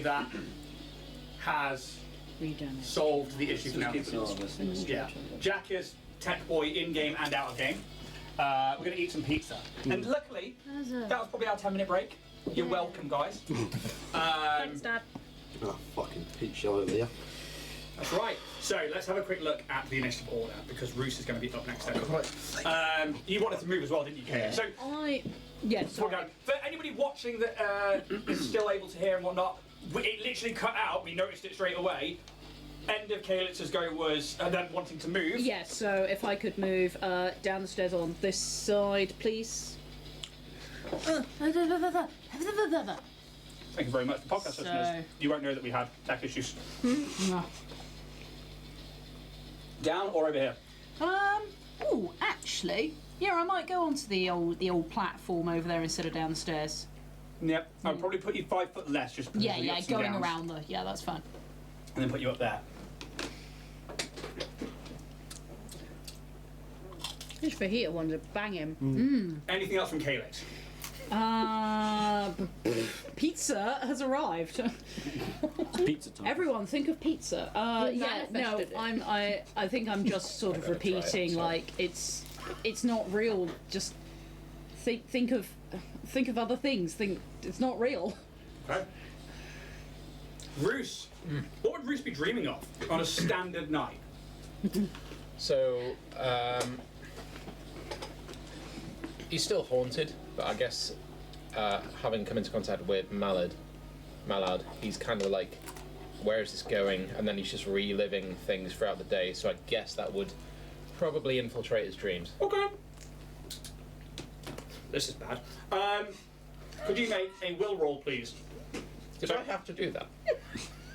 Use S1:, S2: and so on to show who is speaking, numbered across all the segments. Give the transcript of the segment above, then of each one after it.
S1: that has solved the issue for now. Yeah. Jack is tech boy in game and out of game. We're going to eat some pizza. And luckily, that was probably our 10-minute break. You're welcome, guys.
S2: Thanks, Dad.
S3: Oh, fucking pizza over there.
S1: That's right. So let's have a quick look at the initiative order because Roos is going to be up next. You wanted to move as well, didn't you, Kate? So
S2: yes.
S1: For anybody watching that is still able to hear and whatnot, it literally cut out. We noticed it straight away. End of Calix's go was them wanting to move.
S2: Yes. So if I could move down the stairs on this side, please.
S1: Thank you very much. The podcast listeners, you won't know that we had tech issues. Down or over here?
S2: Oh, actually, yeah, I might go onto the old platform over there instead of down the stairs.
S1: Yep. I'll probably put you 5 foot less, just
S2: yeah, going around the. Yeah, that's fine.
S1: And then put you up there.
S2: Just for heater one to bang him.
S1: Anything else from Calix?
S2: Pizza has arrived.
S3: It's pizza time.
S2: Everyone, think of pizza. I think I'm just sort of repeating like it's not real. Just think of other things. Think it's not real.
S1: Okay. Roos, what would Roos be dreaming of on a standard night?
S4: So, he's still haunted, but I guess having come into contact with Mallard, he's kind of like, where is this going? And then he's just reliving things throughout the day, so I guess that would probably infiltrate his dreams.
S1: Okay. This is bad. Could you make a will roll, please?
S4: Did I have to do that?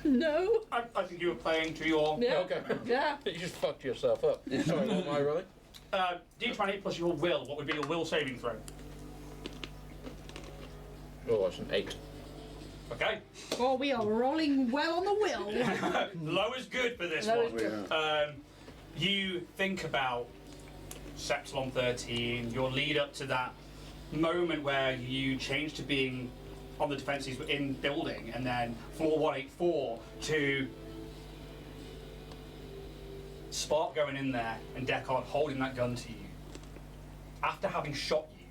S2: No.
S1: I think you were playing to your...
S2: Yeah.
S4: Okay.
S2: Yeah.
S4: You just fucked yourself up. Sorry, what am I rolling?
S1: D20 plus your will. What would be your will saving throw?
S4: Oh, that's an 8.
S1: Okay.
S2: Oh, we are rolling well on the will.
S1: Low is good for this
S2: Low
S1: one.
S2: is good.
S1: You think about Sepsilon 13, your lead up to that moment where you changed to being on the defences in building, and then floor 184 to Spark going in there and Deckard holding that gun to you after having shot you,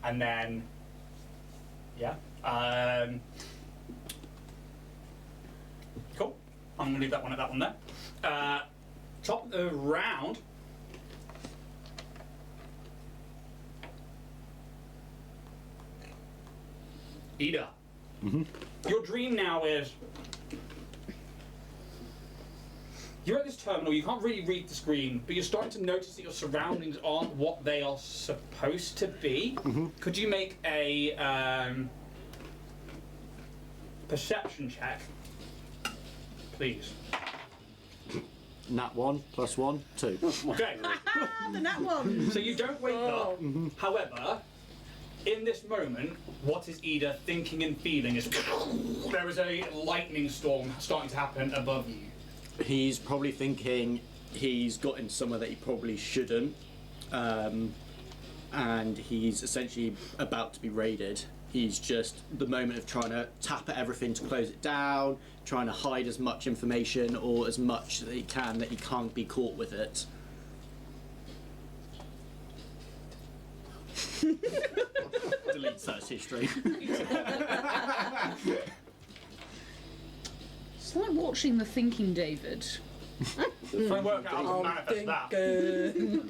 S1: and then cool. I'm gonna leave that one at that one there. Top of the round. Ida. Your dream now is you're at this terminal, you can't really read the screen, but you're starting to notice that your surroundings aren't what they are supposed to be. Could you make a perception check, please?
S3: Nat 1 plus 1, 2.
S1: Okay.
S2: The nat one.
S1: So you don't wake up. However, in this moment, what is Ida thinking and feeling is there is a lightning storm starting to happen above you.
S3: He's probably thinking he's got in somewhere that he probably shouldn't, and he's essentially about to be raided. He's just the moment of trying to tap at everything to close it down, trying to hide as much information or as much that he can that he can't be caught with it. Delete search history.
S2: It's like watching The Thinking David.
S1: Try and work out how to manifest that.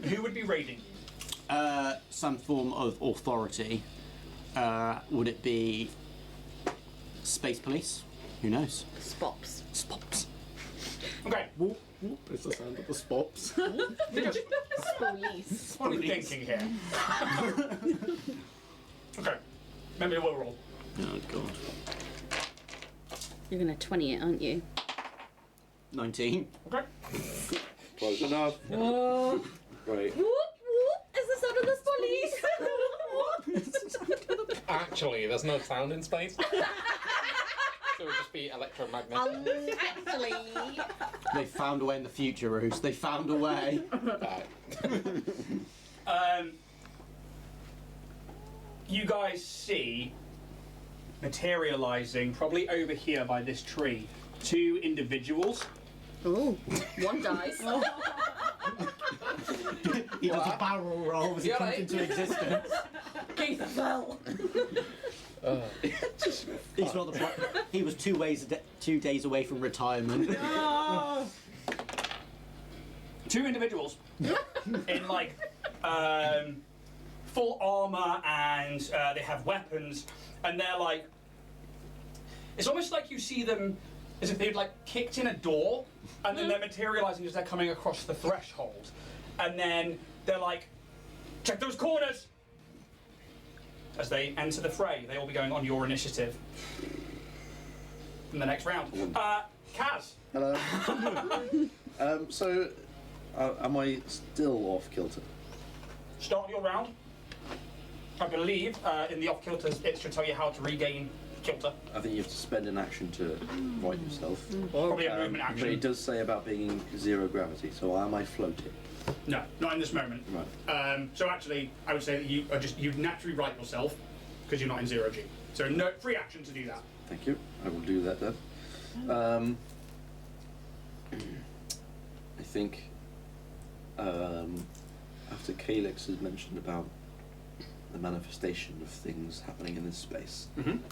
S1: Who would be raiding you?
S3: Some form of authority. Would it be space police? Who knows?
S2: Spops.
S3: Spops.
S1: Okay.
S3: It's the sound of the spops.
S2: Police.
S1: What are you thinking here? Okay. Remember your will roll.
S3: Oh god.
S5: You're going to 20 it, aren't you?
S3: 19.
S1: Okay.
S6: Close enough.
S2: Oh.
S6: Right.
S2: Whoop whoop! Is the sound of the police?
S4: Actually, there's no sound in space. So it would just be electromagnetic.
S2: Actually.
S3: They found a way in the future, Roos. They found a way.
S1: You guys see materializing probably over here by this tree. 2 individuals.
S5: Ooh, one dies.
S3: He does a barrel roll as he
S4: Yeah,
S3: comes
S4: right.
S3: into existence.
S5: Keith fell.
S3: He's not the he was 2 days away from retirement.
S1: 2 individuals in like full armor, and they have weapons, and they're like, it's almost like you see them as if they'd like kicked in a door, and then they're materializing as they're coming across the threshold, and then they're like, check those corners. As they enter the fray, they will be going on your initiative in the next round. Kaz.
S6: Hello. So, am I still off kilter?
S1: Start your round. I believe in the off kilters it should tell you how to regain kilter.
S6: I think you have to spend an action to right yourself.
S1: Probably a movement
S6: But it
S1: action.
S6: does say about being in 0 gravity, so am I floating?
S1: No, not in this moment.
S6: Right.
S1: So actually, I would say that you are you naturally right yourself because you're not in 0G. So no free action to do that.
S6: Thank you. I will do that then. I think after Calix has mentioned about the manifestation of things happening in this space,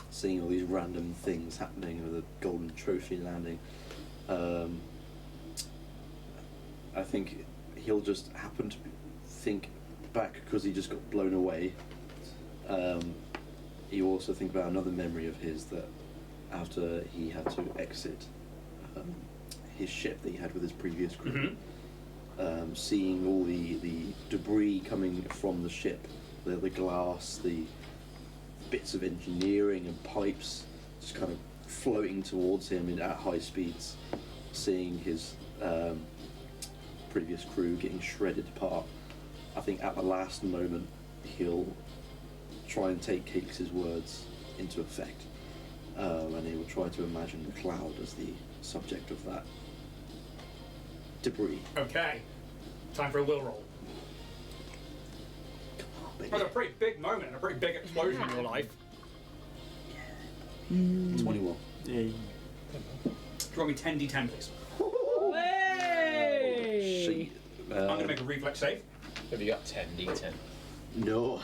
S6: seeing all these random things happening with a golden trophy landing, I think he'll just happen to think back because he just got blown away. He also think about another memory of his that after he had to exit his ship that he had with his previous crew, seeing all the debris coming from the ship, the glass, the bits of engineering and pipes just kind of floating towards him at high speeds, seeing his previous crew getting shredded apart. I think at the last moment he'll try and take Calix's words into effect, and he will try to imagine the cloud as the subject of that debris.
S1: Okay. Time for a will roll.
S6: Baby.
S1: That's a pretty big moment and a pretty big explosion in your life.
S6: 21.
S3: Yeah.
S1: Draw me 10d10, please.
S6: Shit.
S1: I'm going to make a reflex save.
S4: Have you got 10d10?
S6: No.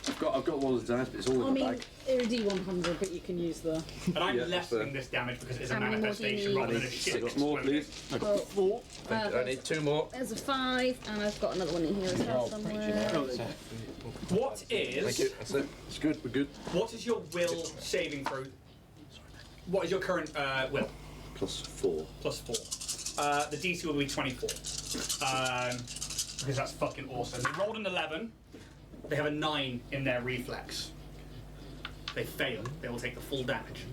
S6: I've got one of the dice, but it's all
S2: I
S6: in the
S2: mean,
S6: bag.
S2: it was D100, but you can use the.
S1: And I'm
S6: Yeah, that's
S1: lessening
S6: fair.
S1: this damage because it is a
S5: How many more do you
S1: manifestation
S5: need?
S1: rather
S6: I
S1: than a
S6: need
S1: shit
S6: 6 more,
S1: exploding.
S6: please.
S3: I got 4.
S4: I need 2 more.
S5: There's a 5, and I've got another one in here as well somewhere.
S1: What
S4: Thank you.
S1: is
S4: That's it.
S6: It's good, we're good.
S1: what is your will saving throw? What is your current will?
S6: +4.
S1: Plus 4. The DC will be 24. Because that's fucking awesome. They rolled an 11. They have a 9 in their reflex. They fail. They will take the full damage.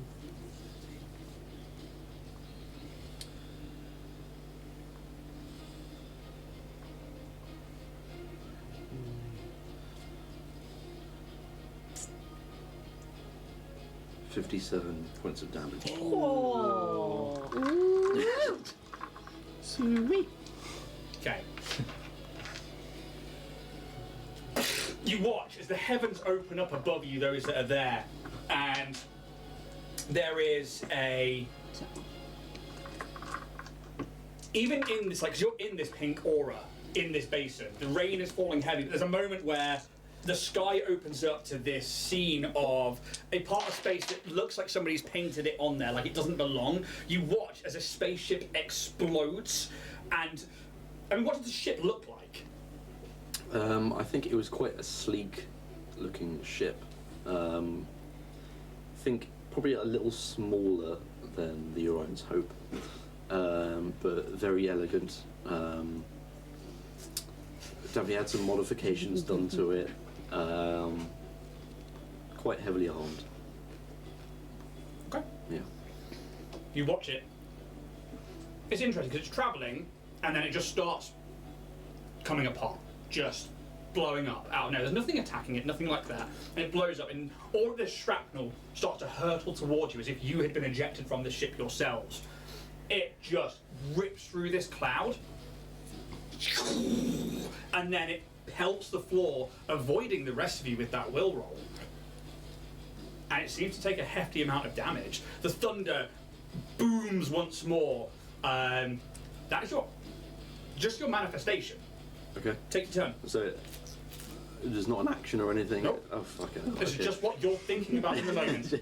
S6: $57 points of damage.
S3: Sweet.
S1: Okay. You watch as the heavens open up above you, those that are there, and there is a. Even in this, like, 'cause you're in this pink aura, in this basin, the rain is falling heavy, but there's a moment where the sky opens up to this scene of a part of space that looks like somebody's painted it on there, like it doesn't belong. You watch as a spaceship explodes, and I mean, what does the ship look like?
S6: I think it was quite a sleek looking ship. I think probably a little smaller than the Orion's Hope, but very elegant. Definitely had some modifications done to it. Quite heavily armed.
S1: Okay.
S6: Yeah.
S1: You watch it. It's interesting because it's travelling, and then it just starts coming apart, just blowing up out of nowhere. There's nothing attacking it, nothing like that, and it blows up, and all of this shrapnel starts to hurtle towards you as if you had been ejected from the ship yourselves. It just rips through this cloud, and then it pelts the floor, avoiding the rest of you with that will roll. and it seems to take a hefty amount of damage. The thunder booms once more. That is just your manifestation.
S6: Okay.
S1: Take your turn.
S6: So there's not an action or anything.
S1: Nope.
S6: Oh fuck it.
S1: This is just what you're thinking about in the moment.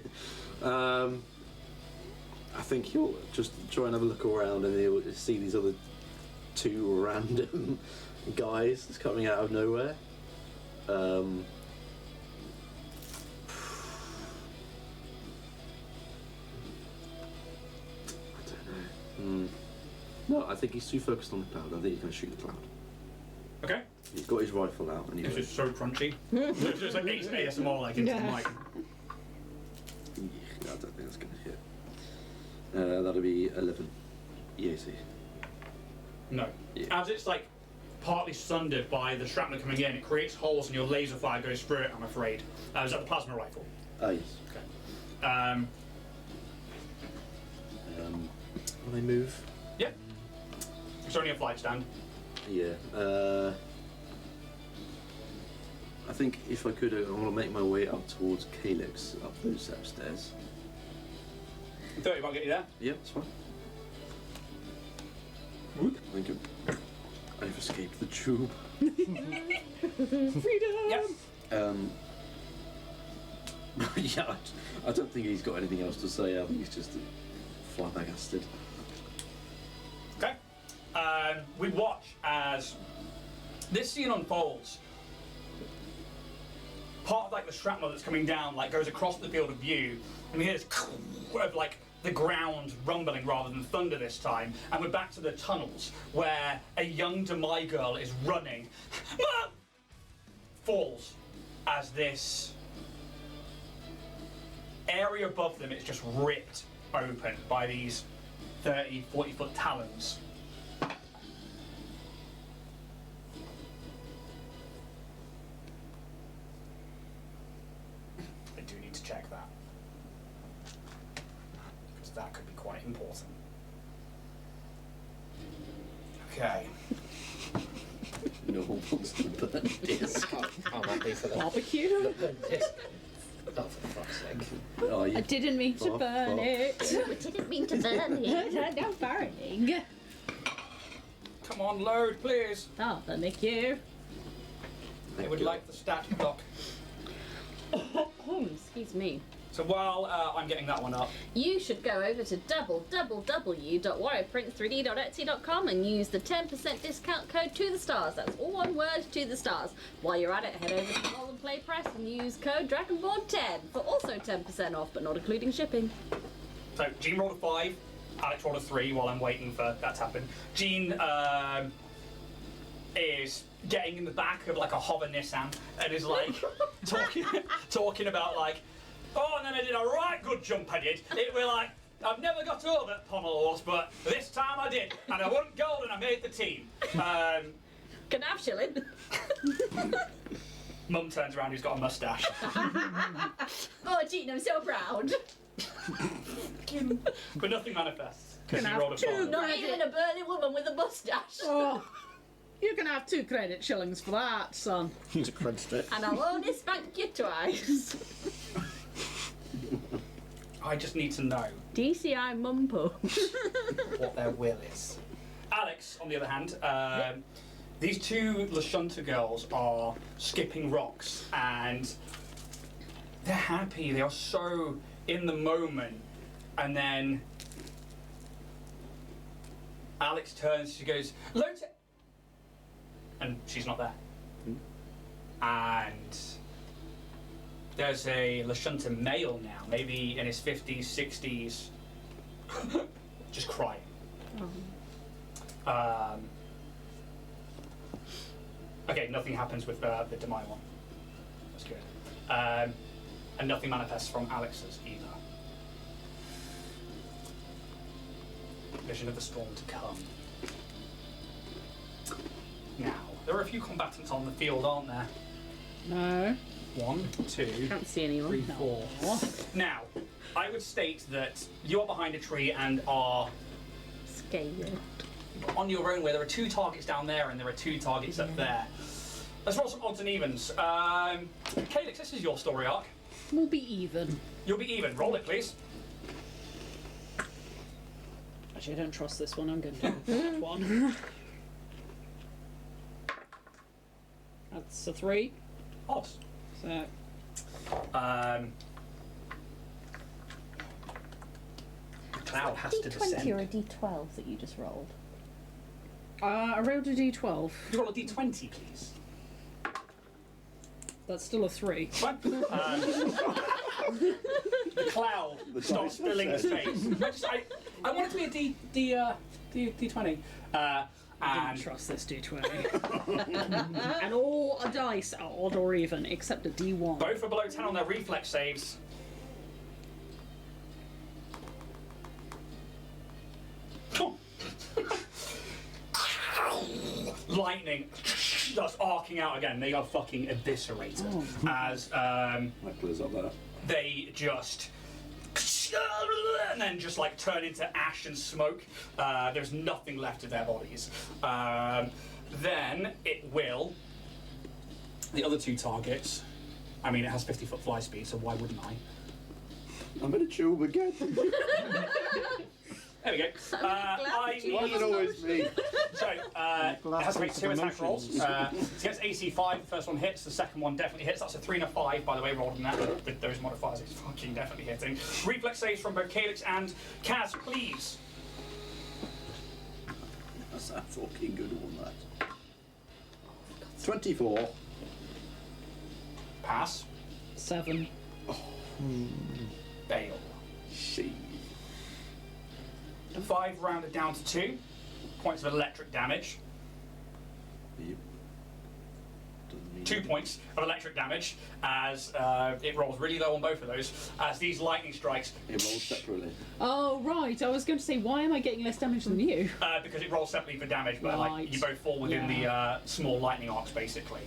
S6: I think he'll just try and have a look around, and he'll see these other two random guys that's coming out of nowhere. I don't know. No, I think he's too focused on the cloud. I think he's going to shoot the cloud.
S1: Okay.
S6: He's got his rifle out, and
S1: This
S6: he's
S1: is so crunchy. It's just like ASMR like into the mic.
S6: I don't think that's going to hit. That'll be 11 EAC.
S1: No.
S6: Yeah.
S1: As it's like partly sundered by the shrapnel coming in, it creates holes and your laser fire goes through it, I'm afraid. Is that the plasma rifle?
S6: Yes.
S1: Okay.
S6: Will they move?
S1: Yeah. It's only a flight stand.
S6: Yeah. I think if I could, I want to make my way up towards Calix, up those set of stairs.
S1: 30 might get you there.
S6: Yeah, that's fine. Thank you. I've escaped the tube.
S2: Freedom!
S1: Yep.
S6: Yeah, I don't think he's got anything else to say. I think he's just flabbergasted.
S1: Okay. We watch as this scene unfolds. Part of like the shrapnel that's coming down like goes across the field of view, and we hear this of like the ground rumbling rather than thunder this time, and we're back to the tunnels where a young Demai girl is running. Falls as this area above them is just ripped open by these 30, 40 foot talons. I do need to check that, because that could be quite important. Okay.
S6: No one wants to burn disc.
S4: I'm happy for that.
S2: Barbecue?
S4: Oh, for fuck's sake.
S6: Oh, you
S2: I didn't mean to burn it.
S5: We didn't mean to burn it.
S2: No burning.
S1: Come on, load, please.
S2: Oh, thank you.
S1: I would like the stat block.
S5: Excuse me.
S1: So while I'm getting that one up,
S5: You should go over to www.warriorprint3d.etsy.com and use the 10% discount code to the stars. That's all one word, to the stars. While you're at it, head over to Roll and Play Press and use code Dragonborn10 for also 10% off, but not including shipping.
S1: so Jean rolled a 5, Alex rolled a 3 while I'm waiting for that to happen. Jean is getting in the back of like a hover Nissan and is like talking about like, oh, and then I did a right good jump I did. It was like, I've never got over that pommel horse, but this time I did. And I won gold and I made the team.
S5: Can I have shilling?
S1: Mum turns around, who's got a moustache.
S5: Oh, Jean, I'm so proud.
S1: But nothing manifests, because
S2: Can
S1: you
S2: I
S1: rolled a
S2: have two?
S1: 12.
S5: Not even a burly woman with a mustache.
S2: Oh, you can have 2 credit shillings for that, son.
S3: He's crunched it.
S5: And I'll only spank you twice.
S1: I just need to know
S5: DCI mumpo.
S1: what their will is. Alex, on the other hand, these two Lashunta girls are skipping rocks and they're happy. They are so in the moment. And then Alex turns, she goes, "Load to-" and she's not there. And there's a Lashunta male now, maybe in his 50s, 60s, just crying. Okay, nothing happens with the Demai one. That's good. And nothing manifests from Alex's either. Vision of the storm to come. Now, there are a few combatants on the field, aren't there?
S2: No.
S1: 1, 2,
S5: Can't see anyone.
S1: 3, 4. Now, I would state that you are behind a tree and are
S5: Scared.
S1: on your own, where there are 2 targets down there and there are 2 targets up there. Let's roll some odds and evens. Calix, this is your story arc.
S2: We'll be even.
S1: You'll be even. Roll it, please.
S2: Actually, I don't trust this one. I'm going to do that one. That's a 3.
S1: Odd.
S2: So
S1: The cloud has to
S5: D20
S1: descend.
S5: or a D12 that you just rolled?
S2: I rolled a d12.
S1: You roll a d20, please.
S2: That's still a 3.
S1: Fine. The cloud starts filling the space. I want it to be a d20.
S2: I
S1: And
S2: don't trust this d20. And all dice are odd or even, except a d1.
S1: both are below 10 on their reflex saves. Lightning starts arcing out again. They are fucking eviscerated as
S6: That clears up that.
S1: they just and then just like turn into ash and smoke. There's nothing left of their bodies. Then it will. The other two targets. I mean, it has 50-foot fly speed, so why wouldn't I?
S6: I'm gonna chew them again.
S1: There we go. I
S6: Why is it always me?
S1: So, it has to make 2 attack rolls. It gets AC 5, the first one hits, the second one definitely hits. That's a 3 and a 5, by the way, rolled on that. With those modifiers, it's fucking definitely hitting. Reflex saves from both Calix and Kaz, please.
S6: That's a fucking good one, that. 24.
S1: Pass.
S2: 7.
S1: Fail.
S6: She.
S1: 5 rounded down to 2 points of electric damage.
S6: Yep. Doesn't mean
S1: 2 points of electric damage as it rolls really low on both of those. As these lightning strikes,
S6: It rolls separately.
S2: Oh, right. I was going to say, why am I getting less damage than you?
S1: because it rolls separately for damage, but
S2: Right.
S1: like you both fall within the small lightning arcs, basically.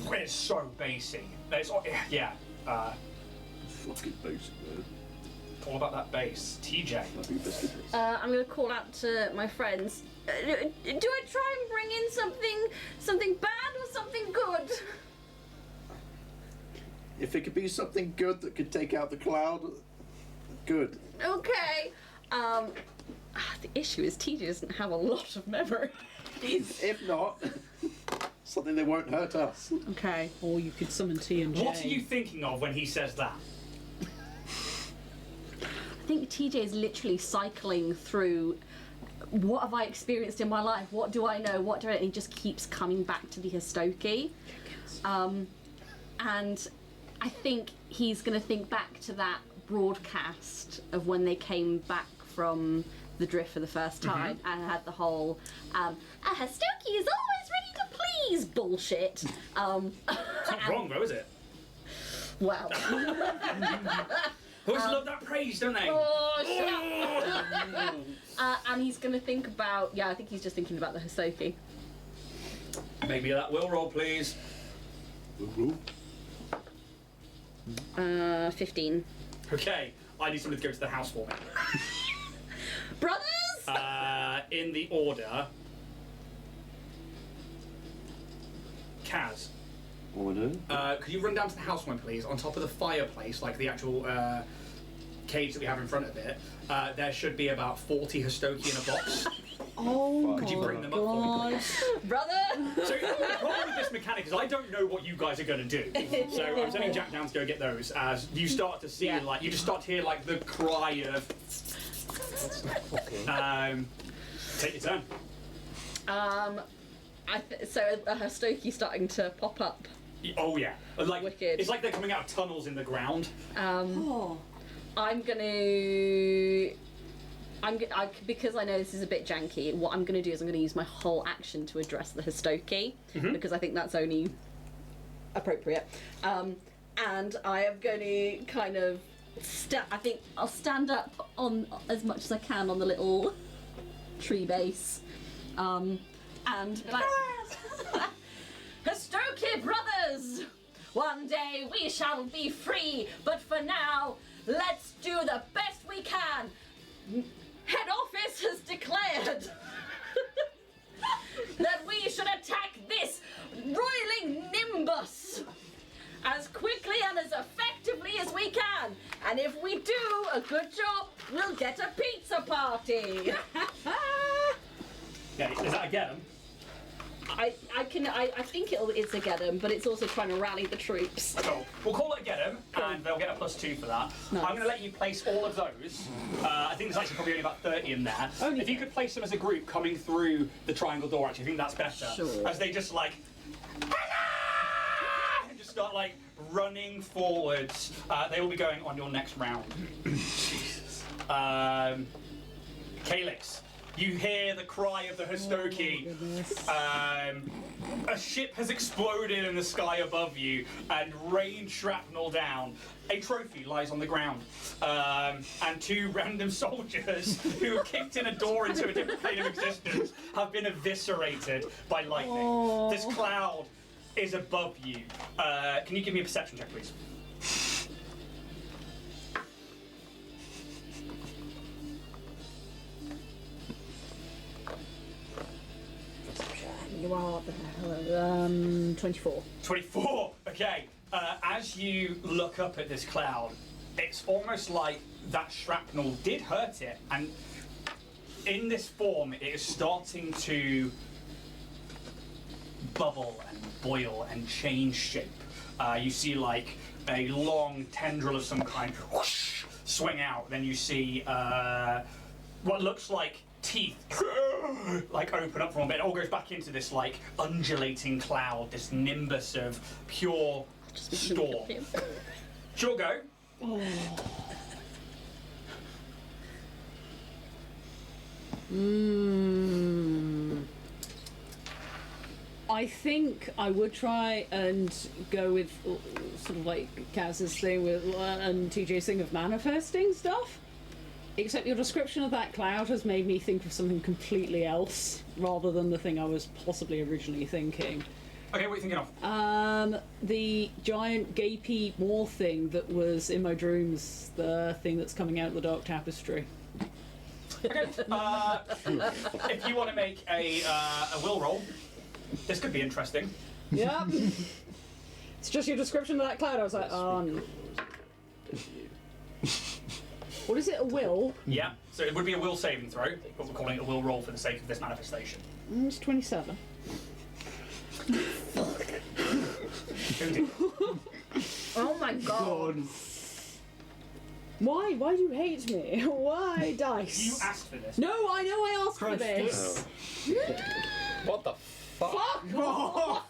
S1: It's so basic. It's yeah.
S6: Fucking basic, man.
S1: All about that base. TJ.
S6: That'd be biscuit.
S5: I'm going to call out to my friends. Do I try and bring in something bad or something good?
S6: If it could be something good that could take out the cloud, good.
S5: Okay. The issue is TJ doesn't have a lot of memory.
S6: If not, something that won't hurt us.
S5: Okay.
S2: Or you could summon T and J.
S1: What are you thinking of when he says that?
S5: I think TJ is literally cycling through what have I experienced in my life? What do I know? What do I... And he just keeps coming back to the Histoki. And I think he's going to think back to that broadcast of when they came back from the drift for the first time and had the whole a Histoki is always ready to please bullshit.
S1: It's not wrong though, is it?
S5: Well.
S1: Always love that praise, don't they?
S5: Oh, shut up. And he's going to think about... Yeah, I think he's just thinking about the Histoki.
S1: Maybe that will roll, please.
S5: 15.
S1: Okay, I need somebody to go to the house for me.
S5: Brothers!
S1: In the order, Kaz.
S6: Order.
S1: Could you run down to the house for me, please? On top of the fireplace, like the actual cage that we have in front of it, there should be about 40 Histoki in a box.
S2: Oh,
S1: Could you bring them up for me, please?
S5: Brother!
S1: So the problem with this mechanic is I don't know what you guys are going to do. So I'm sending Jack down to go get those as you start to see, like, you just start to hear, like, the cry of... take your turn.
S5: So a Histoki starting to pop up.
S1: Oh yeah, like
S5: Wicked.
S1: it's like they're coming out of tunnels in the ground.
S5: Because I know this is a bit janky, what I'm going to do is I'm going to use my whole action to address the Histoki, because I think that's only appropriate. And I am going to kind of, I think I'll stand up on as much as I can on the little tree base, and be like, Histoki brothers! One day we shall be free, but for now, let's do the best we can. Head office has declared that we should attack this roiling nimbus as quickly and as effectively as we can. And if we do a good job, we'll get a pizza party.
S1: Yeah, is that a get 'em?
S5: I think it's a get 'em, but it's also trying to rally the troops.
S1: Cool. We'll call it a get 'em, and they'll get a +2 for that.
S5: Nice.
S1: I'm going to let you place all of those. I think there's actually probably only about 30 in there. If you could place them as a group coming through the triangle door, actually, I think that's better.
S5: Sure.
S1: As they just like, and just start like running forwards. They will be going on your next round. Jesus. Calix. You hear the cry of the Hostoki. A ship has exploded in the sky above you and rained shrapnel down. A trophy lies on the ground. And 2 random soldiers who have kicked in a door into a different plane of existence have been eviscerated by lightning. This cloud is above you. Can you give me a perception check, please?
S5: You are 24.
S1: 24. Okay. As you look up at this cloud, it's almost like that shrapnel did hurt it, and in this form, it is starting to bubble and boil and change shape. You see like a long tendril of some kind whoosh, swing out. Then you see what looks like teeth like open up from a bit. It all goes back into this like undulating cloud, this nimbus of pure storm. Sure, go.
S2: I think I would try and go with sort of like Kaz's thing with and TJ's thing of manifesting stuff. Except your description of that cloud has made me think of something completely else rather than the thing I was possibly originally thinking.
S1: Okay, what are you thinking of?
S2: The giant gapy maw thing that was in my dreams, the thing that's coming out of the dark tapestry.
S1: Okay. If you want to make a will roll, this could be interesting.
S2: Yep. It's just your description of that cloud. I was like, oh no. What is it, a will?
S1: Yeah, so it would be a will saving throw, but we're calling it a will roll for the sake of this manifestation.
S2: It's 27.
S5: Oh my god.
S2: Why? Why do you hate me? Why dice?
S1: You asked for this.
S2: No, I know I asked for this.
S4: What the fuck?
S2: Fuck!
S5: Oh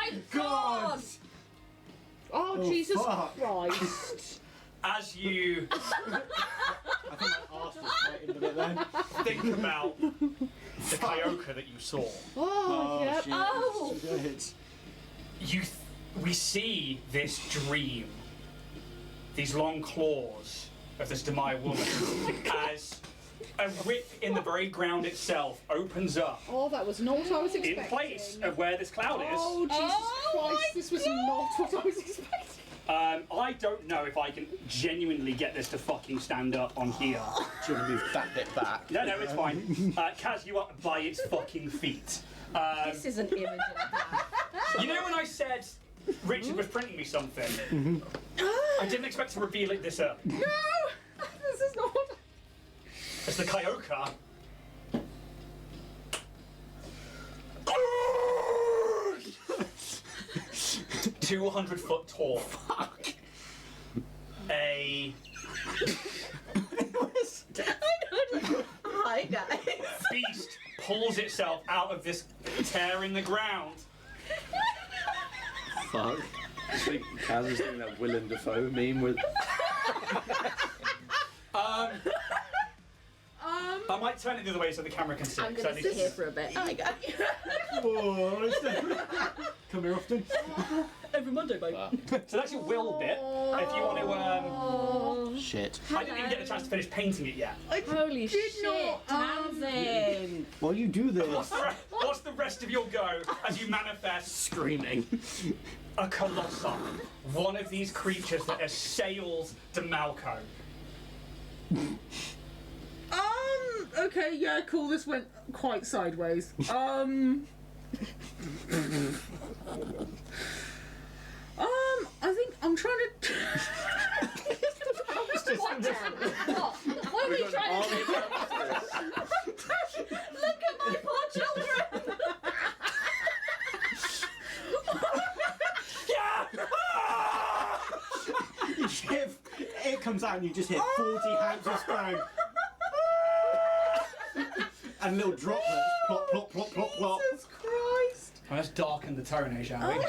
S5: my god!
S2: Oh, Jesus Christ.
S1: As you think about the Kyoka that you saw,
S2: Oh, yep.
S3: shit.
S5: Oh!
S1: we see this dream, these long claws of this Demai woman, as a rip in the very ground itself opens up
S2: Oh, that was not what I was expecting.
S1: in place of where this cloud is.
S2: Oh, Jesus
S5: Oh
S2: Christ, this was not what I was expecting.
S1: I don't know if I can genuinely get this to fucking stand up on here.
S3: Do you want to move that bit back?
S1: No, it's fine. Kaz, you up by its fucking feet.
S5: This is an image of that.
S1: You know when I said Richard was printing me something? I didn't expect to reveal it this early.
S5: No! This is not what...
S1: It's the Kyoka. 200-foot tall. Fuck. A
S5: Hi guys.
S1: beast pulls itself out of this tear in the ground.
S3: Fuck.
S6: I think Kaz is doing that Willem Dafoe meme with.
S1: I might turn it the other way so the camera can see.
S5: I'm
S1: so
S5: gonna
S1: at
S5: sit
S1: least-
S5: here for a bit. Hi guys.
S3: Come here often.
S5: Every Monday, mate.
S1: So that's your will bit. If you want to,
S3: Shit.
S1: I didn't even get a chance to finish painting it yet.
S5: Holy shit,
S2: not,
S5: Tamsin.
S3: While you do this,
S1: What's the rest of your go as you manifest
S3: screaming.
S1: a colossus? One of these creatures that assails DeMalco.
S2: Okay, yeah, cool. This went quite sideways. I think I'm trying to.
S5: What? What are we trying to do? Look at my poor children!
S3: You hit, it comes out and you just hit 40 hands of stone. And little droplets, plop, plop, plop, plop, plop.
S2: Jesus Christ!
S1: Let's darken the tone, eh, shall we?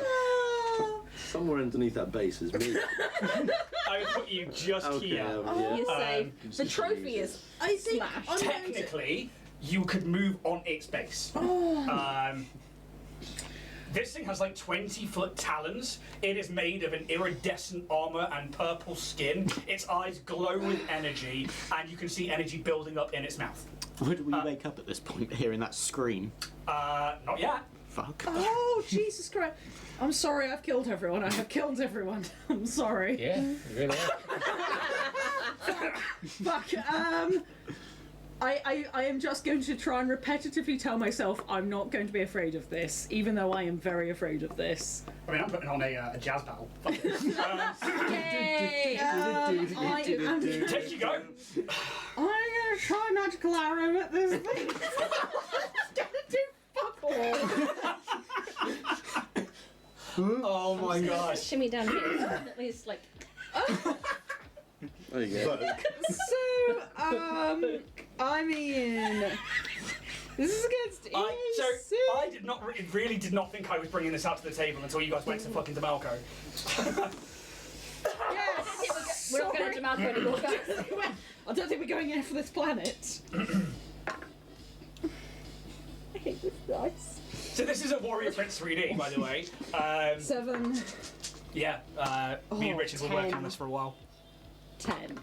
S6: Somewhere underneath that base is me.
S1: I would put you just here.
S6: Yeah.
S5: You're safe. The trophy is
S2: I think
S5: smashed.
S2: I'm going to-
S1: Technically, you could move on its base. This thing has like 20-foot talons. It is made of an iridescent armor and purple skin. Its eyes glow with energy, and you can see energy building up in its mouth.
S3: Would we wake up at this point hearing that scream?
S1: Not yet.
S3: Fuck.
S2: Oh, Jesus Christ. I'm sorry, I've killed everyone. I have killed everyone. I'm sorry.
S4: Yeah, you really are.
S2: Fuck. I am just going to try and repetitively tell myself I'm not going to be afraid of this, even though I am very afraid of this.
S1: I mean, I'm putting on a jazz battle. Fuck it.
S5: Yay!
S1: Take you go.
S2: I'm gonna try magical arrow at this thing. It's gonna do fuck all.
S1: Oh my god.
S5: Shimmy down here. At least, like.
S6: There you go.
S2: So, I mean, this is against AC.
S1: I did not really did not think I was bringing this out to the table until you guys went to fucking Demalco.
S2: Yes.
S5: We're not going to Malco anymore, guys.
S2: I don't think we're going in for this planet. I hate this dice.
S1: So this is a Warrior Prince 3D, by the way.
S2: 7,
S1: Yeah, me and Richard were
S2: 10.
S1: working on this for a while.
S2: 10.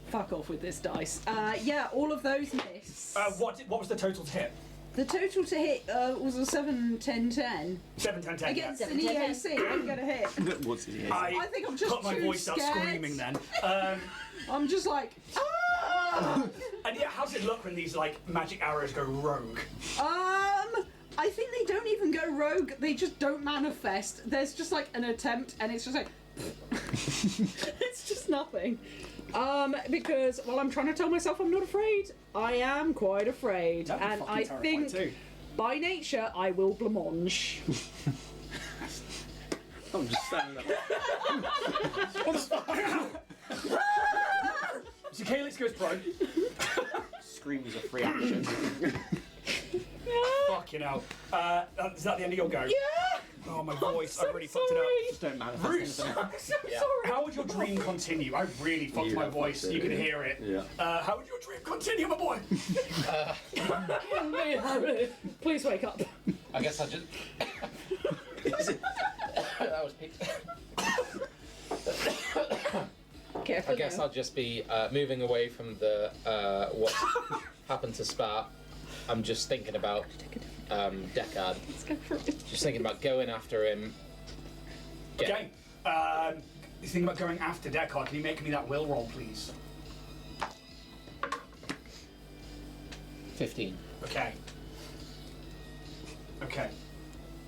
S2: Fuck off with this dice. Yeah, all of those miss.
S1: What was the total to hit?
S2: The total to hit was a 7, 10, 10.
S1: 7, 10, 10.
S2: Against
S1: yeah.
S2: an EAC, I'm gonna hit.
S3: What's his
S2: I think I'm just
S1: put my
S2: too
S1: voice up
S2: scared.
S1: screaming then.
S2: I'm just like, ah!
S1: And yeah, how does it look when these like magic arrows go rogue?
S2: I think they don't even go rogue. They just don't manifest. There's just like an attempt, and it's just like, it's just nothing. Because while I'm trying to tell myself I'm not afraid, I am quite afraid,
S1: That'd be
S2: and
S1: fucking
S2: I
S1: terrifying
S2: think
S1: too.
S2: by nature I will blancmange.
S6: I'm just standing up.
S1: So Calix goes prone.
S3: Screams a free action.
S1: Fucking hell. Is that the end of your go?
S2: Yeah!
S1: Oh, my voice.
S2: so
S1: I've really fucked it up.
S3: Just don't manifest
S1: Bruce.
S3: anything.
S2: I'm so
S4: Yeah.
S2: sorry.
S1: How would your dream continue? I really fucked
S6: You
S1: my
S6: have
S1: voice.
S6: fucked it,
S1: You can
S6: yeah.
S1: hear it.
S6: Yeah.
S1: How would your dream continue, my boy?
S2: Please wake up.
S4: I guess I'll just. That was peak.
S2: Careful
S4: I guess
S2: now.
S4: I'll just be moving away from the what happened to Spark. I'm just thinking about Deckard.
S2: Let's go for it.
S4: Just thinking about going after him.
S1: Okay. You think about going after Deckard. Can you make me that will roll, please?
S4: 15.
S1: Okay. Okay.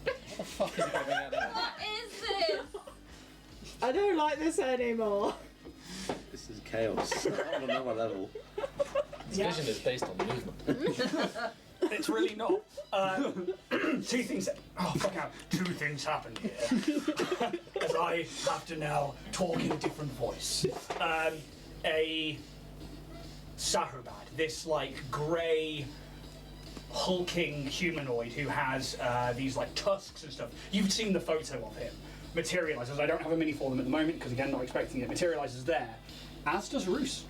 S4: What the fuck is going on there?
S5: What is this?
S2: I don't like this anymore.
S6: This is chaos on another level.
S4: This vision is based on movement.
S1: It's really not. Two things. Oh, fuck out. Two things happened here. As I have to now talk in a different voice. A Sahobad, this like grey, hulking humanoid who has these like tusks and stuff. You've seen the photo of him. Materializes. I don't have a mini for them at the moment because again, not expecting it. Materializes there, as does Roos.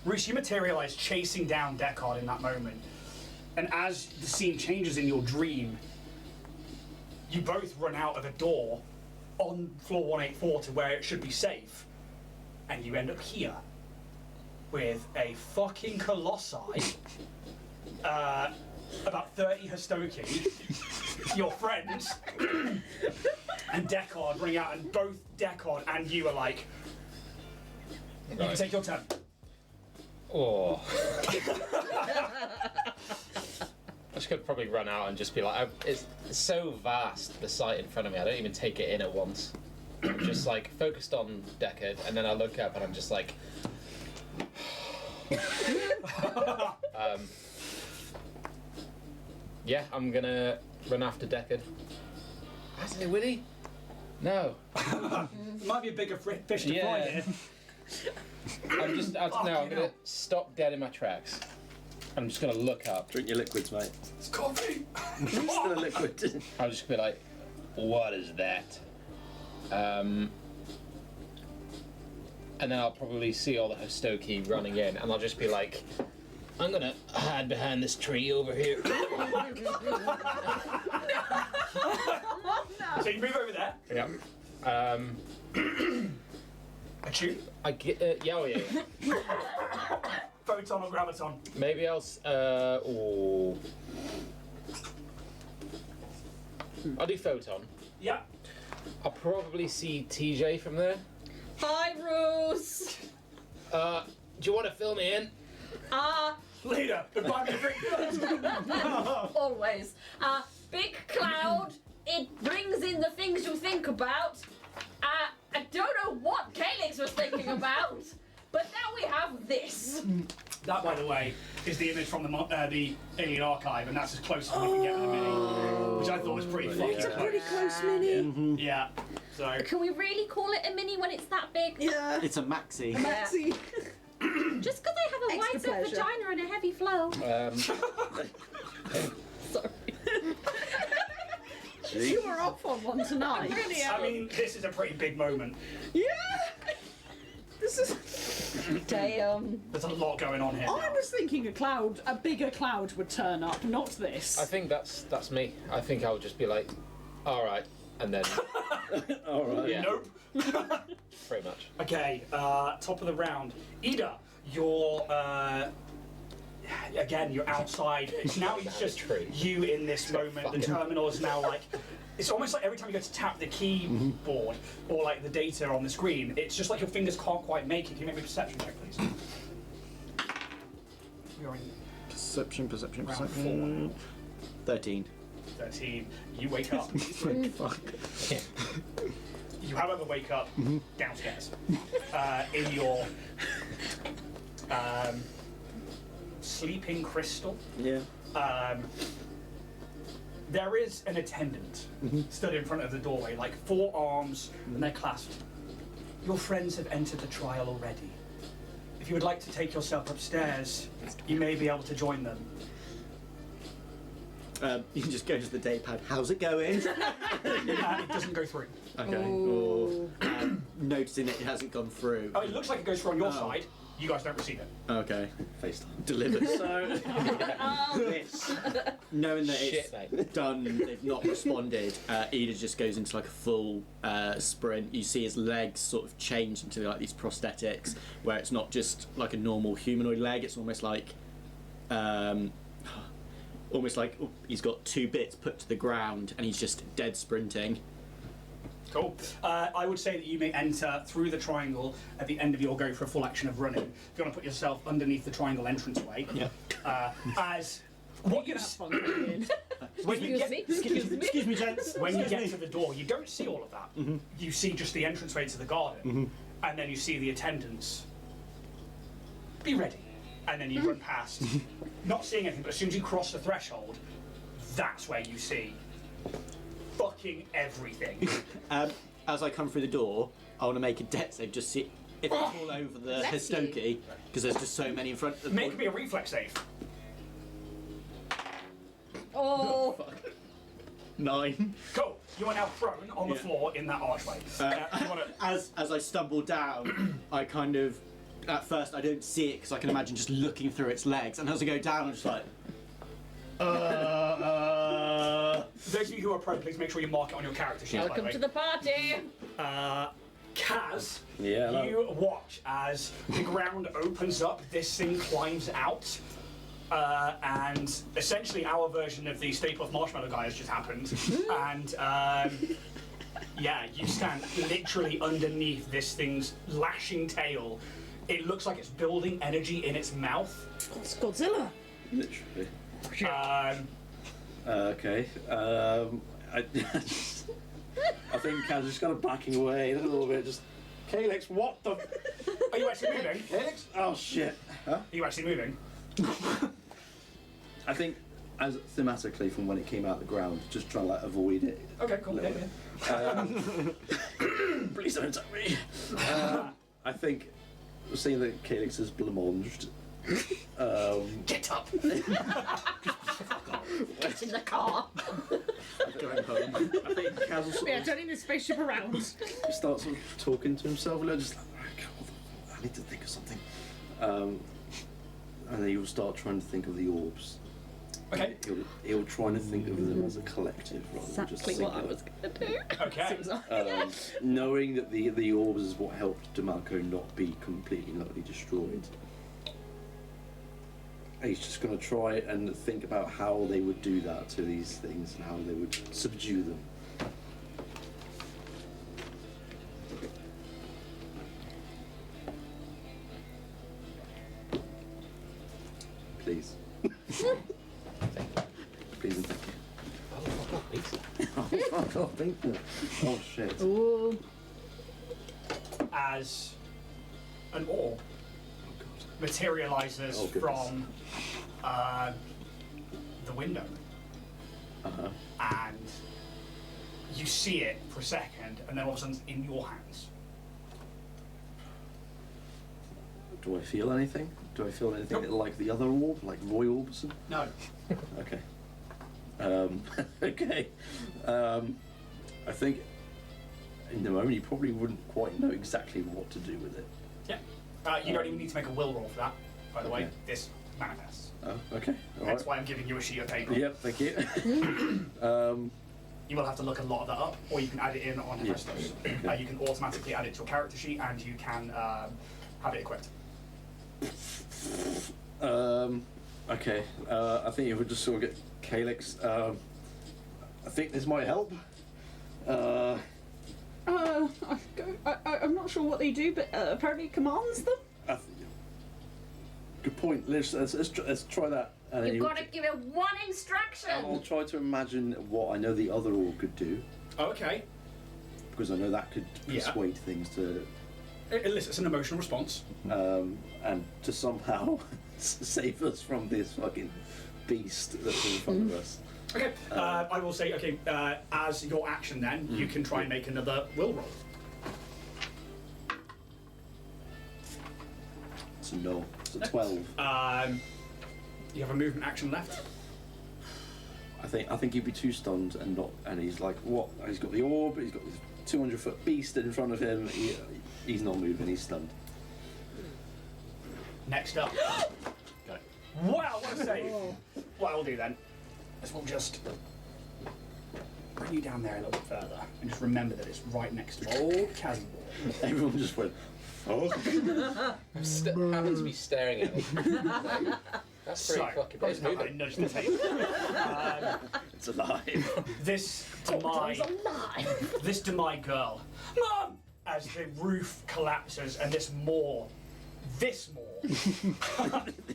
S1: Roos, you materialize chasing down Deckard in that moment. And as the scene changes in your dream, you both run out of a door on floor 184 to where it should be safe. And you end up here with a fucking colossi, about 30 Hastoki, your friends, and Deckard bring out, and both Deckard and you are like, you can take your turn.
S4: Oh. I just could probably run out and just be like, it's so vast, the sight in front of me, I don't even take it in at once. I'm just like focused on Deckard, and then I look up and I'm just like, yeah, I'm gonna run after Deckard. I say, Willie? No.
S1: Might be a bigger fish to fry here.
S4: I'm gonna stop dead in my tracks. I'm just gonna look up.
S6: Drink your liquids, mate.
S1: It's coffee.
S6: Still a liquid.
S4: I'll just be like, what is that? And then I'll probably see all the Hostoki running in, and I'll just be like, I'm gonna hide behind this tree over here.
S1: So you move over there.
S4: Yeah.
S1: I shoot.
S4: I get yeah.
S1: Photon or graviton.
S4: Maybe I'll I'll do photon.
S1: Yeah.
S4: I'll probably see TJ from there.
S5: Hi, Rose.
S4: Do you want to fill me in?
S1: Later. Goodbye, my friend.
S5: Always. Big cloud. It brings in the things you think about. I don't know what Calix was thinking about, but now we have this.
S1: That, by the way, is the image from the Alien Archive, and that's as close as we can get with a mini, which I thought was pretty fucking close.
S2: Pretty close mini.
S1: Yeah. So.
S5: Can we really call it a mini when it's that big?
S2: Yeah.
S3: It's a maxi.
S2: Maxi.
S5: Just because I have a
S2: Extra
S5: wide set
S2: pleasure.
S5: vagina and a heavy flow. Sorry.
S2: You were off on one tonight.
S5: Really
S1: I mean, this is a pretty big moment.
S2: Yeah. This is.
S5: Damn.
S1: There's a lot going on here.
S2: I
S1: now.
S2: was thinking a bigger cloud would turn up, not this.
S4: I think that's me. I think I'll just be like, all right, and then
S6: All right.
S4: yeah,
S1: Nope.
S4: pretty much.
S1: Okay, top of the round. Ida, you're, again, you're outside. Now it's just
S4: Tree.
S1: you in this moment. The terminal is now like, it's almost like every time you go to tap the keyboard or like the data on the screen, it's just like your fingers can't quite make it. Can you make me a perception check, please? You're in
S3: Perception.
S1: round
S3: 13.
S1: 13. You wake up.
S3: Fuck.
S1: You, however, wake up downstairs in your sleeping crystal.
S6: Yeah.
S1: There is an attendant stood in front of the doorway, like 4 arms, and they're clasped. Your friends have entered the trial already. If you would like to take yourself upstairs, you may be able to join them.
S3: You can just go to the daypad. How's it going?
S1: It doesn't go through.
S3: Okay. Or noticing that it hasn't gone through.
S1: Oh, it looks like it goes through on your side. You guys don't receive it.
S3: Okay.
S6: FaceTime.
S3: Delivered. So, knowing that
S4: Shit,
S3: it's
S4: mate.
S3: done, they've not responded, Ida just goes into like a full sprint. You see his legs sort of change into like these prosthetics, where it's not just like a normal humanoid leg, it's almost like he's got 2 bits put to the ground and he's just dead sprinting.
S1: Cool. I would say that you may enter through the triangle at the end of your go for a full action of running. If you want to put yourself underneath the triangle entranceway, as what you when you get
S3: Excuse me, gents.
S1: when you get to the door, you don't see all of that. You see just the entranceway to the garden, and then you see the attendants. Be ready, and then you run past, not seeing anything. But as soon as you cross the threshold, that's where you see fucking everything.
S3: As I come through the door, I want to make a dex save, just see if it's all over the
S5: Bless
S3: Histoki, because there's just so many in front of the
S1: Make me a reflex save.
S5: Oh.
S3: 9.
S1: Cool. You are now prone on the floor in that archway. You wanna...
S3: As I stumble down, I kind of, at first I don't see it because I can imagine just looking through its legs, and as I go down I'm just like,
S1: Those of you who are prone, please make sure you mark it on your character sheet.
S5: Welcome to the party.
S1: Kaz,
S6: Yeah, hello.
S1: you watch as the ground opens up, this thing climbs out, and essentially our version of the Stay Puft Marshmallow guy has just happened. And yeah, you stand literally underneath this thing's lashing tail It looks like it's building energy in its mouth.
S2: It's Godzilla.
S6: Literally.
S1: Um,
S6: I think Kaz just kind of backing away a little bit. Just, Calix, what the?
S1: Are you actually moving?
S6: Calix? Oh shit. Huh?
S1: Are you actually moving?
S6: I think, as thematically from when it came out of the ground, just trying to like avoid it.
S1: Okay, cool.
S6: a little bit. Please don't attack me. I think, seeing that Calix is blamonged.
S1: Get up!
S5: Get in the car.
S3: Going home.
S6: I think Kaz will sort of
S2: turning the spaceship around.
S6: starts sort of talking to himself a little, just like, I need to think of something. And then he'll start trying to think of the orbs.
S1: Okay.
S6: He'll try to think of them as a collective rather than just
S5: Exactly what I
S6: singular.
S5: was going to do.
S1: Okay.
S5: Seems like-
S6: Knowing that the orbs is what helped DeMarco not be completely and utterly destroyed. He's just going to try and think about how they would do that to these things and how they would subdue them. Please. Please and thank you. Oh, thank you. Oh shit.
S2: Ooh.
S1: As an orb
S6: Oh god.
S1: materializes
S6: Oh, goodness.
S1: from the window, and you see it for a second, and then all of a sudden it's in your hands.
S6: Do I feel anything? Do I feel anything like the other orb, like Roy Orbison?
S1: No.
S6: Okay. Okay. I think in the moment you probably wouldn't quite know exactly what to do with it.
S1: Yeah. You don't even need to make a will roll for that, by the way.
S6: Okay.
S1: This manifests.
S6: Oh, okay. All
S1: That's
S6: right.
S1: why I'm giving you a sheet of paper.
S6: Yep, thank you.
S1: You will have to look a lot of that up, or you can add it in on
S6: Yeah.
S1: Hephaestus. You can automatically add it to your character sheet, and you can have it equipped.
S6: Okay. I think if we just sort of get Calix, I think this might help.
S2: I'm not sure what they do, but apparently it commands them.
S6: Good point. Let's try that. And then
S5: You've got to give it one instruction.
S6: I'll try to imagine what I know the other orb could do,
S1: Okay.
S6: because I know that could
S1: Yeah.
S6: persuade things to,
S1: It elicits an emotional response.
S6: and to somehow save us from this fucking beast that's in front of us.
S1: Okay. I will say, okay, as your action then, you can try and make another will roll.
S6: It's a no. It's a 12.
S1: You have a movement action left.
S6: I think he'd be too stunned and not. And he's like, what? He's got the orb. He's got this 200-foot beast in front of him. He's not moving. He's stunned.
S1: Next up.
S6: Okay.
S1: Wow, what a save! What I'll do then is we'll just bring you down there a little bit further and just remember that it's right next to old chasm wall.
S6: Everyone just went, oh.
S4: Happens to be staring at me. That's pretty
S1: So,
S4: fucking bad. It's
S1: I
S4: moving.
S1: nudged the table.
S6: It's alive.
S1: This
S5: God's
S1: Demai,
S5: alive.
S1: this Demai girl, Mum! As the roof collapses and this Maw this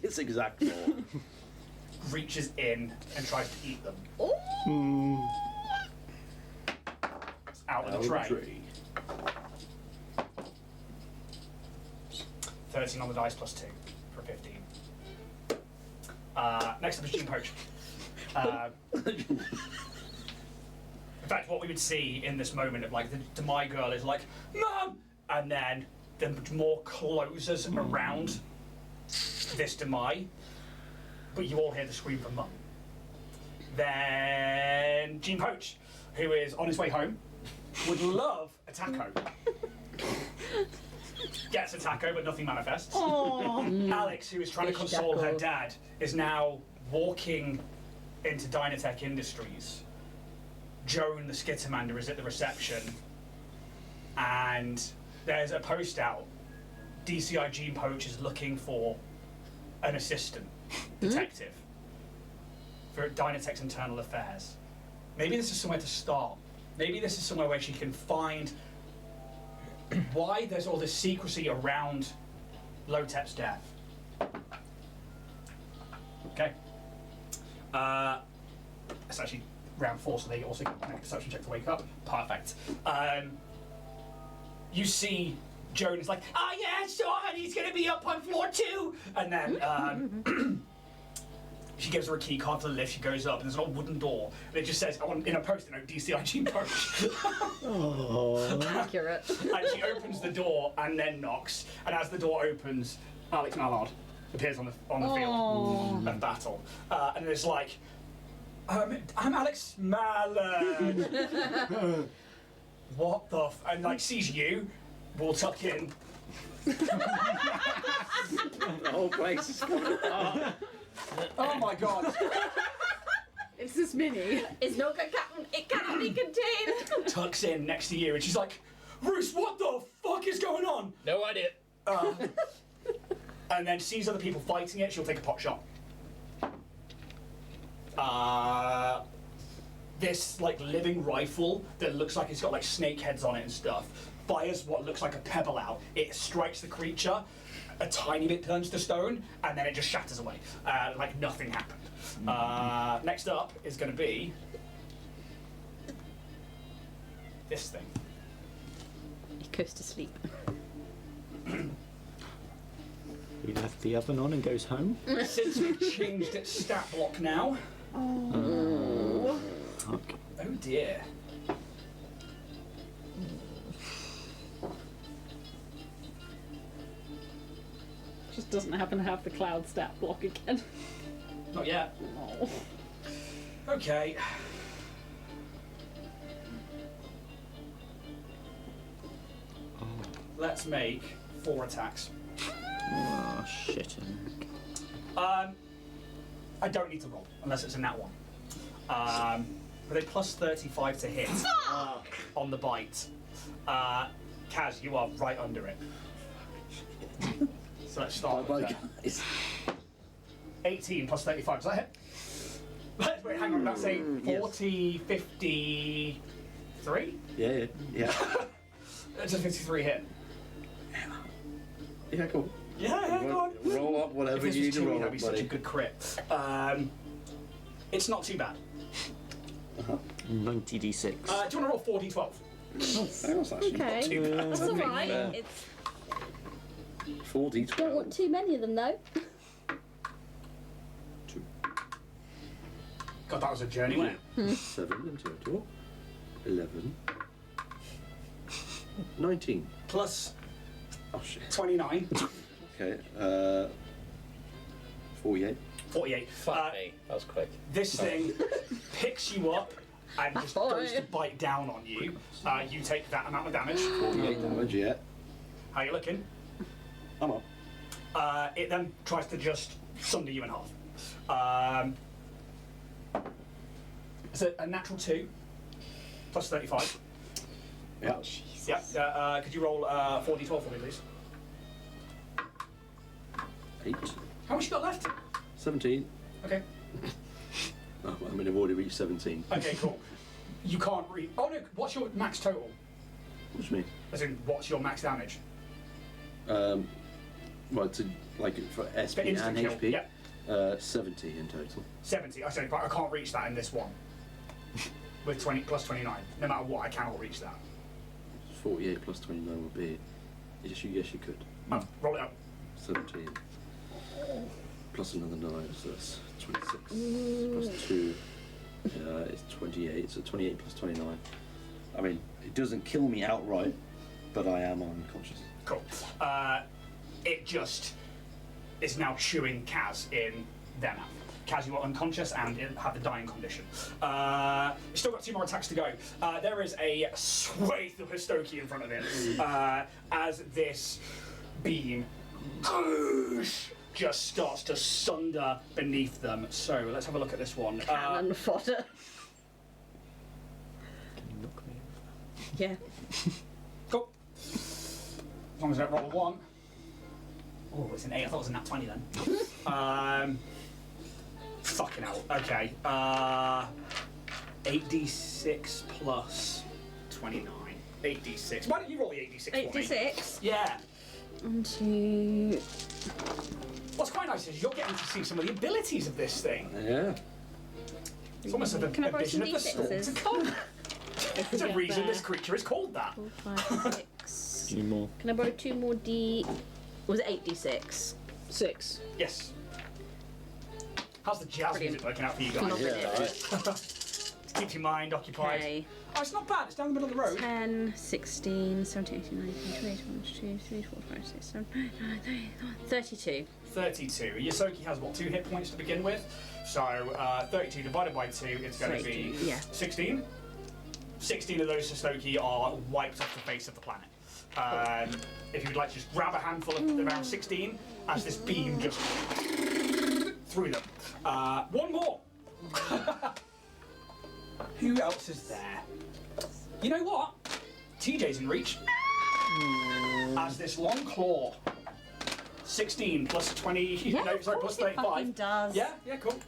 S6: This exact more.
S1: reaches in and tries to eat them. It's out of the tray. 13 on the dice plus 2 for 15. Next up is Gene Poach. In fact, what we would see in this moment of like the Demai girl is like, Mum! And then the Maw closes around this Demai, but you all hear the scream from Mum. Then Gene Poach, who is on his way home, would love a taco. Gets a taco, but nothing manifests. Alex, who is trying to
S5: Fish
S1: console her
S5: taco.
S1: dad, is now walking into Dynatech Industries. Joan, the Skittermander, is at the reception, and there's a post out. DCI Gene Poach is looking for an assistant detective for Dynatech's internal affairs. Maybe this is somewhere to start. Maybe this is somewhere where she can find why there's all this secrecy around Lotep's death. Okay. It's actually round 4, so they also get a perception check to wake up. Perfect. You see Joan is like, oh yeah, sure, honey, he's gonna be up on floor 2. And then she gives her a key card for the lift. She goes up, and there's an old wooden door. And it just says, in a post-it note, DCIG post.
S5: Accurate.
S1: And she opens the door and then knocks. And as the door opens, Alex Mallard appears on the field of battle. And it's like, I'm Alex Mallard. What the and like sees you, will tuck in.
S6: The whole place is coming apart.
S1: Oh my god.
S2: It's this mini.
S5: It's not gonna it cannot be contained.
S1: Tucks in next to you and she's like, Bruce, what the fuck is going on?
S4: No idea.
S1: And then sees other people fighting it, she'll take a pot shot. This like living rifle that looks like it's got like snake heads on it and stuff fires what looks like a pebble out. It strikes the creature, a tiny bit turns to stone, and then it just shatters away like nothing happened. Next up is going to be this thing.
S5: He goes to sleep.
S3: He left the oven on and goes home.
S1: Since we've changed its stat block now.
S3: Okay.
S1: Oh dear.
S2: Just doesn't happen to have the cloud stat block again.
S1: Not yet.
S2: Oh.
S1: Okay. Let's make 4 attacks.
S3: Oh, shit.
S1: I don't need to roll unless it's a nat 1. With a plus 35 to hit on the bite. Kaz, you are right under it. So let's start with that.
S6: Guys.
S1: 18 plus 35, does that hit? Wait, hang on, that's a 40, 53?
S6: Yeah.
S1: It's a 53 hit.
S6: Yeah, cool.
S1: Yeah, go on.
S6: Roll up
S1: If
S6: whatever
S1: this
S6: you
S1: was
S6: need to
S1: 2,
S6: roll
S1: that'd
S6: up,
S1: be such a
S6: buddy.
S1: good crit. It's not too bad.
S3: 90d6.
S1: Do you want to roll 4d12?
S6: That's actually not
S5: Okay.
S6: too bad.
S5: That's alright.
S6: fair.
S5: It's
S6: 4d12.
S5: don't want too many of them though.
S6: 2.
S1: God, that was a journey, wasn't it?
S6: 7 in total. 11. 19.
S1: Plus
S6: Oh shit.
S1: 29.
S6: Okay. 48.
S1: 48.
S4: Fuck me. That was quick.
S1: This thing picks you up and just goes to bite down on you. You take that amount of damage.
S6: 48 damage, yeah.
S1: How you looking?
S6: I'm up.
S1: It then tries to just sunder you in half. It's a natural 2 plus 35.
S6: Yeah.
S1: Yep. Could you roll 4d12 for me, please?
S6: 8.
S1: How much you got left?
S6: 17.
S1: Okay.
S6: Oh, I mean, I've already reached 17.
S1: Okay, cool. You can't read. Oh no, what's your max total?
S6: What do you mean?
S1: As in, what's your max damage?
S6: Well, to like for SP
S1: For instant
S6: and
S1: kill.
S6: HP,
S1: Yeah.
S6: 70 in total.
S1: 70. I said, but I can't reach that in this one. With 20 plus 29. No matter what, I cannot reach that.
S6: 48 plus 29 would be. Yes, you could.
S1: Roll it up.
S6: 17. Plus another 9, so that's 26. Plus 2 is 28, so 28 plus 29. I mean, it doesn't kill me outright, but I am unconscious.
S1: Cool. It just is now chewing Kaz in their mouth. Kaz, you are unconscious and have the dying condition. You've still got 2 more attacks to go. There is a swathe of Histoki in front of it as this beam just starts to sunder beneath them. So let's have a look at this one.
S5: Cannon fodder. Yeah.
S1: Cool. As long as I don't roll a 1. Oh, it's an 8. I thought it was a nat 20 then. Fucking hell. Okay. 8d6 plus 29. 8d6. Why don't you roll the 8d6 for me?
S5: 86.
S1: Yeah.
S5: onto.
S1: What's quite nice is you're getting to see some of the abilities of this thing.
S6: Yeah.
S1: It's almost a
S5: Can I borrow
S1: vision
S5: some
S1: of the storm to
S5: D6s?
S1: come. There's a
S2: get
S1: reason
S2: there.
S1: this creature is called that.
S5: 4, 5, 6.
S3: Two more.
S5: Can I borrow 2 more D? Was it 8d6?
S2: 6.
S1: Yes. How's the jazz
S5: Brilliant.
S1: music working out for you
S5: Not
S1: guys?
S5: brilliant.
S1: Keeps your mind occupied.
S5: Okay.
S1: Oh, it's not bad. It's down the middle of the road.
S5: 10, 16, 17, 18, 19, 20, 21, 22, 23, 24, 25, 26, 27, 28, 32.
S1: 32. Yosoki has what, 2 hit points to begin with? So 32 divided by 2, it's going to be
S5: 16, yeah.
S1: 16. 16 of those Yosoki are wiped off the face of the planet. If you would like to just grab a handful of around 16 as this beam just through them. One more. Who else is there? You know what? TJ's in reach. As this long claw. 16 plus 20.
S5: Yeah,
S1: no,
S5: of
S1: sorry,
S5: course
S1: plus
S5: it
S1: 35.
S5: fucking does.
S1: Yeah, cool.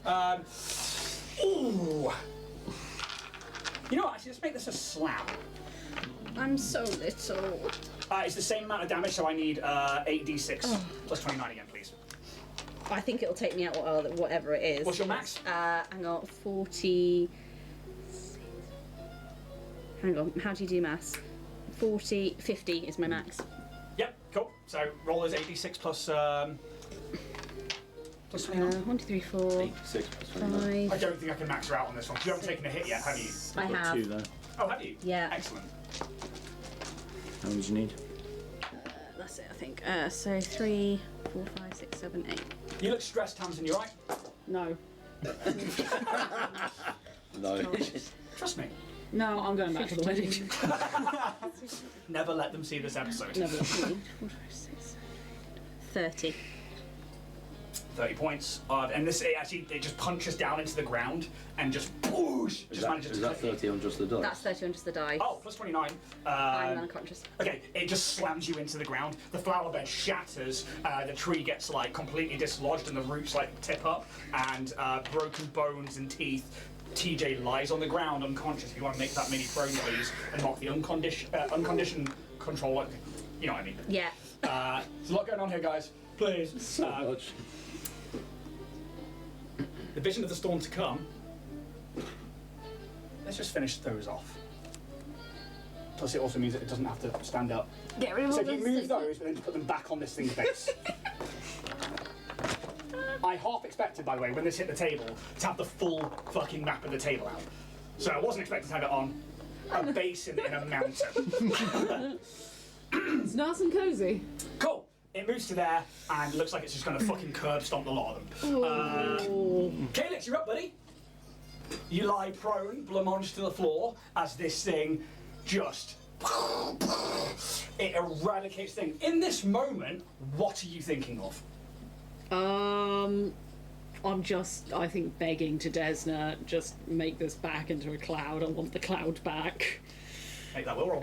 S1: Ooh. You know what? Actually, let's make this a slam.
S5: I'm so little.
S1: It's the same amount of damage, so I need 8d6 plus 29 again, please.
S5: I think it'll take me out whatever it is.
S1: What's your max?
S5: Hang on, 40. Hang on, how do you do maths? 50 is my max.
S1: Yep, cool. So roll those 8d6 plus 29.
S5: 1, 2, 3, 4,
S6: 86 plus 29.
S5: 5.
S1: I don't think I can max her out on this one. You haven't taken a hit yet, have you?
S5: I
S3: Got
S5: have.
S3: 2 there.
S1: Oh, have you?
S5: Yeah.
S1: Excellent.
S3: How many do you need?
S5: That's it, I think. So 3, 4, 5, 6, 7, 8.
S1: You look stressed, Tamsin, you right?
S2: No.
S6: No.
S1: Trust me.
S2: No, I'm going back to the wedding.
S1: Never let them see this episode.
S2: Never.
S5: 4, 5, 6, 30.
S1: 30 points. And this, it just punches down into the ground and just whoosh,
S6: Is
S1: just
S6: that,
S1: manages
S6: is
S1: to
S6: that
S1: clip you.
S6: 30 on just the dice?
S5: That's 30 on just the die.
S1: Oh, plus 29.
S5: I'm unconscious.
S1: Okay, it just slams you into the ground. The flower bed shatters. The tree gets like completely dislodged, and the roots like tip up, and broken bones and teeth. TJ lies on the ground unconscious. If you want to make that mini prone, please, and mark the unconditioned control. Like, you know what I mean.
S5: Yeah.
S1: There's a lot going on here, guys. Please.
S6: So much.
S1: The vision of the storm to come. Let's just finish those off. Plus, it also means that it doesn't have to stand up.
S5: Get rid of
S1: So
S5: all
S1: if you
S5: this.
S1: move those, but then put them back on this thing's base. I half expected, by the way, when this hit the table, to have the full fucking map of the table out. So I wasn't expecting to have it on a basin in a mountain.
S2: It's nice and cozy.
S1: Cool. It moves to there, and looks like it's just going to fucking curb stomp the lot of them. Calix, you're up, buddy. You lie prone, blancmange to the floor, as this thing just... It eradicates things. In this moment, what are you thinking of?
S2: I'm just, I think, begging to Desna, just make this back into a cloud. I want the cloud back.
S1: Make that will roll.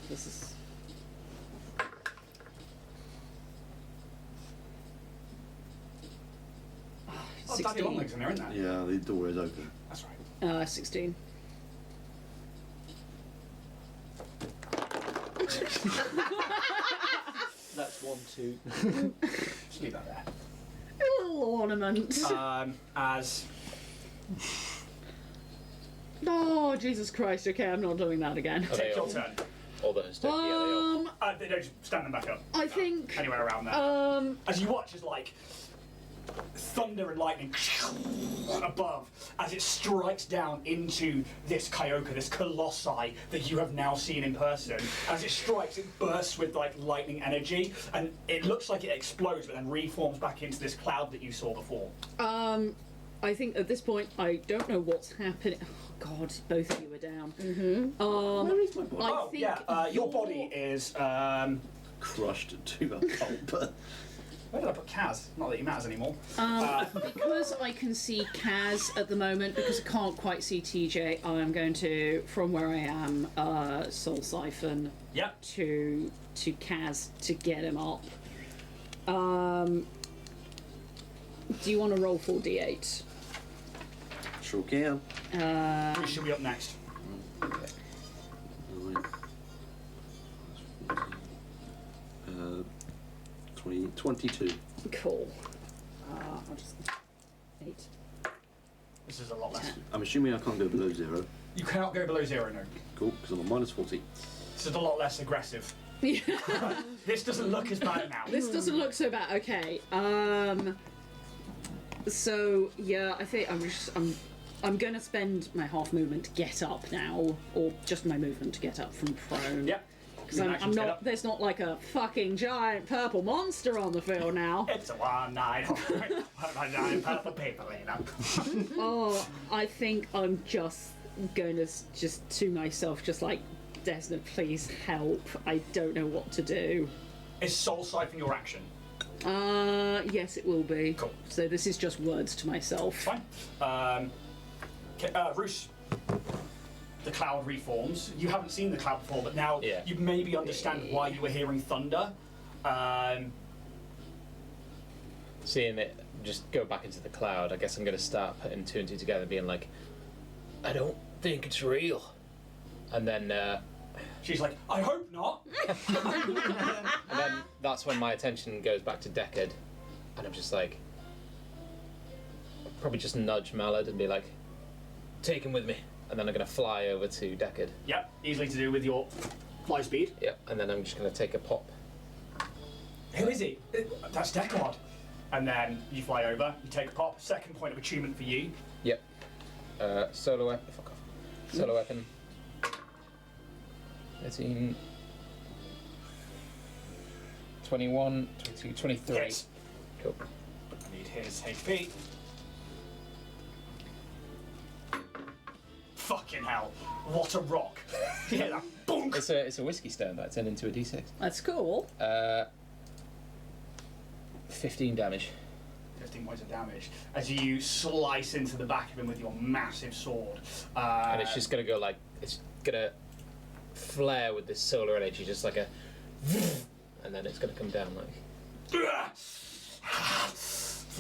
S2: This is...
S1: Oh, Daddy Long Legs in there, isn't there?
S6: Yeah, the door is open.
S1: That's right.
S2: 16.
S3: That's 1, 2.
S1: Just leave that there.
S2: A little ornament.
S1: As
S2: Oh, Jesus Christ. Okay, I'm not doing that again.
S4: Are they
S1: take your
S4: all?
S1: turn.
S4: All the Hostopia, they all.
S1: They don't stand them back up.
S2: I think...
S1: Anywhere around there. As you watch, as like thunder and lightning above, as it strikes down into this Kyoka, this colossi that you have now seen in person. As it strikes, it bursts with like lightning energy, and it looks like it explodes, but then reforms back into this cloud that you saw before.
S2: I think at this point, I don't know what's happening. Oh, God, both of you are down.
S6: Where is my body?
S2: I think
S1: your body is.
S6: Crushed to a pulp.
S1: Where did I put Kaz? Not that he matters anymore.
S2: Because I can see Kaz at the moment, because I can't quite see TJ, I am going to, from where I am, Soul Siphon
S1: Yep.
S2: to Kaz to get him up. Do you want to roll 4d8?
S6: Sure can.
S1: Who should be up next?
S6: 9. 22.
S2: Cool. I'll just 8.
S1: This is a lot less.
S6: I'm assuming I can't go below 0.
S1: You cannot go below 0, no.
S6: Cool, because I'm on minus 40.
S1: This is a lot less aggressive. This doesn't look as bad now.
S2: This doesn't look so bad. Okay. So yeah, I think I'm going to spend my half movement to get up now, or just my movement to get up from prone.
S1: Yep.
S2: Because I'm not. There's not like a fucking giant purple monster on the field now.
S1: It's a 1-9 purple people, you know.
S2: Oh, I think I'm just going to just to myself, just like, Desna, please help. I don't know what to do.
S1: Is Soul Siphon your action?
S2: Yes, it will be.
S1: Cool.
S2: So this is just words to myself.
S1: Fine. Roos, the cloud reforms. You haven't seen the cloud before, but now you maybe understand why you were hearing thunder.
S4: Seeing it just go back into the cloud, I guess I'm going to start putting 2 and 2 together, being like, I don't think it's real. And then
S1: she's like, I hope not.
S4: and then that's when my attention goes back to Deckard, and I'm just like, probably just nudge Mallard and be like, take him with me. And then I'm going to fly over to Deckard.
S1: Yep, easily to do with your fly speed.
S4: Yep, and then I'm just going to take a pop.
S1: Who is he? That's Deckard. And then you fly over, you take a pop, second point of achievement for you.
S4: Yep. Solo weapon. Fuck off. Solo weapon. 13. 21, 22, 23.
S1: Hits.
S4: Cool.
S1: I need his HP. Fucking hell. What a rock. You hear that? Bonk!
S4: It's a whiskey stone that I turned into a D6.
S2: That's cool.
S4: 15 damage.
S1: 15 points of damage as you slice into the back of him with your massive sword.
S4: And it's just gonna go like, it's gonna flare with this solar energy, just like a, and then it's gonna come down like.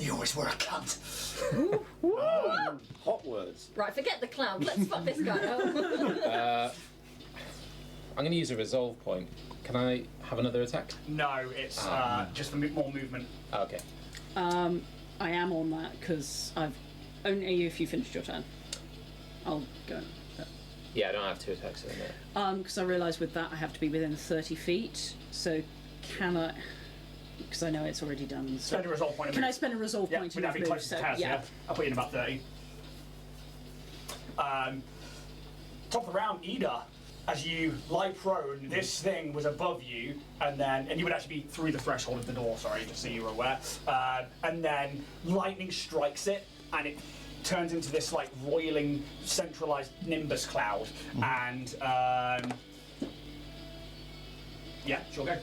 S1: You always were a cunt.
S6: Hot words.
S5: Right, forget the clown. Let's fuck this guy up.
S4: I'm gonna use a resolve point. Can I have another attack?
S1: No, it's just for more movement.
S4: Oh, okay.
S2: I am on that because I've only if you finished your turn. I'll go.
S4: Yeah, I don't have 2 attacks in there.
S2: Because I realise with that I have to be within 30 feet. So can I? Because I know it's already done. So
S1: Spend a resolve point.
S2: can I spend a resolve
S1: Yeah,
S2: point?
S1: without being close to Taz, yeah. I'll put you in about 30. Top of the round, Ida. As you lie prone, this thing was above you, and you would actually be through the threshold of the door, sorry, just so you were aware. And then lightning strikes it, and it turns into this like roiling, centralized nimbus cloud. And yeah, sure go.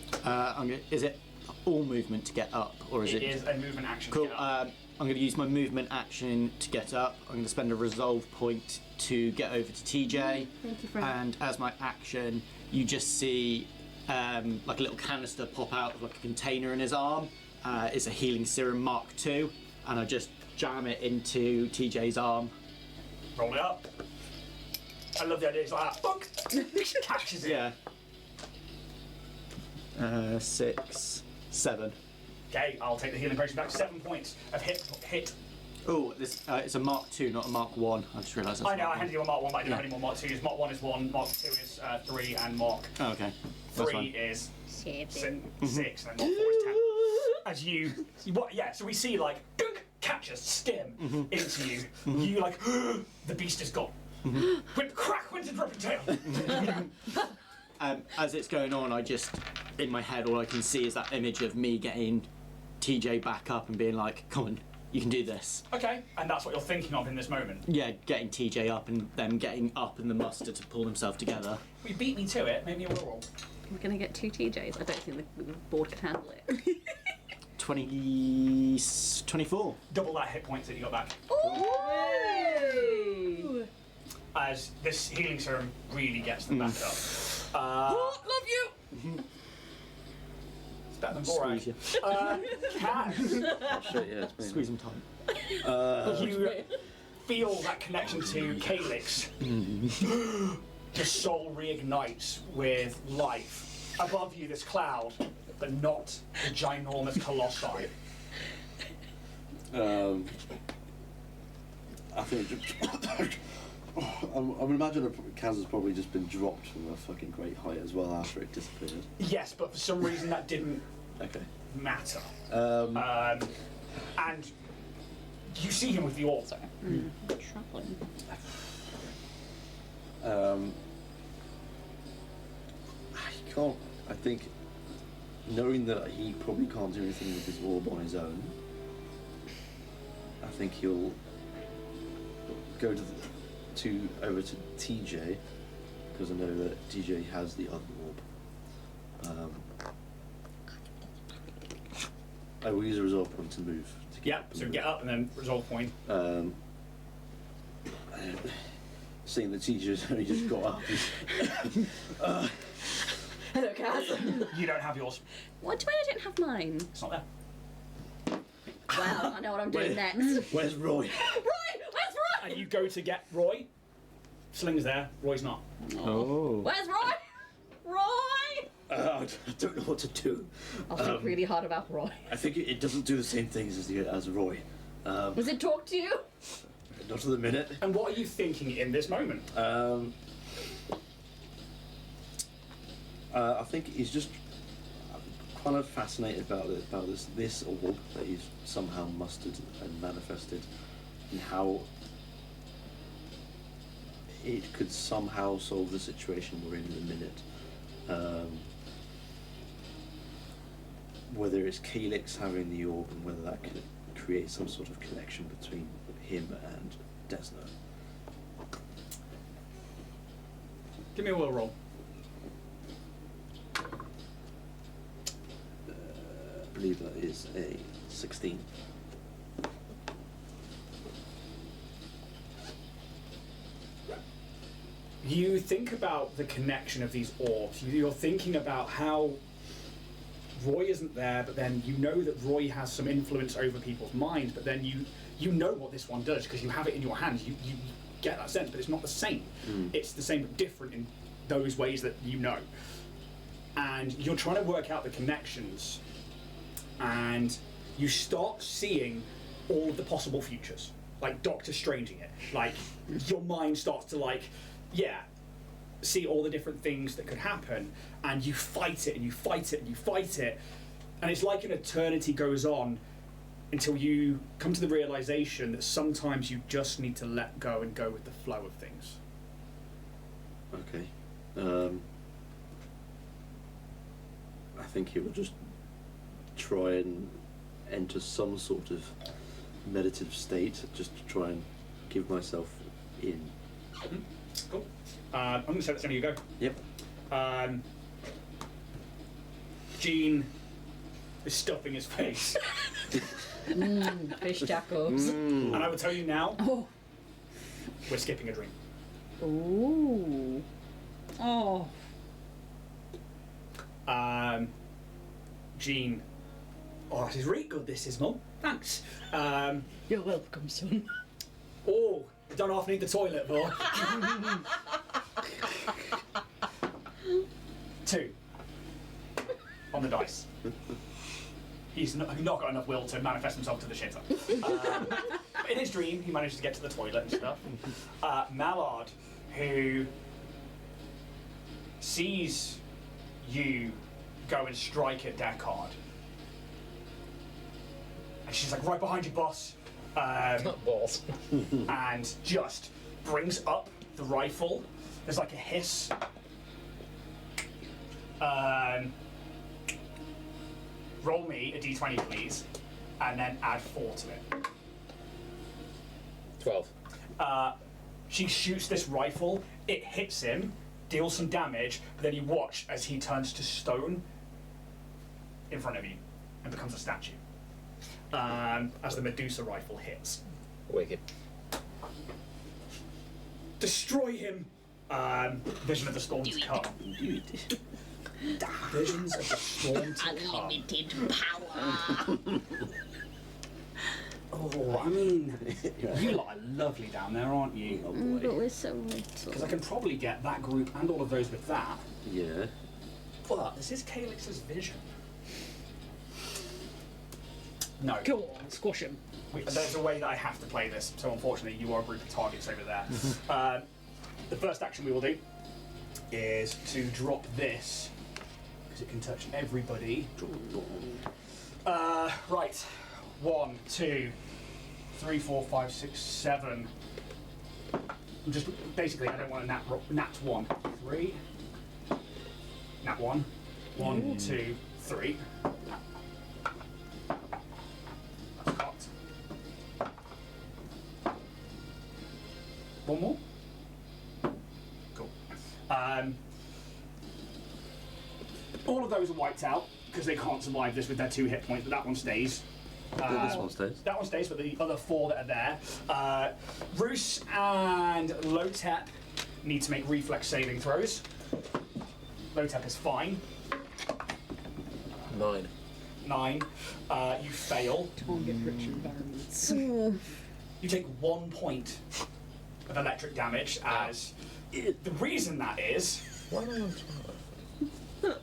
S3: Is it all movement to get up, or is it?
S1: It is a movement action.
S3: Cool.
S1: To get up.
S3: I'm going to use my movement action to get up. I'm going to spend a resolve point to get over to TJ.
S2: Thank you, Frank.
S3: And as my action, you just see like a little canister pop out of like a container in his arm. It's a healing serum Mark II, and I just jam it into TJ's arm.
S1: Roll it up. I love the idea. It's like that. Bonk. Catches it.
S3: Yeah. 6, 7.
S1: Okay, I'll take the healing potion back. 7 points of hit.
S3: Oh, this it's a Mark II, not a Mark 1. I just realised that's
S1: I know,
S3: Mark
S1: I handed you a Mark 1, but I didn't have any more Mark 2s. Mark 1 is 1, Mark 2 is 3, and Mark
S3: Oh, okay. That's
S1: 3
S3: fine.
S1: is
S5: 7.
S1: 6, and Mark 4 is 10. As you so we see like, dunk, catches, stim into you. You like, the beast is gone. Whip, crack, went into dropping tail.
S3: As it's going on, I just, in my head, all I can see is that image of me getting TJ back up and being like, come on, you can do this.
S1: Okay, and that's what you're thinking of in this moment.
S3: Yeah, getting TJ up and them getting up in the muster to pull themselves together.
S1: Well, you beat me to it, maybe a will roll.
S5: We're going to get 2 TJs. I don't think the board can handle it.
S3: 24.
S1: Double that hit points that you got back.
S5: Ooh!
S1: As this healing serum really gets them back up.
S5: Love you!
S1: It's better than Borat.
S3: Squeeze you.
S1: Kaz,
S6: Shit, yeah, it's been.
S3: Squeeze them tight.
S1: you feel that connection to Calix. Your soul reignites with life. Above you, this cloud but not the ginormous colossi.
S6: I think. I would imagine Kaz has probably just been dropped from a fucking great height as well after it disappeared.
S1: Yes, but for some reason that didn't matter. And you see him with the orb.
S6: I can't. I think, knowing that he probably can't do anything with his orb on his own, I think he'll go over to TJ, because I know that TJ has the other orb. I will use a resolve point to move.
S1: So get up and then resolve point.
S6: Seeing that TJ's only just got up.
S5: Hello, Kaz.
S1: You don't have yours.
S5: What do you mean I don't have mine?
S1: It's not there.
S5: Well, I know what I'm doing next.
S6: Where's Roy?
S5: Roy! Where's Roy?
S1: And you go to get Roy. Sling's there. Roy's not.
S3: Oh.
S5: Where's Roy? Roy!
S6: I don't know what to do.
S5: I'll think really hard about Roy.
S6: I think it doesn't do the same things as Roy.
S5: Does it talk to you?
S6: Not at the minute.
S1: And what are you thinking in this moment?
S6: I think he's just kind of fascinated about this orb that he's somehow mustered and manifested, and how it could somehow solve the situation we're in a minute. Whether it's Calix having the orb and whether that could create some sort of connection between him and Desna.
S1: Give me a will roll.
S6: I believe that is a 16.
S1: You think about the connection of these orbs. You're thinking about how Roy isn't there, but then you know that Roy has some influence over people's minds, but then you know what this one does because you have it in your hands. You get that sense, but it's not the same. It's the same but different in those ways that you know. And you're trying to work out the connections, and you start seeing all of the possible futures, like Doctor Stranging it. Like, your mind starts to see all the different things that could happen, and you fight it and you fight it and you fight it, and it's like an eternity goes on until you come to the realization that sometimes you just need to let go and go with the flow of things.
S6: Okay. I think he will just try and enter some sort of meditative state, just to try and give myself in.
S1: Cool. I'm going to say that's only you go.
S6: Yep.
S1: Gene is stuffing his face.
S5: Fish tacos.
S1: And I will tell you now, we're skipping a dream.
S2: Ooh. Oh.
S1: Gene. Oh, this is really good, this is, Mum. Thanks.
S2: You're welcome, son.
S1: Oh, I don't half need the toilet, though. 2 on the dice. He's not got enough will to manifest himself to the shitter. In his dream, he managed to get to the toilet and stuff. Mallard, who sees you go and strike at Deckard, and she's like, right behind you, boss.
S4: Not balls.
S1: And just brings up the rifle. There's like a hiss. Roll me a d20, please, and then add 4 to it.
S4: 12.
S1: She shoots this rifle, it hits him, deals some damage, but then you watch as he turns to stone in front of you and becomes a statue. As the Medusa rifle hits.
S4: Wicked.
S1: Destroy him! Vision of the Storm to come. Visions of the Storm to come.
S5: Unlimited power.
S1: Oh, I mean, you lot are lovely down there, aren't you?
S6: Oh boy.
S5: But we're so little.
S1: Because I can probably get that group and all of those with that.
S6: Yeah.
S1: But this is Calix's vision. No.
S2: Go on, squash him.
S1: There's a way that I have to play this, so unfortunately you are a group of targets over there. The first action we will do is to drop this, because it can touch everybody. Right. 1, 2, 3, 4, 5, 6, 7. I'm just basically I don't want a nat 1. 3. Nat 1. 1, 2, 3. That's cocked. One more. Cool. All of those are wiped out because they can't survive this with their 2 hit points, but that one stays.
S6: This one stays.
S1: That one stays, but the other 4 that are there. Roos and Lotep need to make reflex saving throws. Lotep is fine.
S4: 9.
S1: 9. You fail.
S2: Target-rich environments.
S1: You take 1 point of electric damage as... The reason that is...
S4: Why am I on 12?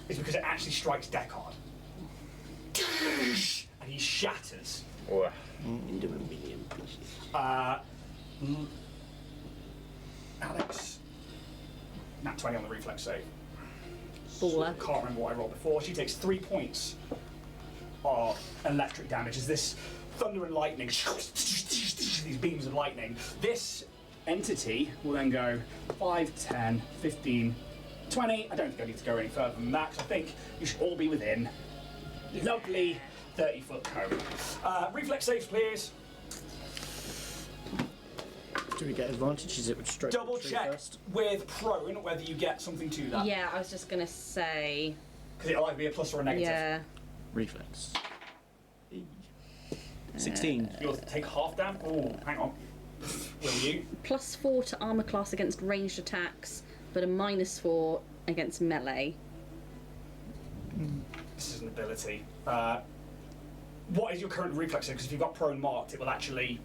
S1: is because it actually strikes Deckard. And he shatters.
S4: Whoa.
S6: Into a million pieces.
S1: Alex. Nat 20 on the reflex save.
S5: Baller.
S1: Can't remember what I rolled before. She takes 3 points of electric damage as this thunder and lightning, these beams of lightning. This entity will then go 5, 10, 15, 20. I don't think I need to go any further than that because I think you should all be within lovely 30-foot cone. Reflex saves, please.
S3: Do we get advantages? It would straight
S1: Double
S3: true
S1: check
S3: first.
S1: with prone whether you get something to that.
S5: Yeah, I was just gonna say.
S1: Because it'll either be a plus or a negative.
S5: Yeah.
S3: Reflex. 16.
S1: You'll take half damage. Oh, hang on. Will you?
S5: +4 to armor class against ranged attacks, but a -4 against melee.
S1: This is an ability. What is your current reflex save? Because if you've got prone marked, it will actually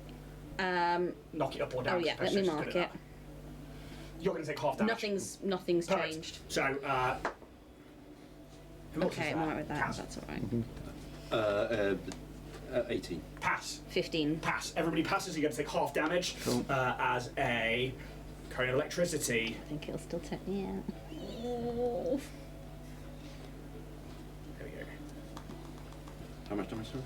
S1: knock it up or down.
S5: Oh yeah, let me mark it.
S1: You're going to take half damage.
S5: Nothing's
S1: Perfect.
S5: changed.
S1: So, who else is
S5: Okay, I'm
S1: there?
S5: alright with that.
S1: Kaz.
S5: That's
S6: Mm-hmm. 18.
S1: Pass.
S5: 15.
S1: Pass. Everybody passes. You're going to take half damage as a cone of electricity.
S5: I think it'll still take me out. Oh.
S1: There we go.
S6: How much damage, sorry?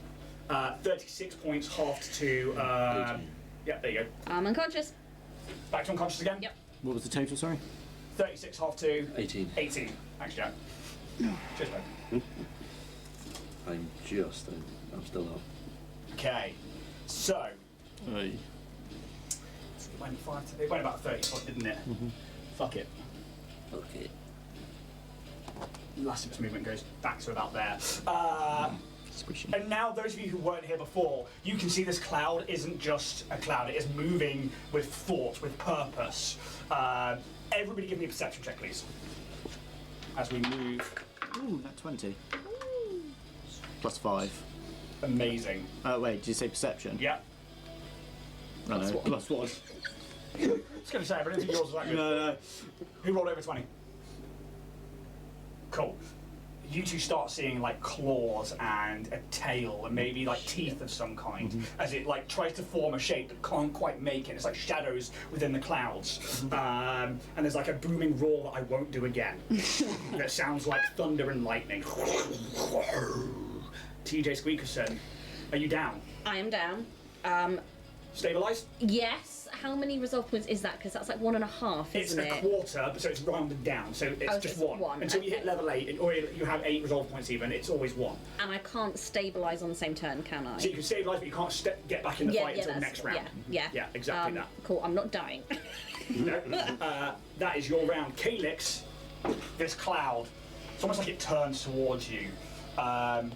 S1: 36 points, halved to.
S6: 18.
S1: Yeah, there you go.
S5: I'm unconscious.
S1: Back to unconscious again.
S5: Yep.
S3: What was the total, sorry?
S1: 36 half to
S6: 18.
S1: 18. Thanks, Jack. Cheers, mate.
S6: I'm still up.
S1: Okay, so
S3: Aye.
S1: it went about 30 foot, didn't it? Fuck it.
S6: Okay.
S1: Last of its movement goes back to about there.
S3: Squishy.
S1: And now, those of you who weren't here before, you can see this cloud isn't just a cloud, it is moving with thought, with purpose. Everybody give me a perception check, please. As we move.
S3: Ooh, that 20. +5.
S1: Amazing.
S3: Wait, did you say perception?
S1: Yeah.
S3: No, no, +1.
S1: I was going to say, but I didn't think yours was that good.
S3: No.
S1: Who rolled over 20? Cool. You two start seeing like claws and a tail and maybe like teeth of some kind as it like tries to form a shape but can't quite make it. It's like shadows within the clouds. And there's like a booming roar that I won't do again. That sounds like thunder and lightning. TJ Squeakerson, are you down?
S5: I am down.
S1: Stabilised?
S5: Yes. How many resolve points is that? Because that's like 1.5,
S1: It's
S5: isn't
S1: a
S5: it?
S1: quarter, so it's rounded down. So it's
S5: Oh,
S1: just
S5: it's
S1: one.
S5: one,
S1: Until you hit
S5: okay.
S1: level 8, or you have 8 resolve points even, it's always 1.
S5: And I can't stabilise on the same turn, can I?
S1: So you can stabilise, but you can't get back in the fight until the next round.
S5: Yeah.
S1: Yeah, exactly that.
S5: Cool. I'm not dying.
S1: No. That is your round. Calix, this cloud, it's almost like it turns towards you.
S2: I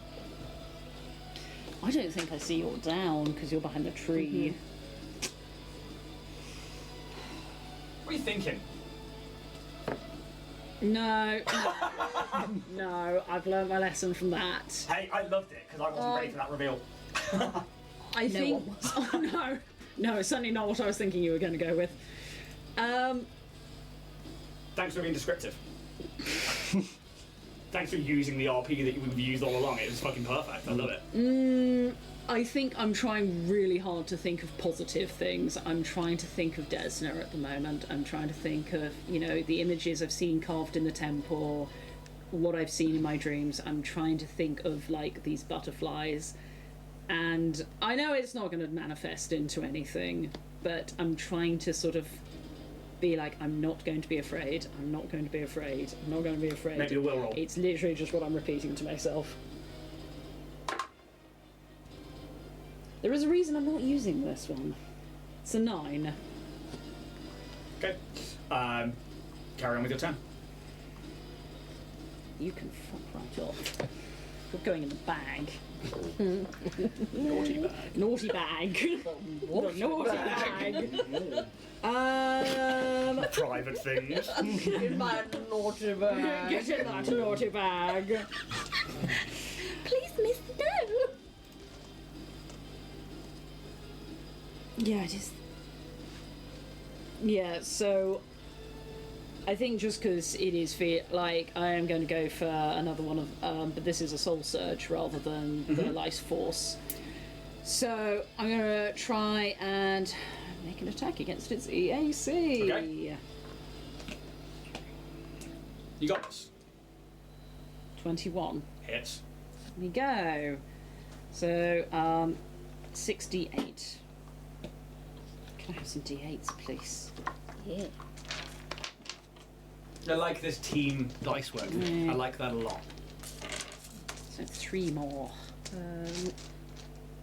S2: don't think I see you're down because you're behind a tree.
S1: What are you thinking?
S2: No, no, I've learned my lesson from that.
S1: Hey, I loved it, because I wasn't ready for that reveal.
S2: I think.
S5: one
S2: Oh no, it's certainly not what I was thinking you were going to go with.
S1: Thanks for being descriptive. Thanks for using the RP that we've used all along. It was fucking perfect. I love it.
S2: I think I'm trying really hard to think of positive things. I'm trying to think of Desna at the moment. I'm trying to think of, the images I've seen carved in the temple, what I've seen in my dreams. I'm trying to think of, like, these butterflies. And I know it's not going to manifest into anything, but I'm trying to sort of be like, I'm not going to be afraid. I'm not going to be afraid. I'm not going to be afraid.
S1: Maybe a will roll.
S2: It's literally just what I'm repeating to myself. There is a reason I'm not using this one. It's a 9.
S1: Okay. Carry on with your turn.
S2: You can fuck right off. You're going in the bag.
S1: Naughty bag.
S2: Naughty bag. Naughty bag.
S1: Private things.
S2: In my naughty bag. Get in that naughty bag.
S5: Please, miss, no.
S2: Yeah, so I think just because it is I am going to go for another one of, but this is a soul surge rather than the life force. So I'm going to try and make an attack against its EAC.
S1: Okay. You got this.
S2: 21.
S1: Hits.
S2: There we go. So 68. Can I have some D8s, please?
S5: Yeah.
S1: I like this team dice work. I like that a lot.
S2: So 3 more. 1,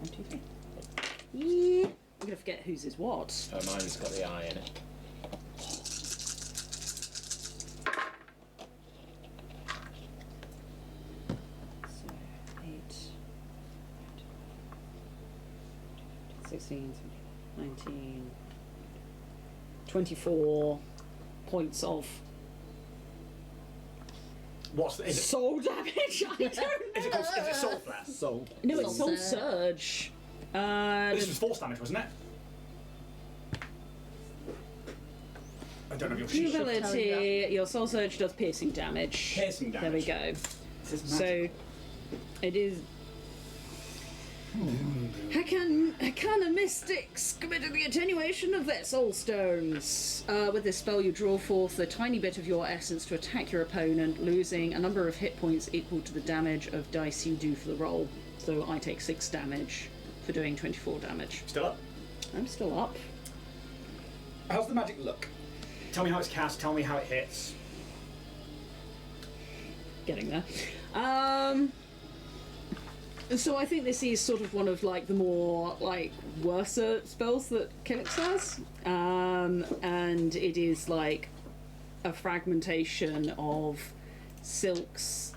S2: 2, 3. Yeah. I'm gonna forget whose is what.
S4: Oh, mine's got the eye in it.
S2: So 8, 16, 19, 24 points of
S1: What's is it?
S2: soul damage. I don't know.
S1: Is it soul flare?
S3: Soul.
S2: No, it's soul
S5: Soul
S2: surge.
S1: This was force damage, wasn't it? I don't know if your sheet.
S2: Durability. Your soul surge does piercing damage.
S1: Piercing
S2: There we
S1: damage.
S2: go.
S1: This is
S2: So
S1: magic.
S2: it is. Arcana mystics committed the attenuation of their soul stones. With this spell, you draw forth a tiny bit of your essence to attack your opponent, losing a number of hit points equal to the damage of dice you do for the roll. So I take 6 damage for doing 24 damage.
S1: Still up?
S2: I'm still up.
S1: How's the magic look? Tell me how it's cast, tell me how it hits.
S2: Getting there. So I think this is sort of one of like the more like worse spells that Calix has, and it is like a fragmentation of silks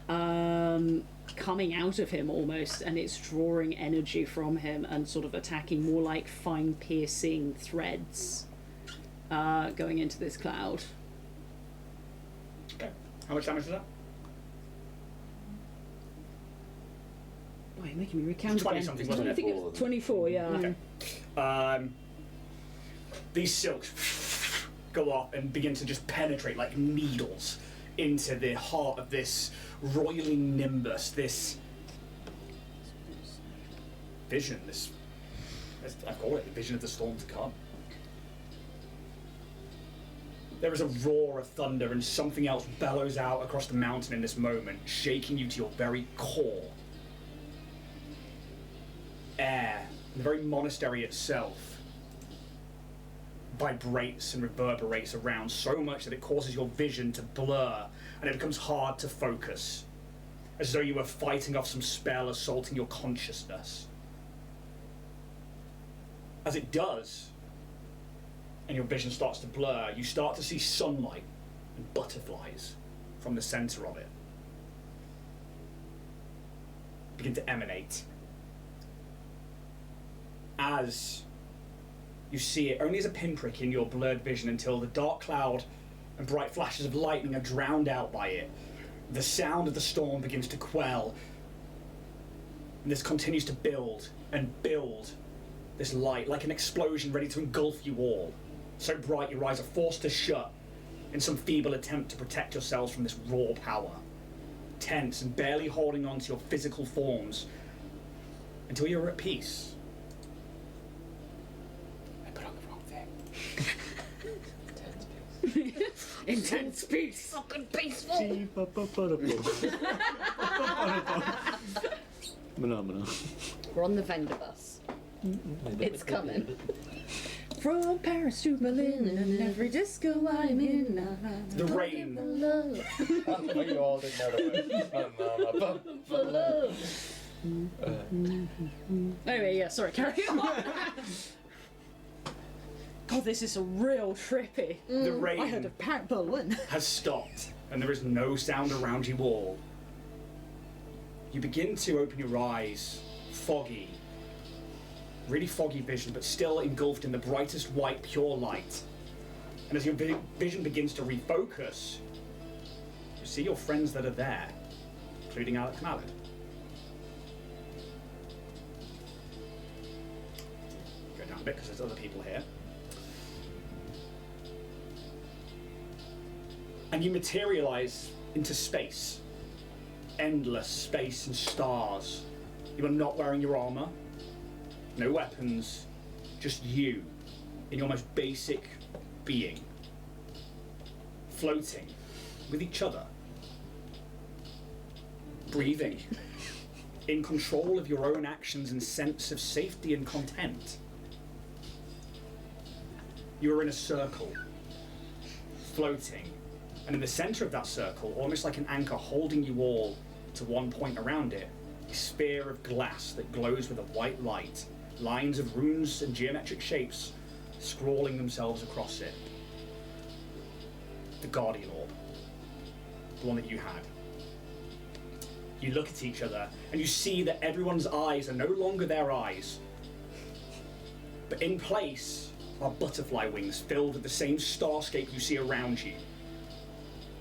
S2: coming out of him almost, and it's drawing energy from him and sort of attacking more like fine piercing threads going into this cloud.
S1: Okay. How much damage is that?
S2: Oh, you're making me recount
S1: 20
S2: again.
S1: something, wasn't it?
S2: I think it's 24, yeah.
S1: Okay. These silks go up and begin to just penetrate like needles into the heart of this roiling nimbus, this vision, I call it the vision of the storm to come. There is a roar of thunder and something else bellows out across the mountain in this moment, shaking you to your very core. Air, the very monastery itself, vibrates and reverberates around so much that it causes your vision to blur and it becomes hard to focus, as though you were fighting off some spell assaulting your consciousness. As it does, and your vision starts to blur, you start to see sunlight and butterflies from the center of it begin to emanate. As you see it only as a pinprick in your blurred vision until the dark cloud and bright flashes of lightning are drowned out by it. The sound of the storm begins to quell, and this continues to build and build, this light like an explosion ready to engulf you all, so bright your eyes are forced to shut in some feeble attempt to protect yourselves from this raw power. tense and barely holding on to your physical forms until you're at peace. I put on the wrong thing.
S2: Intense peace.
S5: Fucking peaceful. We're on the vendor bus. It's coming.
S2: From Paris to Berlin and every disco I'm in.
S1: The rain.
S4: We all didn't know the word.
S5: For love.
S2: Anyway, yeah, sorry, carry on. God, this is a real trippy.
S1: The
S2: I heard
S1: rain
S2: of Paris, Berlin.
S1: has stopped, and there is no sound around you all. You begin to open your eyes, foggy, really foggy vision, but still engulfed in the brightest white, pure light. And as your vision begins to refocus, you see your friends that are there, including Alex Mallard. Go down a bit because there's other people here. And you materialize into space. Endless space and stars. You are not wearing your armor, no weapons, just you in your most basic being. Floating with each other. Breathing. In control of your own actions and sense of safety and content. You are in a circle. Floating. And in the center of that circle, almost like an anchor holding you all to one point around it, a sphere of glass that glows with a white light, lines of runes and geometric shapes scrawling themselves across it. The Guardian Orb, the one that you had. You look at each other and you see that everyone's eyes are no longer their eyes, but in place are butterfly wings filled with the same starscape you see around you.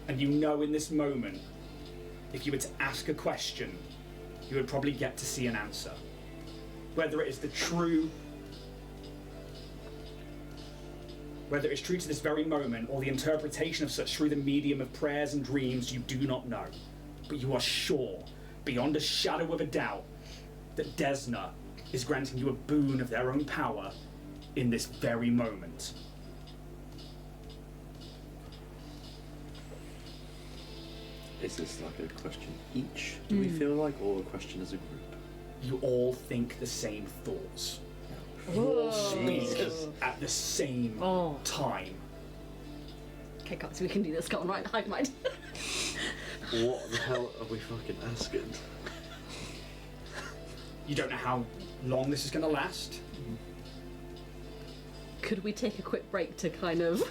S1: And you know in this moment, if you were to ask a question, you would probably get to see an answer. Whether it is true to this very moment, or the interpretation of such through the medium of prayers and dreams, you do not know. But you are sure, beyond a shadow of a doubt, that Desna is granting you a boon of their own power in this very moment.
S6: Is this like a question each, do we feel like, or a question as a group?
S1: You all think the same thoughts. You all speak at the same time.
S5: Okay, guys, we can do this. Go on, right, hide mind.
S6: What the hell are we fucking asking?
S1: You don't know how long this is going to last.
S5: Could we take a quick break to kind of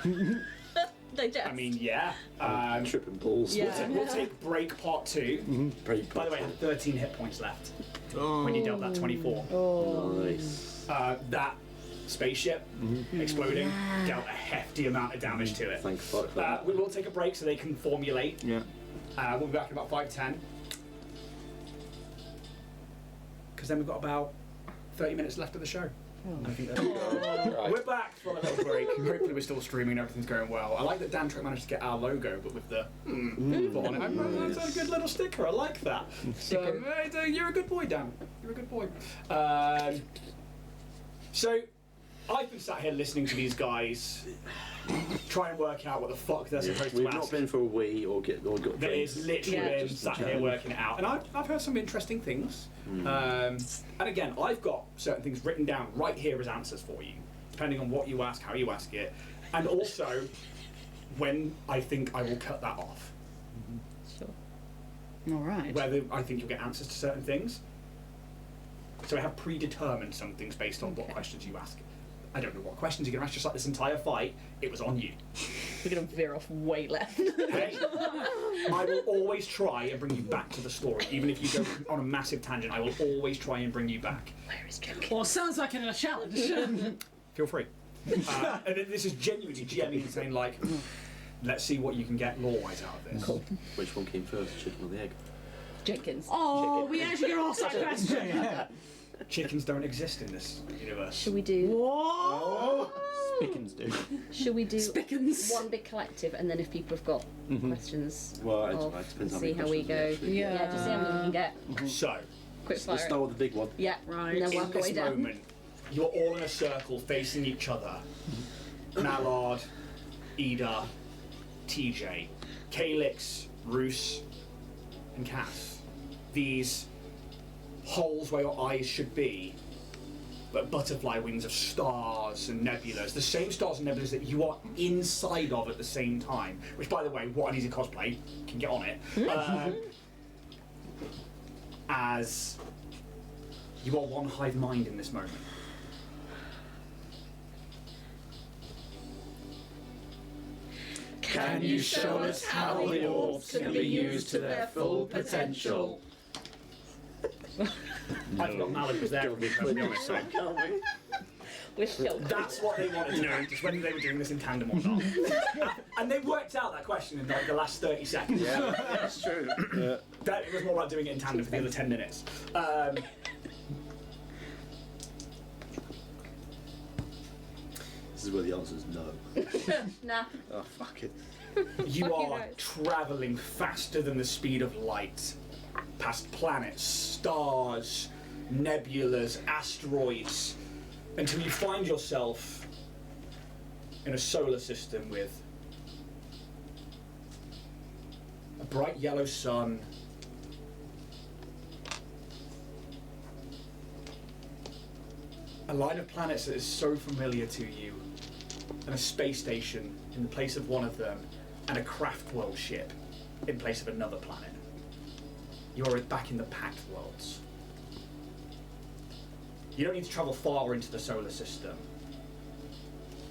S5: digest?
S1: I mean, yeah.
S6: Tripping balls.
S5: Yeah.
S1: We'll take break part 2.
S6: Break.
S1: By the way, I had 13 hit points left when you dealt that 24.
S6: Nice.
S1: That spaceship exploding dealt a hefty amount of damage to it.
S6: Thank fuck for that.
S1: We will take a break so they can formulate.
S3: Yeah.
S1: We'll be back in about 5-10. Because then we've got about 30 minutes left of the show. I think
S4: Right.
S1: we're back from a little break. Hopefully we're still streaming and everything's going well. I like that Dan Trick managed to get our logo, but with the on it. That's a good little sticker. I like that. So, you're a good boy, Dan. You're a good boy. So, I've been sat here listening to these guys try and work out what the fuck they're supposed to
S6: We've
S1: ask.
S6: not been for a wee or got
S1: That
S6: drinks.
S1: is literally been
S6: Just
S1: sat here
S6: chatting.
S1: working it out. And I've heard some interesting things. And again, I've got certain things written down right here as answers for you, depending on what you ask, how you ask it, and also when I think I will cut that off.
S2: Sure. All right.
S1: Whether I think you'll get answers to certain things. So I have predetermined some things based on what questions you ask. I don't know what questions you're going to ask, just like this entire fight, it was on you.
S5: We're going to veer off way left.
S1: Hey, I will always try and bring you back to the story. Even if you go on a massive tangent, I will always try and bring you back.
S5: Where is Jenkins?
S2: Well, sounds like a challenge.
S1: Feel free. And this is genuinely GMing saying, like, let's see what you can get lore-wise out of this.
S5: Cool.
S6: Which one came first, chicken or the egg?
S5: Jenkins.
S2: Oh, we actually going to ask that question.
S1: chickens don't exist in this universe.
S5: Should we do?
S3: Whoa! Spickens do.
S5: Should we do
S2: Spickens.
S5: one big collective, and then if people have got questions,
S6: Well, it
S5: I'll
S6: depends
S5: see how we go.
S6: actually-
S5: Yeah, just see how many we can get.
S1: So,
S5: Quick
S6: Let's
S5: fire.
S6: start with the big one.
S5: Yeah,
S2: Right.
S5: And then
S1: in
S5: work our way
S1: this
S5: down.
S1: moment, you're all in a circle facing each other. Mallard, Ida, TJ, Calix, Roos, and Cass. These holes where your eyes should be, but butterfly wings of stars and nebulas. The same stars and nebulas that you are inside of at the same time. Which, by the way, what an easy cosplay. Can get on it. As you are one hive mind in this moment.
S7: Can you show us how the orbs can be used to their full potential?
S1: I forgot Mallard was there. To be honest, so
S5: We're still.
S1: that's what they wanted to know, just whether they were doing this in tandem or not. And they worked out that question in like the last 30 seconds.
S6: Yeah, that's true.
S1: That it was more like doing it in tandem for the other 10 minutes.
S6: This is where the answer is no.
S5: Nah.
S6: Oh, fuck it.
S1: You
S5: Fuck you
S1: are
S5: guys.
S1: travelling faster than the speed of light, past planets, stars, nebulas, asteroids, until you find yourself in a solar system with a bright yellow sun, a line of planets that is so familiar to you, and a space station in the place of one of them, and a craft world ship in place of another planet. You are back in the Pact Worlds. You don't need to travel far into the solar system,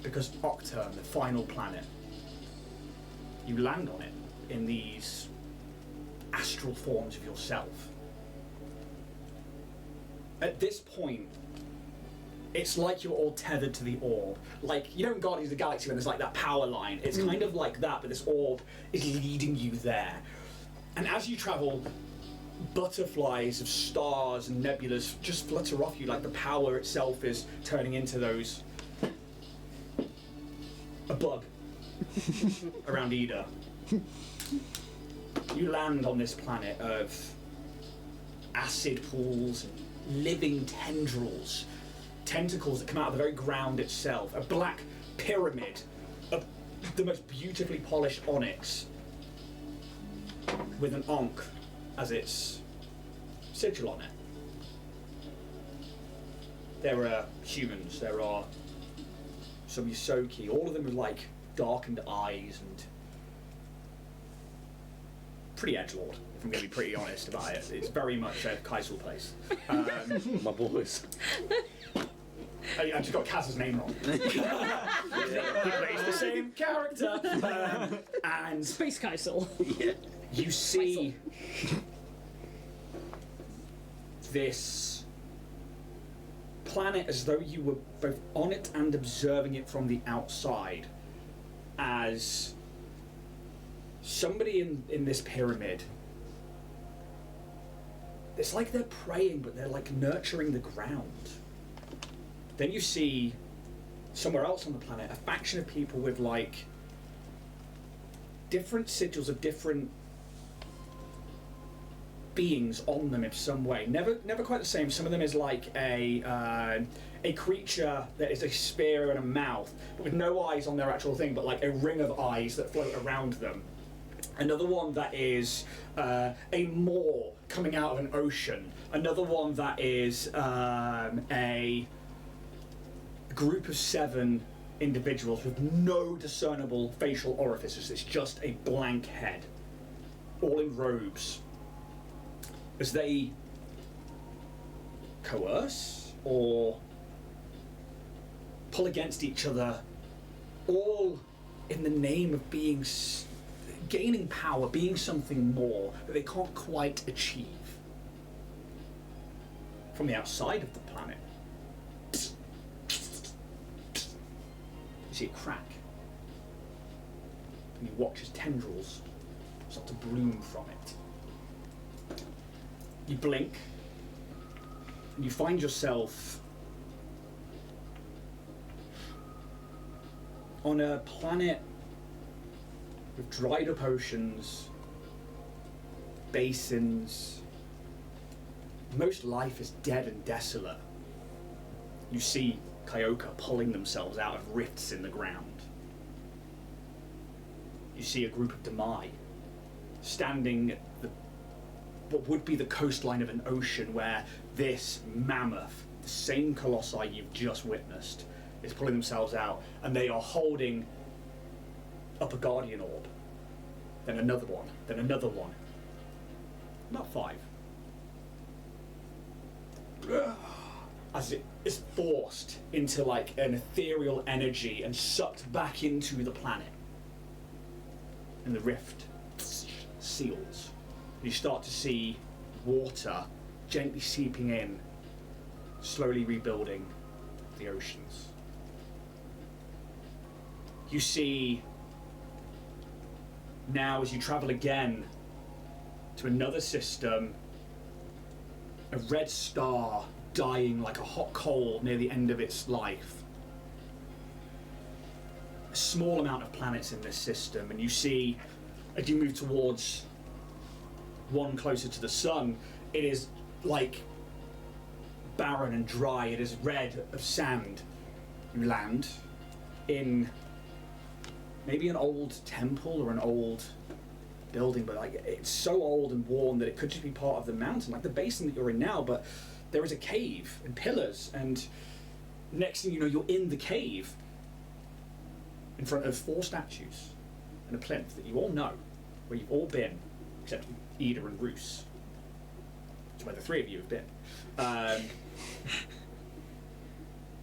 S1: because Octurne, the final planet, you land on it in these astral forms of yourself. At this point, it's like you're all tethered to the orb. Like, you know in Guardians of the Galaxy when there's like that power line? It's kind of like that, but this orb is leading you there. And as you travel, butterflies of stars and nebulas just flutter off you, like the power itself is turning into those... a bug around Ida. You land on this planet of acid pools and living tendrils, tentacles that come out of the very ground itself, a black pyramid of the most beautifully polished onyx with an Ankh as its sigil on it. There are humans, there are some Yosoki, all of them with like darkened eyes and pretty edgelord, if I'm going to be pretty honest about it. It's very much a Kaisel place.
S6: My boys.
S1: I just got Kaz's name wrong. He plays the same character. And
S2: Space Kaisel.
S6: Yeah.
S1: you see this planet as though you were both on it and observing it from the outside, as somebody in this pyramid, it's like they're praying, but they're like nurturing the ground. Then you see somewhere else on the planet a faction of people with like different sigils of different beings on them in some way. Never quite the same. Some of them is like a creature that is a spear and a mouth, but with no eyes on their actual thing, but like a ring of eyes that float around them. Another one that is a maw coming out of an ocean. Another one that is a group of 7 individuals with no discernible facial orifices. It's just a blank head, all in robes. As they coerce or pull against each other, all in the name of being gaining power, being something more that they can't quite achieve. From the outside of the planet, you see it crack, and you watch as tendrils start to bloom from it. You blink, and you find yourself on a planet with dried up oceans, basins. Most life is dead and desolate. You see Kyoka pulling themselves out of rifts in the ground. You see a group of Demai standing at what would be the coastline of an ocean where this mammoth, the same colossi you've just witnessed, is pulling themselves out, and they are holding up a guardian orb, then another one, then another one. About 5. As it is forced into like an ethereal energy and sucked back into the planet. And the rift seals. You start to see water gently seeping in, slowly rebuilding the oceans. You see now, as you travel again to another system, a red star dying like a hot coal near the end of its life. A small amount of planets in this system, and you see, as you move towards one closer to the sun, it is like barren and dry. It is red of sand. You land in maybe an old temple or an old building, but like it's so old and worn that it could just be part of the mountain, like the basin that you're in now, but there is a cave and pillars, and next thing you know, you're in the cave in front of 4 statues and a plinth that you all know, where you've all been, except Ida and Roos. It's where the 3 of you have been.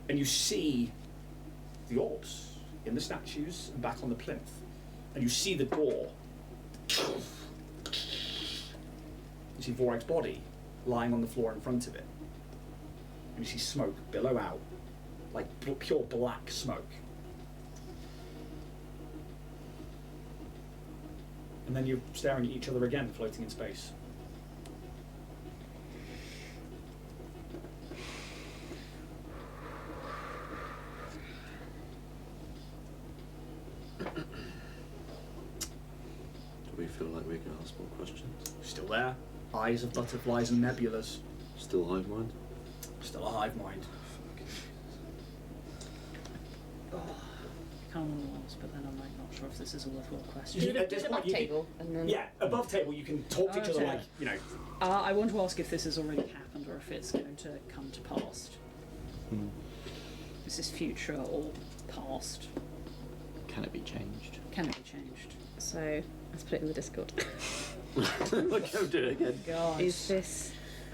S1: And you see the orbs in the statues and back on the plinth, and you see the door. You see Vorak's body lying on the floor in front of it, and you see smoke billow out, like pure black smoke. And then you're staring at each other again, floating in space.
S6: Do we feel like we can ask more questions?
S1: Still there. Eyes of butterflies and nebulas.
S6: Still hive mind?
S1: Still a hive mind.
S2: I kind of want to ask, but then I'm like not sure if this is a worthwhile question.
S1: You- at this point, you
S5: table, and then
S1: Yeah, above table you can talk to each other
S2: Okay.
S1: like, you know.
S2: I want to ask if this has already happened or if it's going to come to past. Is this future or past?
S3: Can it be changed?
S2: Can it be changed?
S5: So let's put it in the Discord.
S6: Go do it again.
S2: God.
S5: Is this?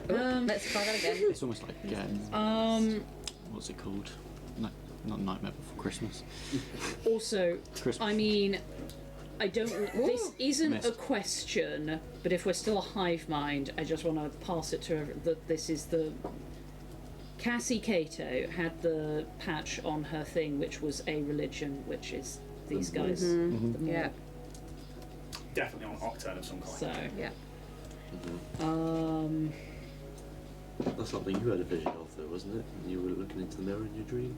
S5: Let's try that again.
S3: It's almost like what's it called? Not Nightmare Before Christmas.
S2: Also,
S3: Christmas.
S2: I mean, I don't. This isn't
S3: Missed.
S2: a question, but if we're still a hive mind, I just want to pass it to that. This is the. Cassie Cato had the patch on her thing, which was a religion, which is these guys. The more-
S5: Yeah.
S1: Definitely on Octurne of some kind.
S2: So,
S5: Yeah.
S6: That's something you had a vision of, though, wasn't it? You were looking into the mirror in your dream.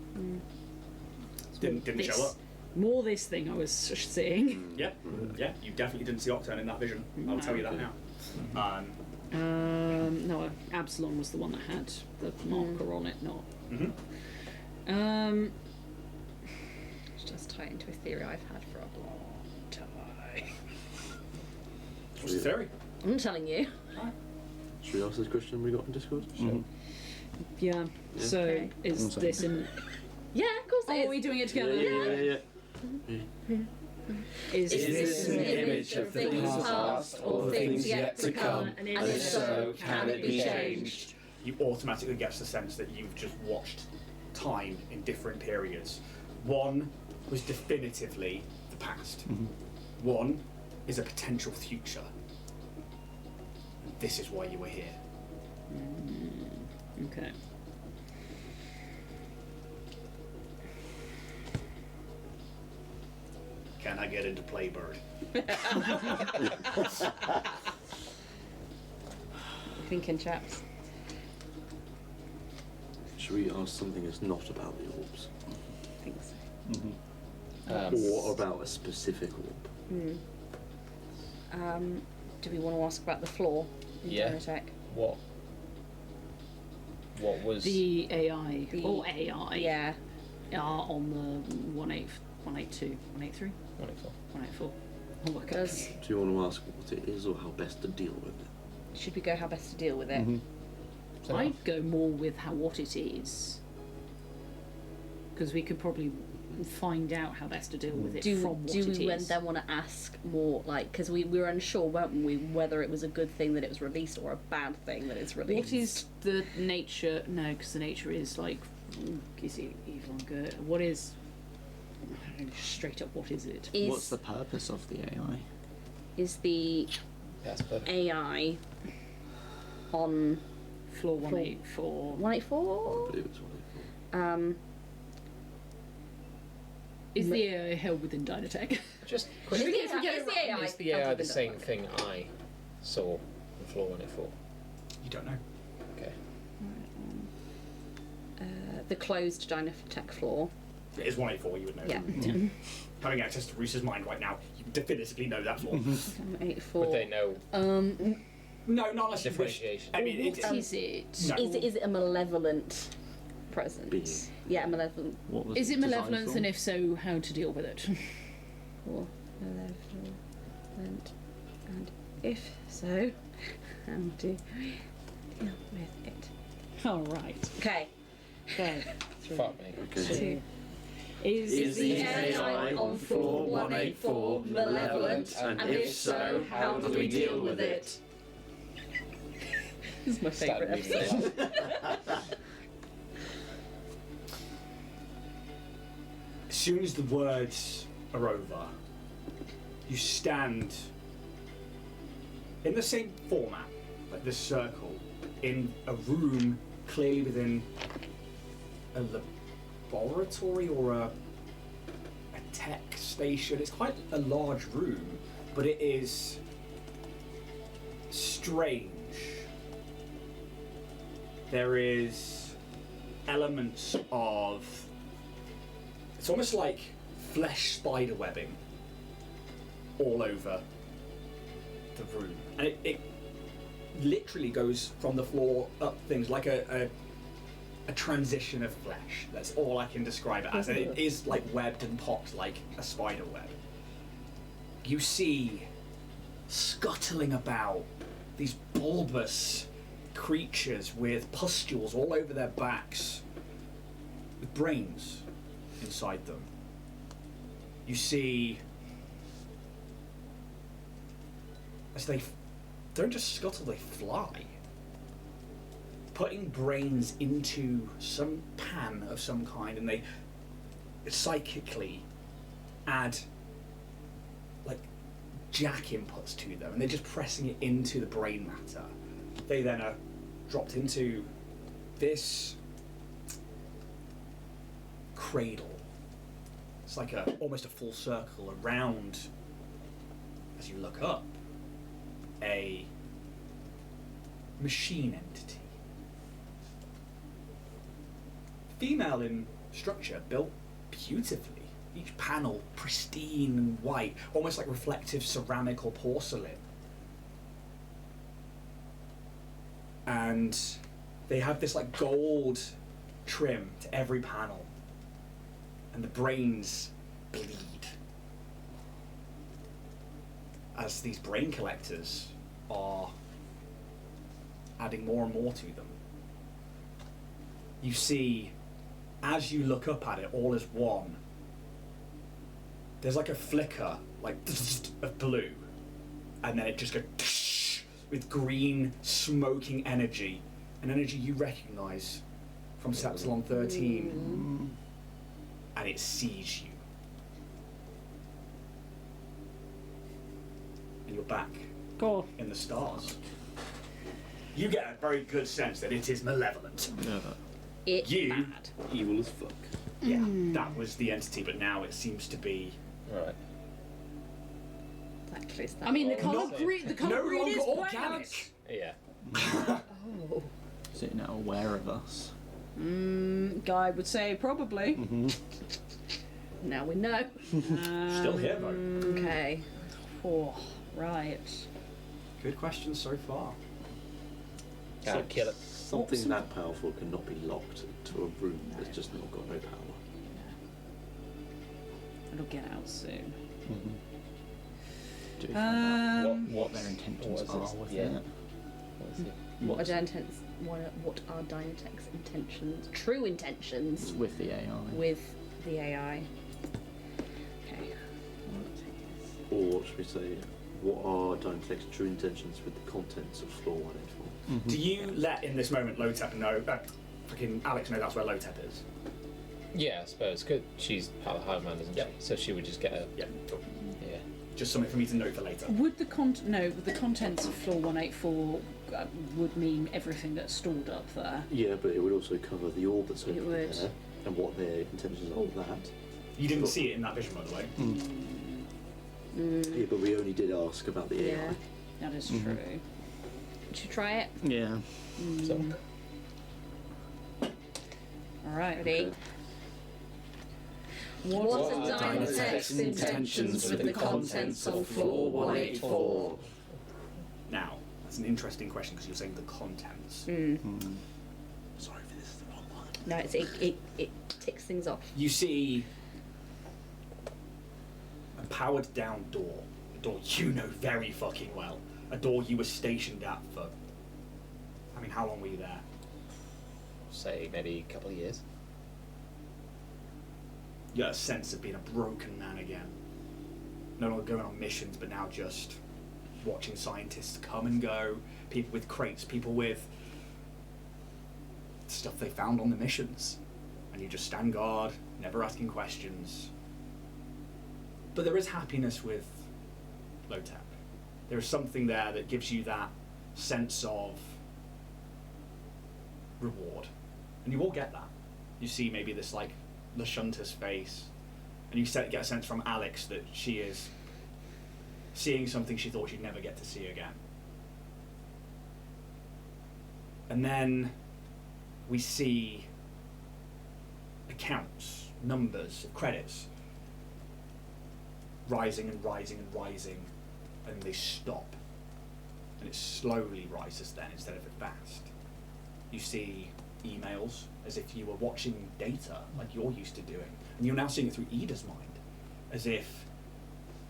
S1: Didn't
S2: this,
S1: show up.
S2: More this thing I was seeing.
S1: Yeah, yeah. You definitely didn't see Octurne in that vision. I'll tell you that now.
S2: No, Absalom was the one that had the marker on it, not.
S5: Just tie it into a theory I've had for a long time.
S1: What's the theory?
S5: I'm telling you.
S6: Should we ask this question we got on Discord?
S2: Yeah. So
S5: Okay.
S2: is
S3: Also.
S2: this in?
S5: Yeah, of course it
S2: Oh,
S5: is.
S2: are we doing it together?
S6: Yeah.
S2: Is
S7: this an image of the past or things yet to come?
S2: And
S7: And if so, can it be changed?
S1: You automatically get the sense that you've just watched time in different periods. One was definitively the past. One is a potential future. This is why you were here.
S2: Okay.
S1: Can I get into Playbird?
S5: Thinking, chaps.
S6: Should we ask something that's not about the orbs?
S5: I think so.
S6: Or about a specific orb?
S5: Do we want to ask about the floor in
S4: Yeah.
S5: Dynatech?
S4: What was
S2: The AI or AI
S5: Yeah.
S2: are on the 182, 183,
S4: 184?
S2: 184. I'll work out.
S5: Does
S6: Do you want to ask what it is or how best to deal with it?
S5: should we go how best to deal with it?
S4: So
S2: I'd go more with what it is, because we could probably find out how best to deal with it from what
S5: Do
S2: it
S5: we
S2: is.
S5: then want to ask more, like, because we were unsure, weren't we, whether it was a good thing that it was released or a bad thing that it's released?
S2: What is the nature? No, because the nature is like, is it evil and good? What is? Straight up, what is it?
S3: What's the purpose of the AI?
S5: Is the
S4: that's perfect.
S5: AI on
S2: Floor 184.
S5: 184?
S6: I believe it's 184.
S2: Is the AI held within Dynatech?
S4: Just
S5: Is
S4: quickly,
S5: the AI
S4: is the AI the same thing I saw on floor 184?
S1: You don't know.
S4: Okay.
S5: The closed Dynatech floor.
S1: It is 184. You would know.
S5: Yeah.
S1: Having access to Reese's mind right now, you definitively know that floor.
S5: 184.
S4: Would they know
S1: No, not unless you wish.
S4: differentiation?
S1: I mean,
S2: What is it?
S1: No.
S5: Is it a malevolent presence?
S6: Being.
S5: Yeah, malevolent.
S3: What was
S2: Is it
S3: designed
S2: malevolence,
S3: for?
S2: and if so, how to deal with it?
S5: Or malevolent. And if so, how to deal with it?
S2: All right.
S5: Okay.
S2: Okay.
S4: Fuck me.
S6: Okay.
S2: Is
S6: the
S5: AI on floor 184 malevolent? And if so, how do we deal with it? This is my favourite
S4: Start moving
S5: episode.
S1: As soon as the words are over, you stand in the same format, like this circle, in a room clearly within a laboratory or a tech station. It's quite a large room, but it is strange. There is elements of, it's almost like flesh spider webbing all over the room, and it literally goes from the floor up things like a transition of flesh. That's all I can describe it as, and it is like webbed and pocked like a spider web. You see scuttling about these bulbous creatures with pustules all over their backs, with brains inside them. You see, as they don't just scuttle, they fly, putting brains into some pan of some kind, and they psychically add like jack inputs to them, and they're just pressing it into the brain matter. They then are dropped into this cradle. It's like almost a full circle around, as you look up, a machine entity. Female in structure, built beautifully. Each panel pristine and white, almost like reflective ceramic or porcelain. And they have this like gold trim to every panel, and the brains bleed as these brain collectors are adding more and more to them. You see, as you look up at it all as one, there's like a flicker, like of blue, and then it just goes with green smoking energy, an energy you recognise from Sepsilon 13, and it sees you. And you're back
S2: Go.
S1: in the stars. You get a very good sense that it is malevolent.
S5: It's
S1: You-
S5: bad.
S6: Evil as fuck.
S1: Yeah, that was the entity, but now it seems to be
S4: Right.
S5: Exactly.
S2: I mean, the colour
S1: Not-
S2: green. The
S1: no
S2: colour green
S1: longer
S2: is
S1: organic.
S2: bad.
S4: Yeah.
S3: Is it now aware of us?
S2: Guy would say probably.
S5: Now we know.
S1: Still here though.
S5: Okay.
S2: Oh, right.
S1: Good question so far.
S4: Kill it.
S6: Something that powerful cannot be locked to a room that's just not got no power.
S2: It'll get out soon.
S3: Do we find out what their intentions are with it?
S5: What are Dynatech's intentions? True intentions
S3: With the AI.
S5: with the AI. Okay.
S6: Or should we say, what are Dynatech's true intentions with the contents of floor 184?
S1: Do you let in this moment Lotep know? Fucking Alex know that's where Lotep is.
S4: Yeah, I suppose. Good. She's part of the Hive Man, isn't
S1: Yep.
S4: she? So she would just get a.
S1: Yeah. Cool.
S4: Yeah.
S1: Just something for me to note for later.
S2: Would the contents of floor 184 would mean everything that's stored up there?
S6: Yeah, but it would also cover the orb that's over
S5: would.
S6: there and what their intentions are with that.
S1: You didn't see it in that vision, by the way.
S6: Yeah, but we only did ask about the AI.
S5: Yeah.
S2: That is true.
S5: Should we try it?
S3: Yeah.
S4: So,
S2: All right.
S5: Ready? What are Dynatech's intentions with the contents on floor 184?
S1: Now, that's an interesting question because you're saying the contents.
S6: Sorry if this is the wrong one.
S5: No, it ticks things off.
S1: You see a powered down door. A door you know very fucking well. A door you were stationed at for... I mean, how long were you there?
S4: say maybe a couple of years.
S1: You get a sense of being a broken man again. No longer going on missions, but now just watching scientists come and go. People with crates, people with stuff they found on the missions. And you just stand guard, never asking questions. But there is happiness with Lotep. There is something there that gives you that sense of reward. And you all get that. You see maybe this like Lashunta's face, and you get a sense from Alex that she is seeing something she thought she'd never get to see again. And then we see accounts, numbers, credits rising and rising and rising, and they stop. And it slowly rises then instead of it fast. You see emails as if you were watching data like you're used to doing. And you're now seeing it through Ida's mind, as if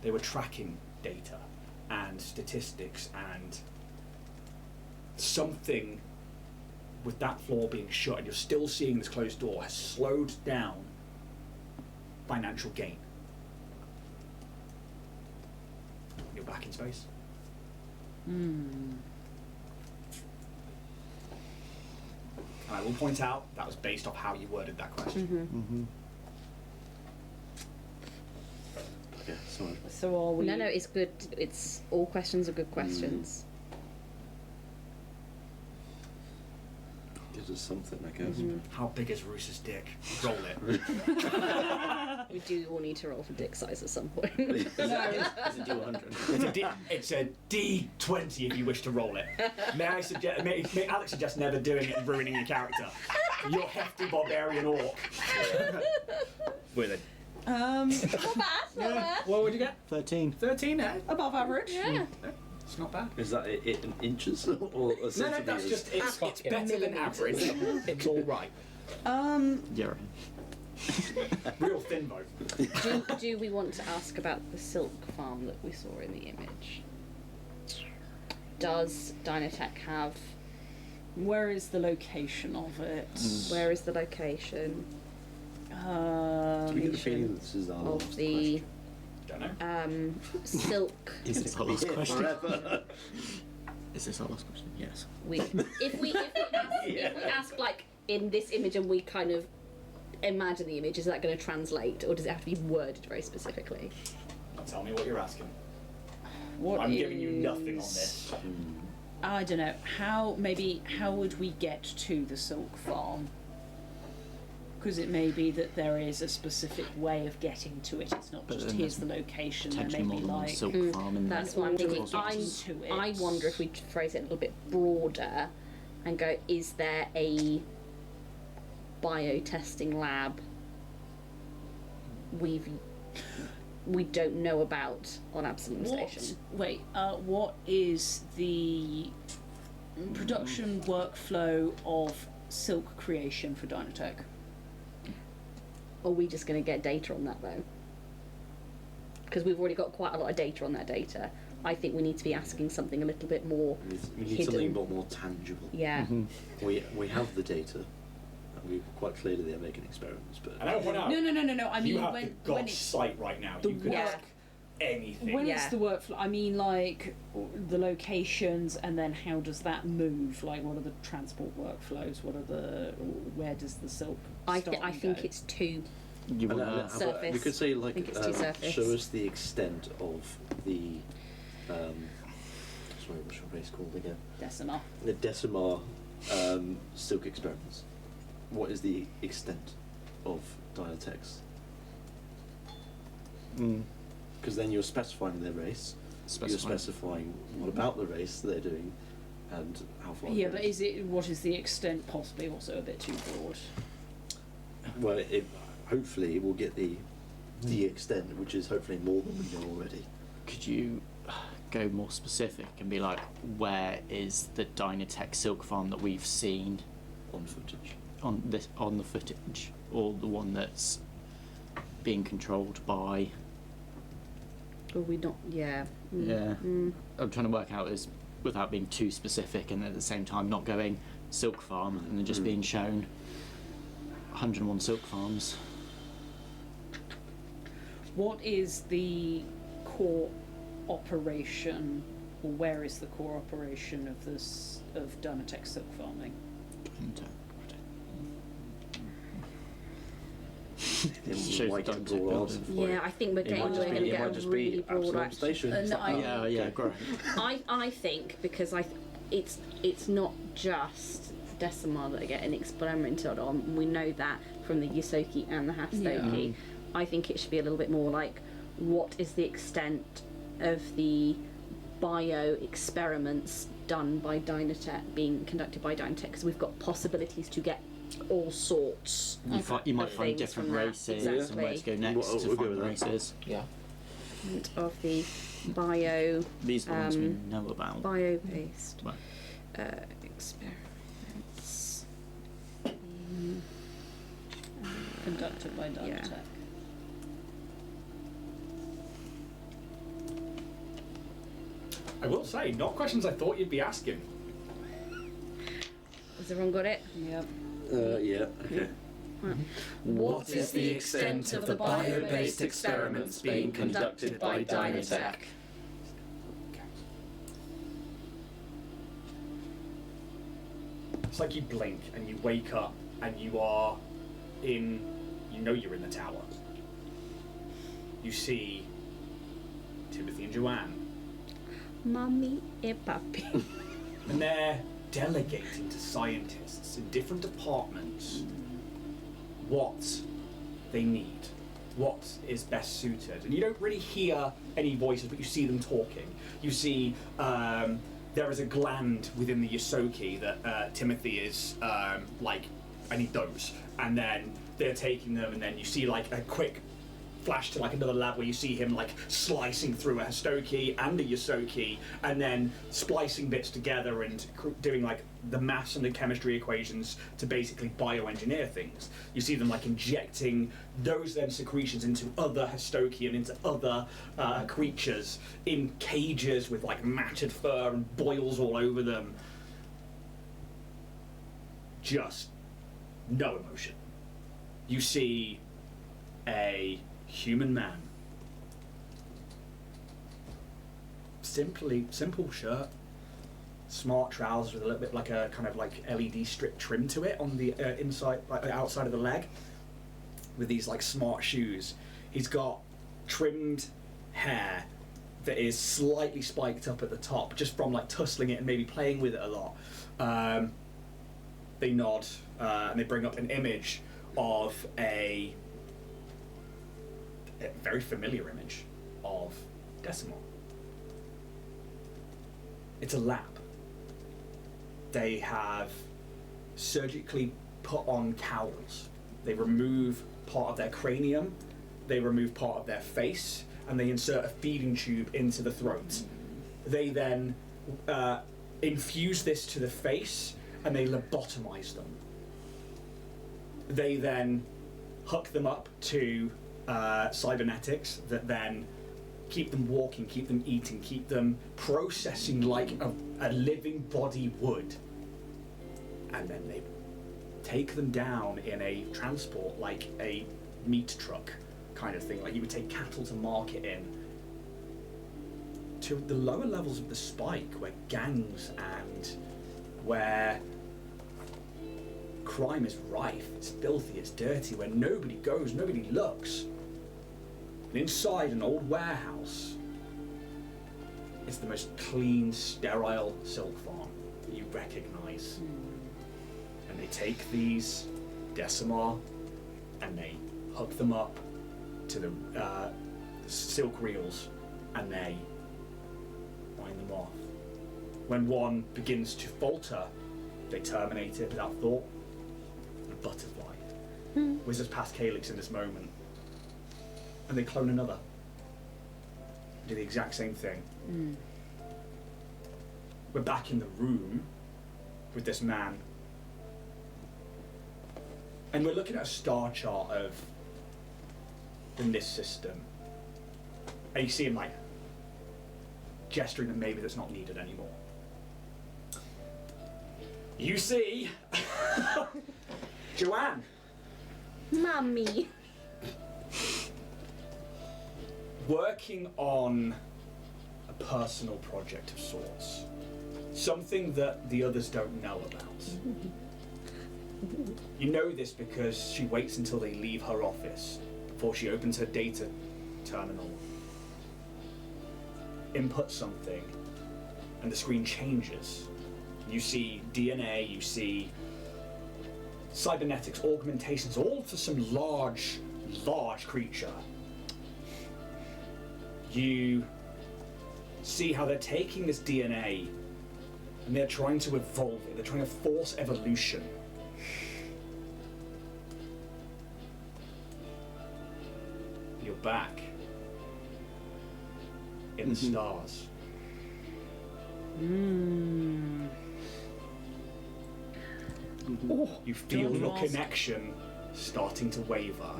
S1: they were tracking data and statistics, and something with that floor being shut and you're still seeing this closed door has slowed down financial gain. You're back in space. And I will point out that was based off how you worded that question.
S6: Okay, sorry.
S2: So are we?
S5: No, it's good. It's all questions are good questions.
S6: Gives us something, I guess.
S1: How big is Roos's dick? Roll it.
S5: We do all need to roll for dick size at some point.
S3: Is it D100?
S1: It's a D20 if you wish to roll it. May Alex suggest never doing it and ruining your character. You're hefty barbarian orc.
S3: With
S5: Not bad, not bad.
S1: What would you get?
S3: 13.
S1: 13, eh?
S2: Above average.
S5: Yeah.
S1: It's not bad.
S6: Is that it in inches or
S1: No,
S6: centimeters?
S1: that's just, it's better than average. It's alright.
S3: Yeah, right.
S1: Real thin boat.
S5: Do we want to ask about the silk farm that we saw in the image? Does Dynatech have?
S2: Where is the location of it?
S5: Where is the location
S6: Do we get the feeling that this is our
S5: of
S6: last
S5: the
S1: Don't know.
S5: silk?
S3: Is this our last
S6: question?
S3: question?
S6: Forever.
S3: Is this our last question? Yes.
S5: If we ask like in this image and we kind of imagine the image, is that going to translate, or does it have to be worded very specifically?
S1: Tell me what you're asking.
S2: What
S1: I'm giving you nothing on
S2: is-
S1: this.
S2: I don't know. How would we get to the silk farm? Because it may be that there is a specific way of getting to it. It's not
S3: But
S2: just
S3: then
S2: here's
S3: there's
S2: the location. There may
S3: Potentially more
S2: be
S3: than one
S2: like
S3: silk farm in
S5: That's
S3: there.
S5: what I'm thinking.
S2: to it.
S5: I wonder if we phrase it a little bit broader and go, is there a biotesting lab we don't know about on Absalom Station.
S2: What is the production workflow of silk creation for Dynatech?
S5: Are we just going to get data on that though? Because we've already got quite a lot of data on that data. I think we need to be asking something a little bit more
S6: We need
S5: hidden.
S6: something a lot more tangible.
S5: Yeah.
S6: We have the data, and we're quite clearly they're making experiments, but
S1: And I don't want to.
S2: No. I mean,
S1: You have
S2: when
S1: the
S2: it's
S1: site right now.
S2: the
S1: You can
S2: work-
S1: ask anything.
S2: when
S5: Yeah.
S2: it's the workflow, I mean, like the locations, and then how does that move? Like, what are the transport workflows? Where does the silk?
S5: I
S2: start and
S5: think
S2: go?
S5: it's too.
S3: You
S6: And,
S3: wanna,
S5: Surface.
S6: we could say
S5: I
S6: like
S5: think it's too surface.
S6: show us the extent of the sorry, what's your race called again?
S2: Decima.
S6: The Decimar silk experiments. What is the extent of Dynatech's? Because then you're specifying their race. You're specifying what about the race they're doing, and how far.
S2: Yeah,
S6: it
S2: but
S6: goes.
S2: what is the extent? Possibly also a bit too broad.
S6: Well, hopefully we'll get the extent, which is hopefully more than we know already.
S3: could you go more specific and be like, where is the Dynatech silk farm that we've seen
S6: On footage.
S3: on the footage, or the one that's being controlled by?
S5: Or we not? Yeah.
S3: Yeah. I'm trying to work out is without being too specific, and at the same time not going silk farm and then just being shown 101 silk farms.
S2: What is the core operation, or where is the core operation of Dynatech silk farming?
S6: It
S3: Shows
S6: might
S3: the
S6: get
S3: Dynatech
S6: broad
S3: building.
S6: answer for
S5: Yeah,
S6: it.
S5: I think we're
S6: It
S5: getting
S6: might just
S5: we're
S6: be-
S5: going to
S6: it
S5: get
S6: might
S5: a
S6: just
S5: really
S6: be
S5: broad
S6: Absalom
S5: answer.
S6: Station.
S3: Yeah, great.
S5: I think because it's not just Decimar that are getting experimented on. We know that from the Yosoki and the Hastoki. I think it should be a little bit more like, what is the extent of the bio experiments done by Dynatech, being conducted by Dynatech? Because we've got possibilities to get all sorts.
S3: You might
S5: of
S3: find
S5: things
S3: different
S5: from that.
S3: races and where to go next
S6: We'll
S3: to
S6: go
S3: find
S6: with
S3: the
S6: that.
S3: races.
S4: Yeah.
S5: Of the bio
S3: These are the ones we know about.
S5: bio-based
S3: Right.
S5: experiments.
S2: Conducted by Dynatech.
S1: I will say, not questions I thought you'd be asking.
S5: Has everyone got it?
S2: Yep.
S6: Yeah. Okay.
S7: What is the extent of the bio-based experiments being conducted by Dynatech?
S1: It's like you blink and you wake up and you are in, you know you're in the tower. You see Timothy and Joanne,
S5: Mummy e papi.
S1: and they're delegating to scientists in different departments what they need, what is best suited. And you don't really hear any voices, but you see them talking. You see there is a gland within the Yosoki that Timothy is like, I need those. And then they're taking them, and then you see like a quick flash to like another lab where you see him like slicing through a Hastoki and a Yosoki, and then splicing bits together and doing like the maths and the chemistry equations to basically bioengineer things. You see them like injecting those then secretions into other Hastoki and into other creatures in cages with like matted fur and boils all over them. Just no emotion. You see a human man. Simple shirt, smart trousers with a little bit like a kind of like LED strip trim to it on the inside, like outside of the leg, with these like smart shoes. He's got trimmed hair that is slightly spiked up at the top, just from like tussling it and maybe playing with it a lot. They nod and they bring up an image of a very familiar image of Decimar. It's a lab. They have surgically put on cowls. They remove part of their cranium, they remove part of their face, and they insert a feeding tube into the throat. They then infuse this to the face, and they lobotomize them. They then hook them up to cybernetics that then keep them walking, keep them eating, keep them processing like a living body would. And then they take them down in a transport, like a meat truck kind of thing, like you would take cattle to market in, to the lower levels of the spike, where gangs and where crime is rife, it's filthy, it's dirty, where nobody goes, nobody looks. And inside an old warehouse, it's the most clean, sterile silk farm that you recognise. And they take these Decimar and they hook them up to the silk reels and they wind them off. When one begins to falter, they terminate it without thought. A butterfly whizzes past Calix in this moment, and they clone another. Do the exact same thing. We're back in the room with this man, and we're looking at a star chart of the NIST system, and you see him like gesturing that maybe that's not needed anymore. You see Joanne.
S5: Mummy.
S1: Working on a personal project of sorts. Something that the others don't know about. You know this because she waits until they leave her office before she opens her data terminal, inputs something, and the screen changes. You see DNA, you see cybernetics, augmentations, all for some large creature. You see how they're taking this DNA and they're trying to evolve it, they're trying to force evolution. You're back in the stars. You feel your connection starting to waver.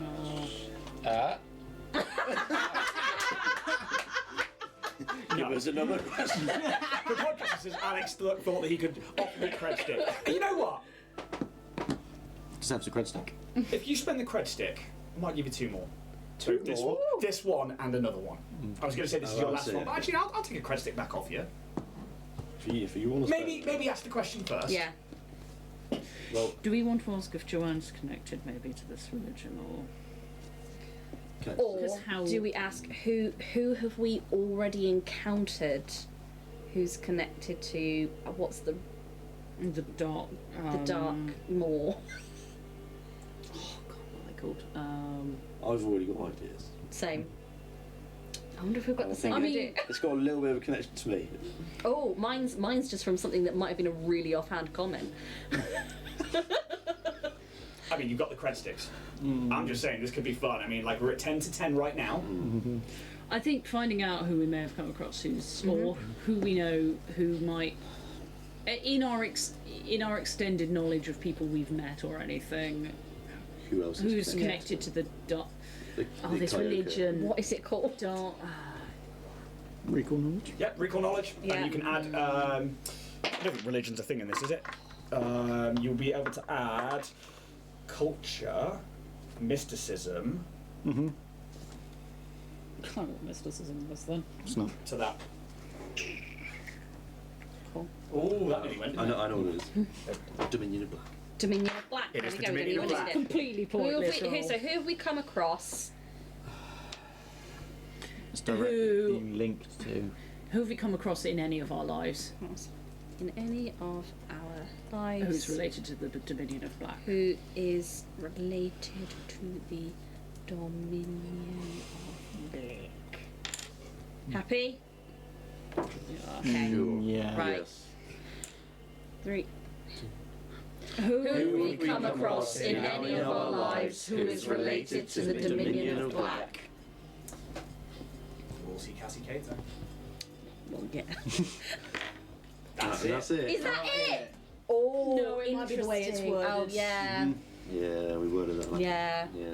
S6: Give us another question.
S1: For podcasters, Alex thought that he could offer me cred stick. And you know what?
S3: Deserves a cred stick.
S1: If you spend the cred stick, I might give you two more. This one and another one. I was going to say this is your last one, but actually I'll take a cred stick back off you.
S6: If you want to
S1: Maybe ask the question first.
S5: Yeah.
S6: Well,
S2: Do we want to ask if Joanne's connected maybe to this religion, or
S5: Or
S2: Because how-
S5: do we ask who have we already encountered who's connected to what's the
S2: dark
S5: dark maw?
S2: Oh God, what are they called?
S6: I've already got ideas.
S5: Same. I wonder if we've got the same
S6: I
S5: idea.
S6: It's got a little bit of a connection to me.
S5: Oh, mine's just from something that might have been a really offhand comment.
S1: I mean, you've got the cred sticks. I'm just saying, this could be fun. I mean, like, we're at 10 to 10 right now.
S2: I think finding out who we may have come across, or who we know who might, in our extended knowledge of people we've met or anything,
S6: Who else
S2: who's
S6: is
S2: connected to the dark.
S6: the
S2: This
S6: Kyoka?
S2: religion.
S5: What is it called?
S2: Dark.
S3: Recall knowledge.
S1: Yep, recall knowledge.
S5: Yeah.
S1: And you can add, I don't think religion's a thing in this, is it? You'll be able to add culture, mysticism
S2: I don't know what mysticism was then.
S3: It's not.
S1: to that.
S2: Cool.
S1: Oh, that nearly went.
S6: I know what it is. Dominion of Black.
S5: Dominion of Black.
S1: It
S5: There
S1: is
S5: we
S1: the
S5: go,
S1: Dominion of Black.
S2: Completely
S5: Who have
S2: pointless.
S5: we, so who have we come across?
S3: It's directly
S2: Who-
S3: being linked to.
S2: Who have we come across in any of our lives?
S5: In any of our lives?
S2: Who's related to the Dominion of Black?
S5: Who is related to the Dominion of Black? Happy? Okay.
S3: Yeah.
S5: Right.
S6: Yes.
S5: 3. Who we come across in any of our lives who is related to the Dominion of Black.
S1: We'll see Cassie Cater.
S5: Well, yeah.
S1: That's
S6: That's
S1: it.
S6: it.
S5: Is that it? Oh,
S2: No, it might be the way it's
S5: interesting.
S2: worded.
S5: Oh, yeah.
S6: Yeah, we worded that like
S5: Yeah.
S6: Yeah.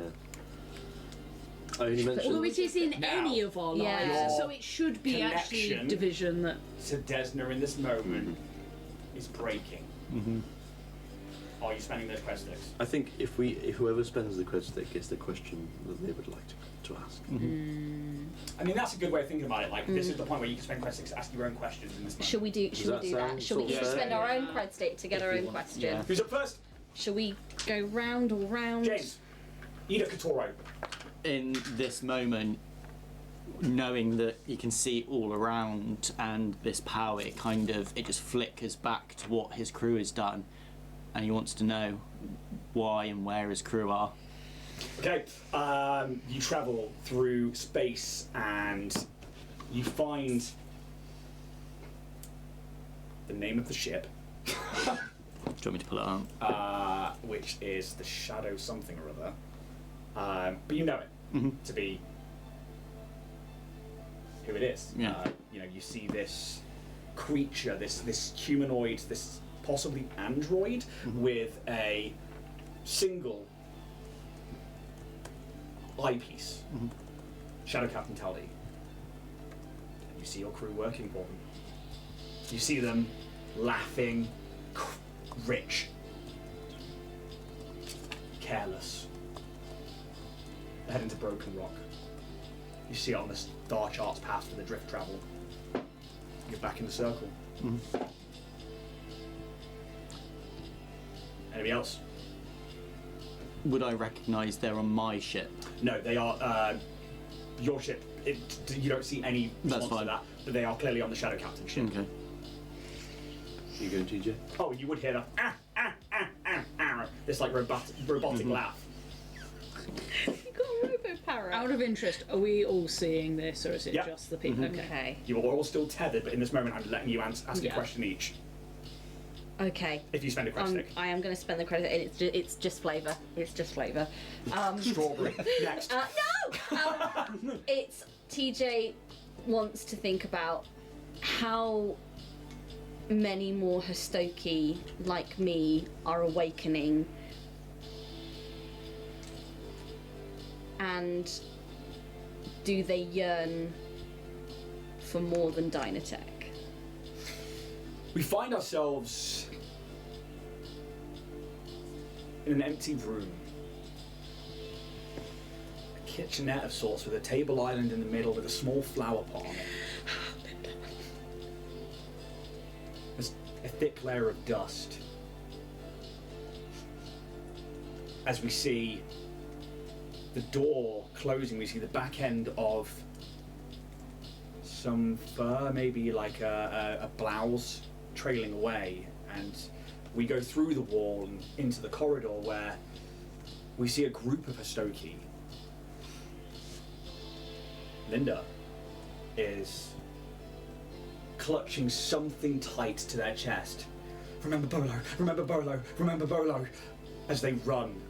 S6: I only mentioned.
S2: Although it is in
S1: Now,
S2: any of our
S5: Yeah.
S2: lives, so it should be actually
S1: connection
S2: division that.
S1: To Desna in this moment is breaking. Are you spending those cred sticks?
S6: I think if whoever spends the cred stick gets the question that they would like to ask.
S1: I mean, that's a good way of thinking about it. Like, this is the point where you can spend cred sticks to ask your own questions in this moment.
S5: Should we do
S6: that
S5: that?
S6: sound
S5: Should we
S6: sort
S5: each
S6: of
S5: spend
S6: fair?
S5: our own cred stick to get our own question?
S3: yeah.
S1: Who's up first?
S5: Shall we go round or round?
S1: James. Ida Katoro.
S3: In this moment, knowing that you can see all around and this power, it just flickers back to what his crew has done, and he wants to know why and where his crew are.
S1: Okay, you travel through space and you find the name of the ship,
S3: Do you want me to pull it up?
S1: which is the Shadow something or other. But you know it to be who it is.
S3: Yeah.
S1: You know, you see this creature, this humanoid, this possibly android with a single eyepiece. Shadow Captain Taldi. You see your crew working for them. You see them laughing, rich, careless. Heading to Broken Rock. You see it on the star charts path for the drift travel. You're back in the circle. Anybody else?
S3: Would I recognise they're on my ship?
S1: No, they are your ship. You don't see any
S3: That's
S1: response to
S3: fine.
S1: that, but they are clearly on the Shadow Captain ship.
S3: Okay.
S6: You going, TJ?
S1: Oh, you would hear that this like robotic laugh.
S5: You got a robo parrot.
S2: Out of interest, are we all seeing this, or is it
S1: Yep.
S2: just the people? Okay.
S5: Okay.
S1: You are all still tethered, but in this moment, I'm letting you ask a
S2: Yeah.
S1: question each.
S5: Okay.
S1: If you spend a credit stick.
S5: I am going to spend the credit, and it's just flavour. It's just flavour.
S1: Strawberry. Next.
S5: No! It's TJ wants to think about how many more Hostoki like me are awakening, and do they yearn for more than Dynatech?
S1: We find ourselves in an empty room. A kitchenette of sorts with a table island in the middle with a small flower pot on it. There's a thick layer of dust. As we see the door closing, we see the back end of some fur, maybe like a blouse trailing away, and we go through the wall and into the corridor where we see a group of Hostoki. Linda is clutching something tight to their chest. Remember Bolo, remember Bolo, remember Bolo, as they run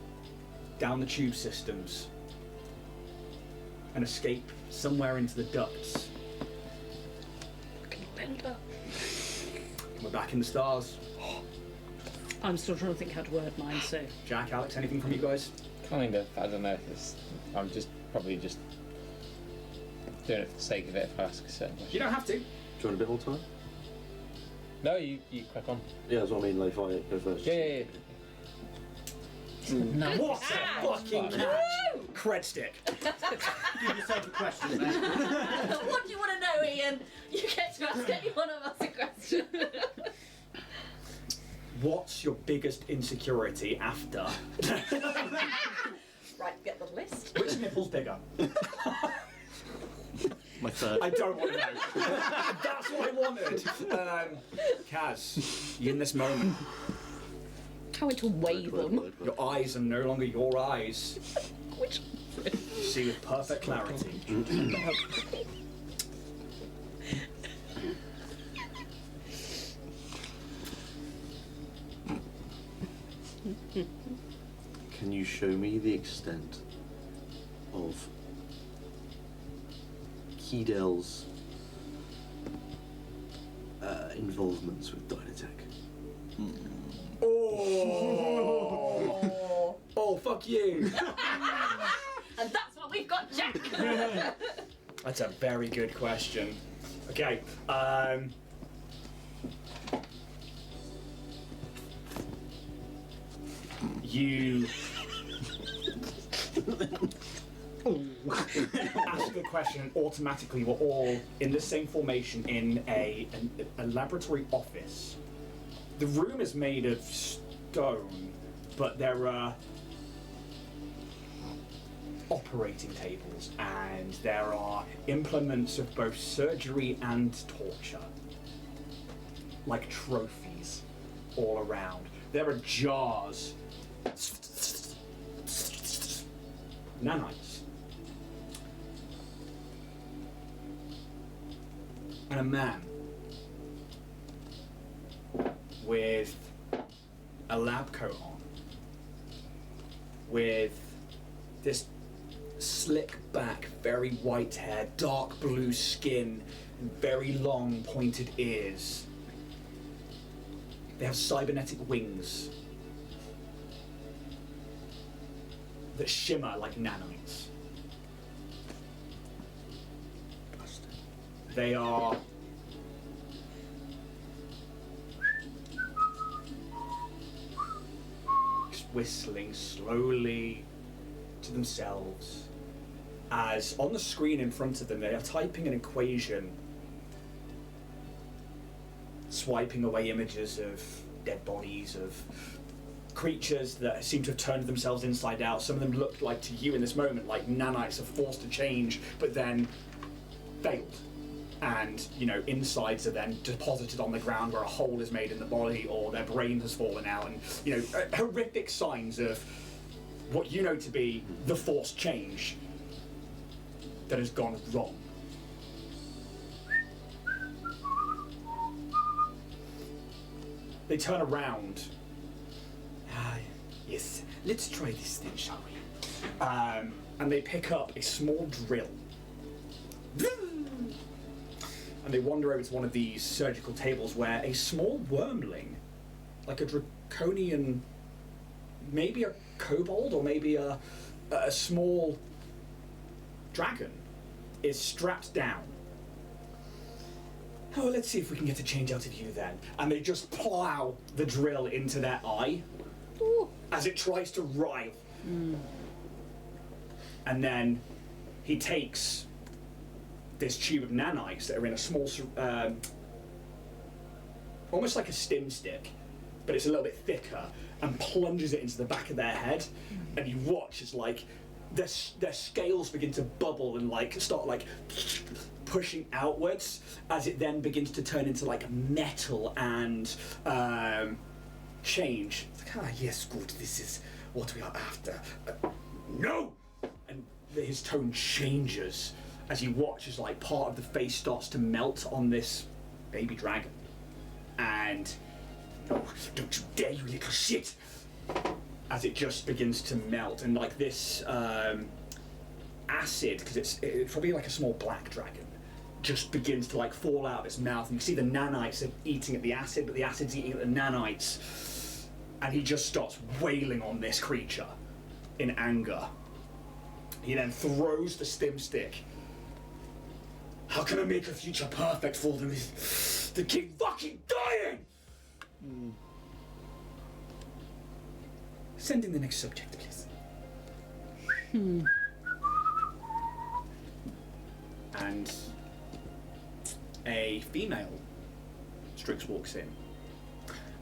S1: down the tube systems and escape somewhere into the ducts. We're back in the stars.
S2: I'm still trying to think how to word mine, so.
S1: Jack, Alex, anything from you guys?
S4: Kind of. I don't know. I'm probably just doing it for the sake of it. If I ask a certain question.
S1: You don't have to.
S6: Do you want a bit more time?
S4: No, you crack on.
S6: Yeah, that's what I mean. Like, if I go first.
S4: Yeah.
S1: What a fucking catch! Cred stick.
S3: Give yourself a question, mate.
S5: What do you want to know, Ian? You get to ask any one of us a question.
S1: What's your biggest insecurity after?
S5: Right, get the list.
S1: Which nipple's bigger?
S3: My third.
S1: I don't want to know. That's what I wanted. Kaz, you in this moment,
S5: How to weigh them.
S1: your eyes are no longer your eyes.
S5: Which?
S1: You see with perfect clarity.
S6: Can you show me the extent of Keedel's involvements with Dynatech?
S1: Oh! Oh, fuck you!
S5: And that's what we've got, Jack!
S1: That's a very good question. Okay, you ask a question and automatically we're all in the same formation in a laboratory office. The room is made of stone, but there are operating tables and there are implements of both surgery and torture, like trophies all around. There are jars, nanites, and a man with a lab coat on, with this slick back, very white hair, dark blue skin, and very long pointed ears. They have cybernetic wings that shimmer like nanites. They are just whistling slowly to themselves as on the screen in front of them they are typing an equation, swiping away images of dead bodies, of creatures that seem to have turned themselves inside out. Some of them looked like, to you in this moment, like nanites are forced to change, but then failed. And, you know, insides are then deposited on the ground where a hole is made in the body, or their brain has fallen out, and, you know, horrific signs of what you know to be the forced change that has gone wrong. They turn around. Yes, let's try this then, shall we? And they pick up a small drill. And they wander over to one of these surgical tables where a small wormling, like a draconian, maybe a kobold or maybe a small dragon, is strapped down. Oh, let's see if we can get a change out of you then. And they just plow the drill into their eye. Ooh. As it tries to writhe. And then he takes this tube of nanites that are in a small, almost like a stim stick, but it's a little bit thicker, and plunges it into the back of their head. And you watch as like their scales begin to bubble and like start like pushing outwards as it then begins to turn into like metal and change. It's like, yes, good, this is what we are after. No! And his tone changes as you watch as like part of the face starts to melt on this baby dragon. And, no, don't you dare, you little shit! As it just begins to melt, and like this acid, because it's probably like a small black dragon, just begins to like fall out of its mouth, and you see the nanites are eating at the acid, but the acid's eating at the nanites, and he just starts wailing on this creature in anger. He then throws the stim stick. How can I make a future perfect for them? The king fucking dying! Send in the next subject, please. And a female Strix walks in.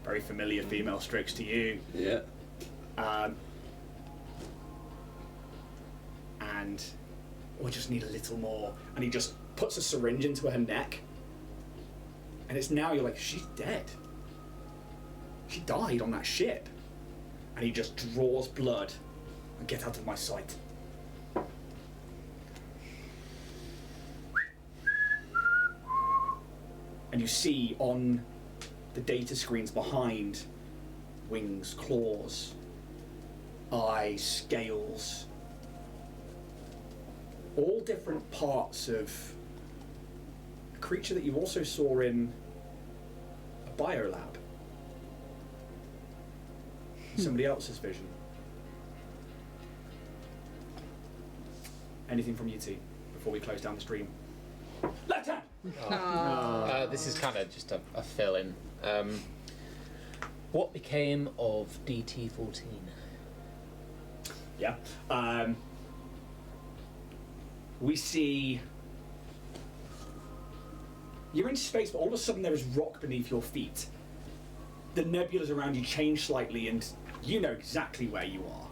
S1: Very familiar female Strix to you.
S6: Yeah.
S1: And we just need a little more. And he just puts a syringe into her neck. And it's now you're like, she's dead. She died on that ship. And he just draws blood and get out of my sight. And you see on the data screens behind wings, claws, eyes, scales, all different parts of a creature that you also saw in a biolab. Somebody else's vision. Anything from you two before we close down the stream? Left hand!
S4: This is kind of just a fill-in. What became of DT-14?
S1: Yeah. We see you're in space, but all of a sudden there is rock beneath your feet. The nebulas around you change slightly, and you know exactly where you are.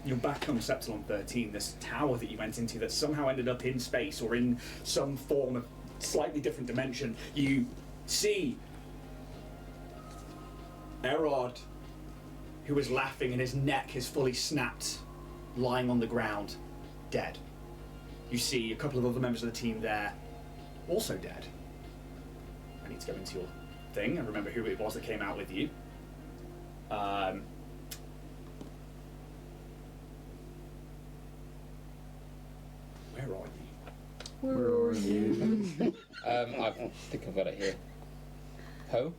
S1: You're back on Septilon 13, this tower that you went into that somehow ended up in space or in some form of slightly different dimension. You see Erod, who is laughing and his neck is fully snapped, lying on the ground, dead. You see a couple of other members of the team there, also dead. I need to go into your thing and remember who it was that came out with you. Where are you?
S3: Where are you?
S4: I think I've got it here. Poe?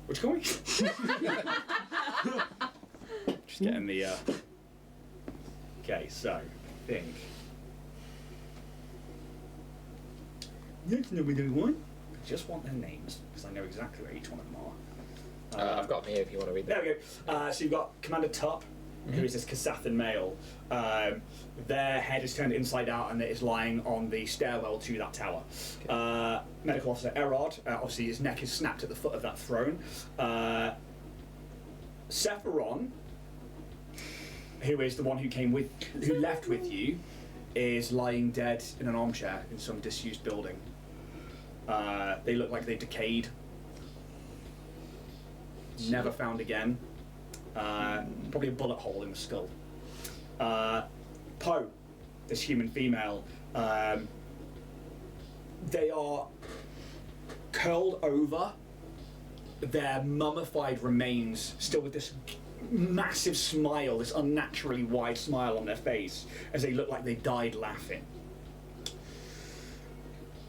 S1: Which going? Just getting the. Okay, so I think. That's number one. I just want their names because I know exactly where each one of them are.
S4: I've got them here if you want to read them.
S1: There we go. So you've got Commander Tup, who is this Kasathan male. Their head is turned inside out and it is lying on the stairwell to that tower. Okay. Medical Officer Erod, obviously his neck is snapped at the foot of that throne. Sephiron, who is the one who left with you, is lying dead in an armchair in some disused building. They look like they decayed. Never found again. Probably a bullet hole in the skull. Poe, this human female, they are curled over, their mummified remains, still with this massive smile, this unnaturally wide smile on their face, as they look like they died laughing.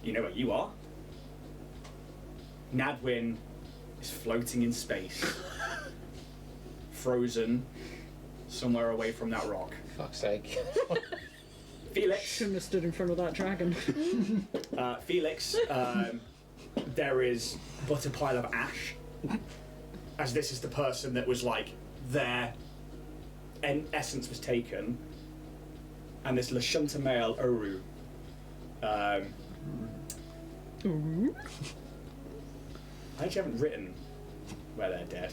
S1: You know where you are. Nadwin is floating in space, frozen somewhere away from that rock.
S4: Fuck's sake.
S1: Felix.
S2: Shouldn't have stood in front of that dragon.
S1: Felix, there is but a pile of ash, as this is the person that was like their essence was taken, and this Lashunta male Oru. I actually haven't written where they're dead.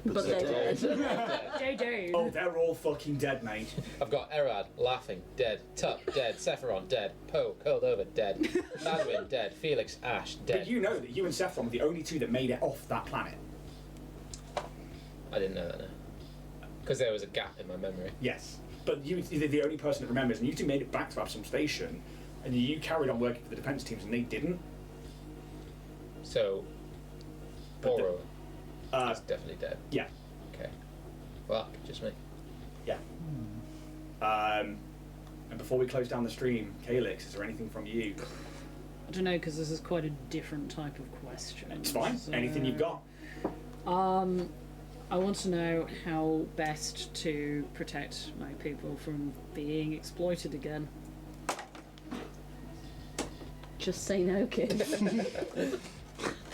S5: But they're dead.
S2: JJ.
S1: Oh, they're all fucking dead, mate.
S4: I've got Erad, laughing, dead. Tup, dead. Sephiron, dead. Poe, curled over, dead. Nadwin, dead. Felix, Ash, dead.
S1: But you know that you and Sephiron were the only two that made it off that planet.
S4: I didn't know that, no. Because there was a gap in my memory.
S1: Yes. But you're the only person that remembers, and you two made it back to Absalom Station, and you carried on working for the defense teams, and they didn't.
S4: So,
S1: But
S4: Boro is definitely dead.
S1: Yeah.
S4: Okay. Fuck, just me.
S1: Yeah. And before we close down the stream, Calix, is there anything from you?
S2: I don't know, because this is quite a different type of question.
S1: It's fine.
S2: So,
S1: Anything you've got?
S2: I want to know how best to protect my people from being exploited again.
S5: Just say no, kid.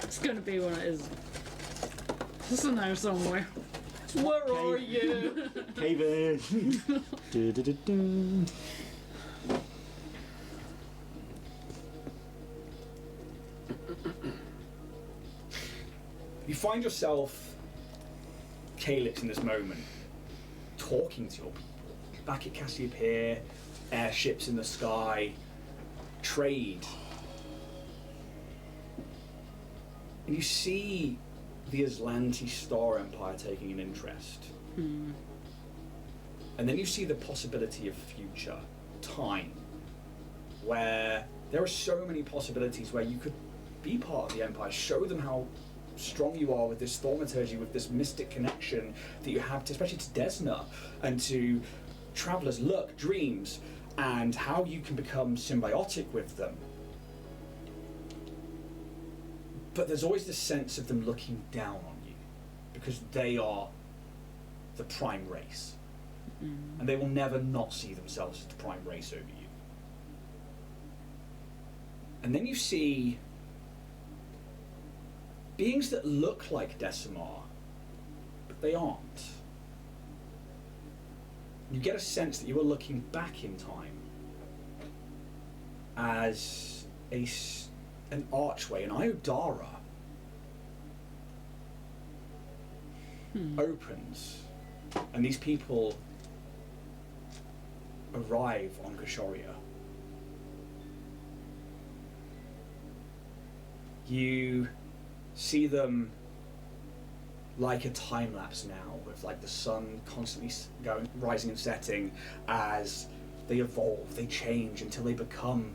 S2: It's going to be what it is. It's a no somewhere. Where are you?
S3: Cave in. Du-du-du-du.
S1: You find yourself, Calix, in this moment, talking to your people. Back at Cassiopeia, airships in the sky, trade. And you see the Aslanti Star Empire taking an interest. And then you see the possibility of future, time, where there are so many possibilities where you could be part of the Empire, show them how strong you are with this thaumaturgy, with this mystic connection that you have, to, especially to Desna and to Traveller's Luck, dreams, and how you can become symbiotic with them. But there's always this sense of them looking down on you, because they are the prime race. And they will never not see themselves as the prime race over you. And then you see beings that look like Decimar, but they aren't. You get a sense that you are looking back in time as an archway, an Iodara opens, and these people arrive on Kashoria. You see them like a time lapse now, with like the sun constantly rising and setting as they evolve, they change until they become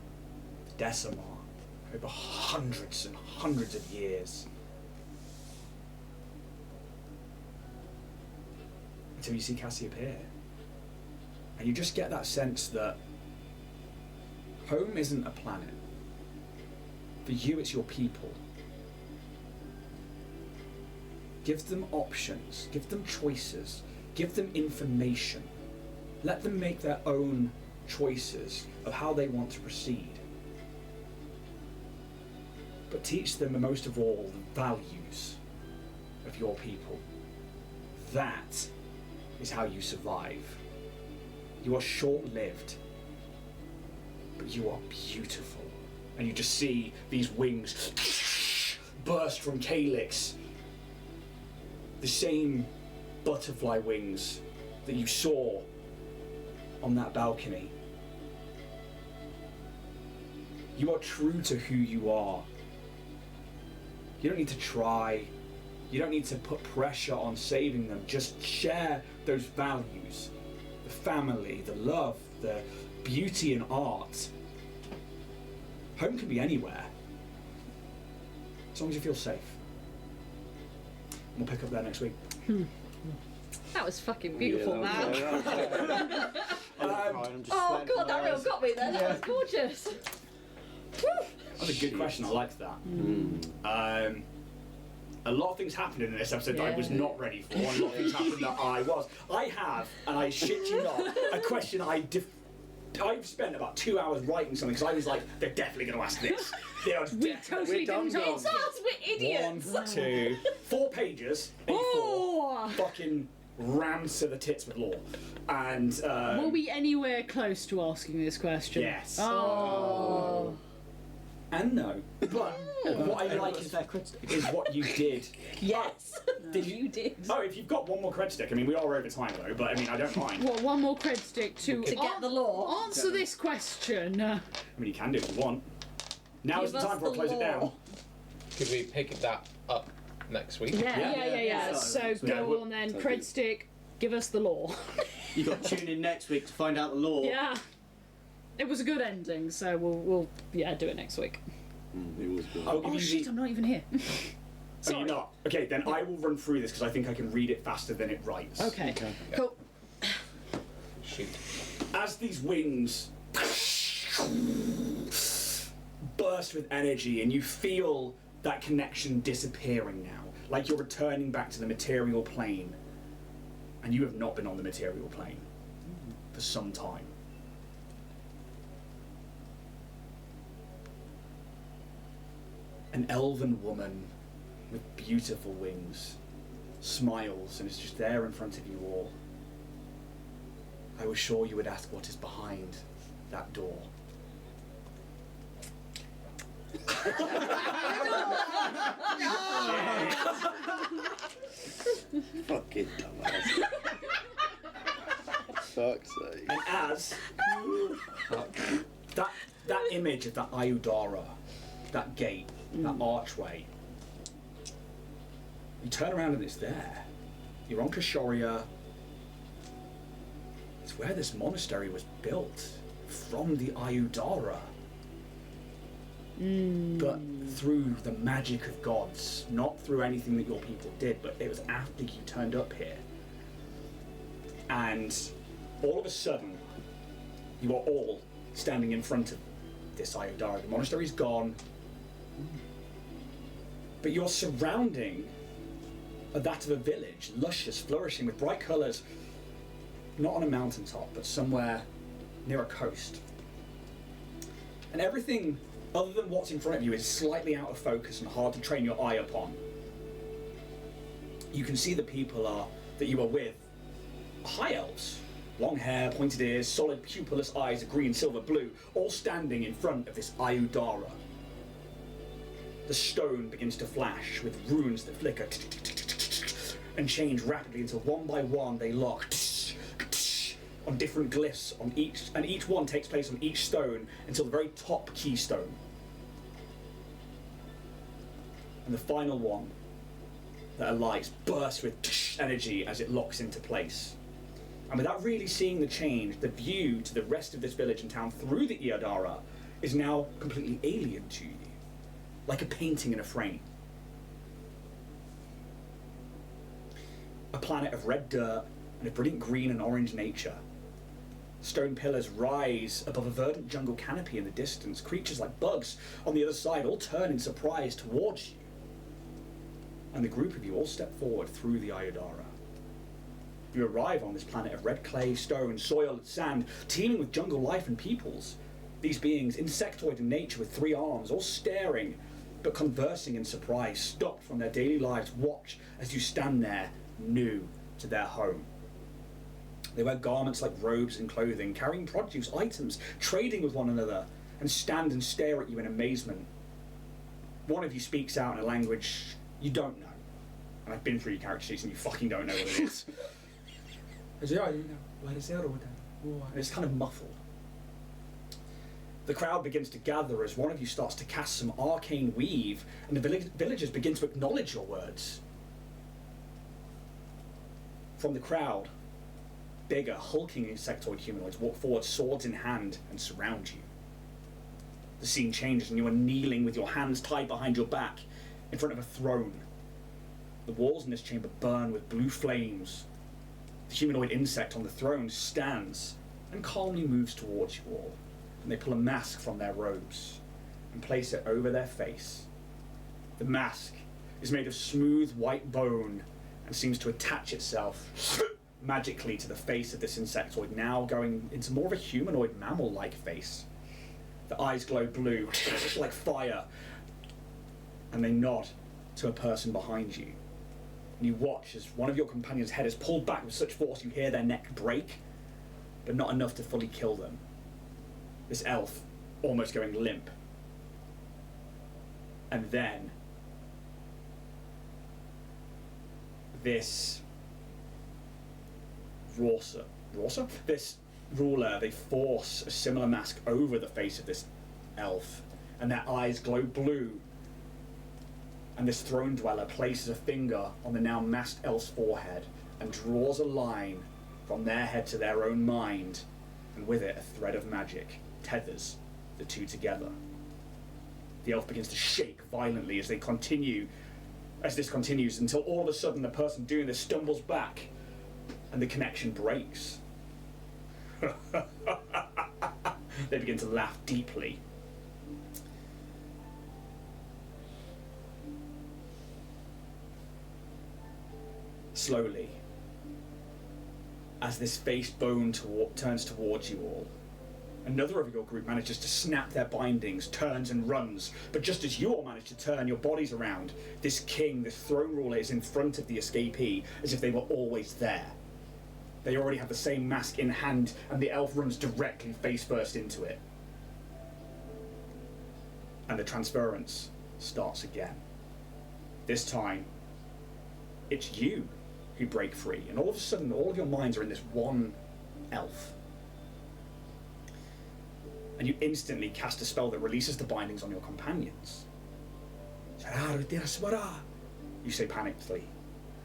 S1: Decimar over hundreds and hundreds of years. Until you see Cassie appear. And you just get that sense that home isn't a planet. For you, it's your people. Give them options, give them choices, give them information. Let them make their own choices of how they want to proceed. But teach them, most of all, the values of your people. That is how you survive. You are short-lived, but you are beautiful. And you just see these wings burst from Calix. The same butterfly wings that you saw on that balcony. You are true to who you are. You don't need to try. You don't need to put pressure on saving them. Just share those values. The family, the love, the beauty and art. Home can be anywhere, as long as you feel safe. We'll pick up there next week.
S5: That was fucking beautiful, man.
S3: I'm just
S5: Oh
S3: sweating
S5: god, that
S3: my
S5: real
S3: eyes.
S5: got me there. That was gorgeous. Woo.
S1: That's a good question. I liked that. A lot of things happened in this episode that I was not ready for. And a lot of things happened that I was. I have, and I shit you not, a question I've spent about 2 hours writing something because I was like, they're definitely going to ask this.
S2: We totally didn't
S5: It's us, we're idiots.
S1: 1, 2, 4 pages. A4. Fucking rammed to the tits with lore. And
S2: Were we anywhere close to asking this question?
S1: yes.
S2: Oh.
S1: And no. But what I like
S3: Is that crit stick?
S1: is what you did.
S5: Yes.
S1: Did
S5: You did.
S1: Oh, if you've got one more cred stick, I mean, we are over time though, but I mean, I don't mind.
S2: What, one more cred stick to
S5: get the law.
S2: Answer this question.
S1: I mean, you can do if you want. Now is
S5: Give
S1: the
S5: us
S1: time for
S5: the
S1: I close it down.
S5: law.
S4: Could we pick that up next week?
S2: Yeah. So
S1: Yeah,
S2: go
S1: we'll-
S2: on then,
S6: sounds
S2: cred
S6: good.
S2: stick, give us the law.
S3: You got to tune in next week to find out the law.
S2: Yeah. It was a good ending, so we'll do it next week.
S6: It was good.
S1: I'll give
S2: Oh
S1: you
S2: shit,
S1: the...
S2: I'm not even here.
S1: Oh,
S2: Sorry.
S1: you're not? Okay, then I will run through this because I think I can read it faster than it writes.
S2: Okay. Cool.
S4: Shoot.
S1: As these wings burst with energy and you feel that connection disappearing now, like you're returning back to the material plane, and you have not been on the material plane for some time. An elven woman with beautiful wings smiles and is just there in front of you all. I was sure you would ask what is behind that door.
S6: Fucking dumbass. Fuck's sake.
S1: And as that image of that Iodara, that gate, that archway, you turn around and it's there. You're on Kashoria. It's where this monastery was built, from the Iodara. but through the magic of gods, not through anything that your people did, but it was after you turned up here. And all of a sudden, you are all standing in front of this Iodara. The monastery's gone, but your surrounding are that of a village, luscious, flourishing, with bright colours, not on a mountaintop, but somewhere near a coast. And everything other than what's in front of you is slightly out of focus and hard to train your eye upon. You can see the people that you are with are high elves. Long hair, pointed ears, solid pupilless eyes of green, silver, blue, all standing in front of this Iodara. The stone begins to flash with runes that flicker and change rapidly until one by one they lock on different glyphs on each, and each one takes place on each stone until the very top keystone. And the final one that alights bursts with energy as it locks into place. And without really seeing the change, the view to the rest of this village and town through the Iodara is now completely alien to you, like a painting in a frame. A planet of red dirt and a brilliant green and orange nature. Stone pillars rise above a verdant jungle canopy in the distance. Creatures like bugs on the other side all turn in surprise towards you. And the group of you all step forward through the Iodara. You arrive on this planet of red clay, stone, soil, and sand, teeming with jungle life and peoples. These beings, insectoid in nature with 3 arms, all staring, but conversing in surprise, stopped from their daily lives, watch as you stand there, new to their home. They wear garments like robes and clothing, carrying produce, items, trading with one another, and stand and stare at you in amazement. One of you speaks out in a language you don't know. And I've been through your character sheets and you fucking don't know what it is. It's kind of muffled. The crowd begins to gather as one of you starts to cast some arcane weave, and the villagers begin to acknowledge your words. From the crowd, bigger, hulking insectoid humanoids walk forward, swords in hand, and surround you. The scene changes and you are kneeling with your hands tied behind your back in front of a throne. The walls in this chamber burn with blue flames. The humanoid insect on the throne stands and calmly moves towards you all, and they pull a mask from their robes and place it over their face. The mask is made of smooth white bone and seems to attach itself magically to the face of this insectoid, now going into more of a humanoid mammal-like face. The eyes glow blue, like fire, and they nod to a person behind you. And you watch as one of your companions' head is pulled back with such force you hear their neck break, but not enough to fully kill them. This elf almost going limp. And then this this ruler, they force a similar mask over the face of this elf, and their eyes glow blue. And this throne dweller places a finger on the now masked elf's forehead and draws a line from their head to their own mind, and with it a thread of magic tethers the two together. The elf begins to shake violently as this continues, until all of a sudden the person doing this stumbles back and the connection breaks. They begin to laugh deeply. Slowly, as this face bone turns towards you all, another of your group manages to snap their bindings, turns and runs, but just as you all manage to turn your bodies around, this king, this throne ruler, is in front of the escapee as if they were always there. They already have the same mask in hand, and the elf runs directly face first into it. And the transference starts again. This time, it's you who break free, and all of a sudden all of your minds are in this one elf. And you instantly cast a spell that releases the bindings on your companions. You say panickedly.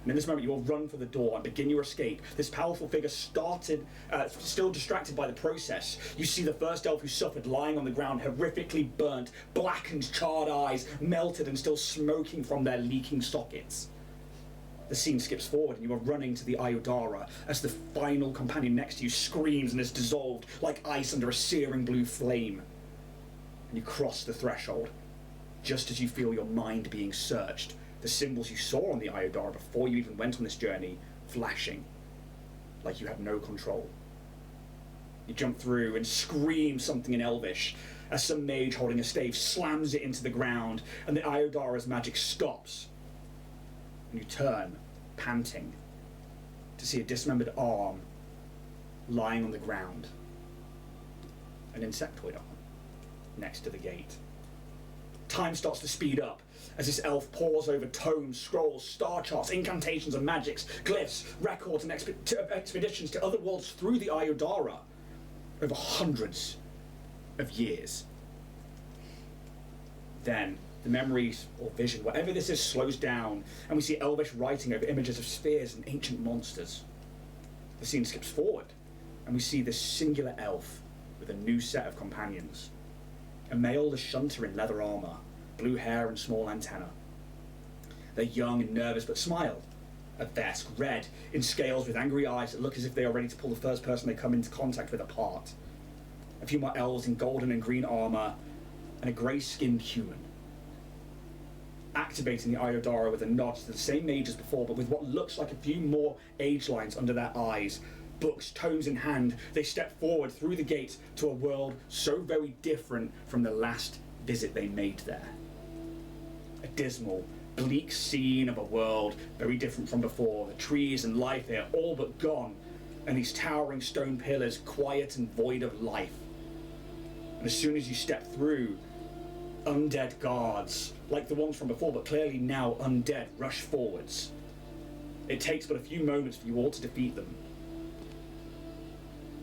S1: And in this moment, you all run for the door and begin your escape. This powerful figure still distracted by the process. You see the first elf who suffered lying on the ground, horrifically burnt, blackened, charred eyes, melted and still smoking from their leaking sockets. The scene skips forward and you are running to the Iodara as the final companion next to you screams and is dissolved like ice under a searing blue flame. And you cross the threshold, just as you feel your mind being searched, the symbols you saw on the Iodara before you even went on this journey flashing, like you had no control. You jump through and scream something in Elvish as some mage holding a stave slams it into the ground and the Iodara's magic stops. And you turn, panting, to see a dismembered arm lying on the ground. An insectoid arm next to the gate. Time starts to speed up as this elf pores over tomes, scrolls, star charts, incantations and magics, glyphs, records and expeditions to other worlds through the Iodara over hundreds of years. Then the memories or vision, whatever this is, slows down, and we see Elvish writing over images of spheres and ancient monsters. The scene skips forward, and we see this singular elf with a new set of companions. A male Lashunta in leather armor, blue hair and small antenna. They're young and nervous, but smile. A Vesk, red, in scales with angry eyes that look as if they are ready to pull the first person they come into contact with apart. A few more elves in golden and green armor, and a grey-skinned human. Activating the Iodara with a nod to the same age as before, but with what looks like a few more age lines under their eyes. Books, tomes in hand, they step forward through the gate to a world so very different from the last visit they made there. A dismal, bleak scene of a world very different from before. The trees and life here all but gone, and these towering stone pillars quiet and void of life. And as soon as you step through, undead guards, like the ones from before, but clearly now undead, rush forwards. It takes but a few moments for you all to defeat them.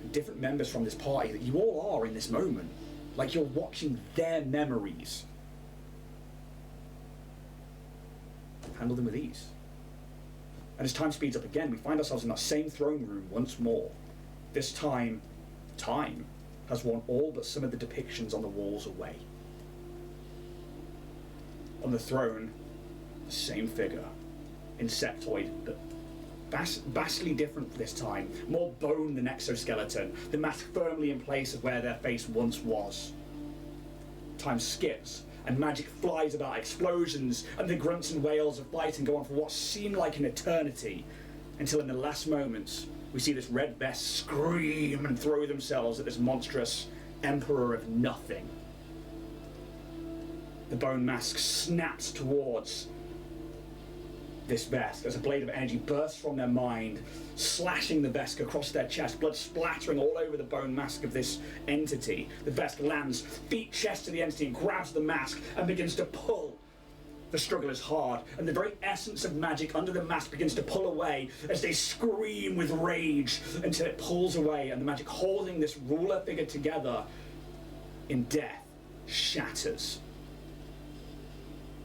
S1: And different members from this party that you all are in this moment, like you're watching their memories. Handle them with ease. And as time speeds up again, we find ourselves in that same throne room once more. This time, time has worn all but some of the depictions on the walls away. On the throne, the same figure, insectoid, but vastly different this time. More bone than exoskeleton, the mask firmly in place of where their face once was. Time skips, and magic flies about, explosions, and the grunts and wails of fighting go on for what seemed like an eternity, until in the last moments, we see this red vest scream and throw themselves at this monstrous Emperor of Nothing. The bone mask snaps towards this Vesk as a blade of energy bursts from their mind, slashing the Vesk across their chest, blood splattering all over the bone mask of this entity. The Vesk lands, feet chest to the entity, and grabs the mask and begins to pull. The struggle is hard, and the very essence of magic under the mask begins to pull away as they scream with rage until it pulls away, and the magic holding this ruler figure together in death shatters.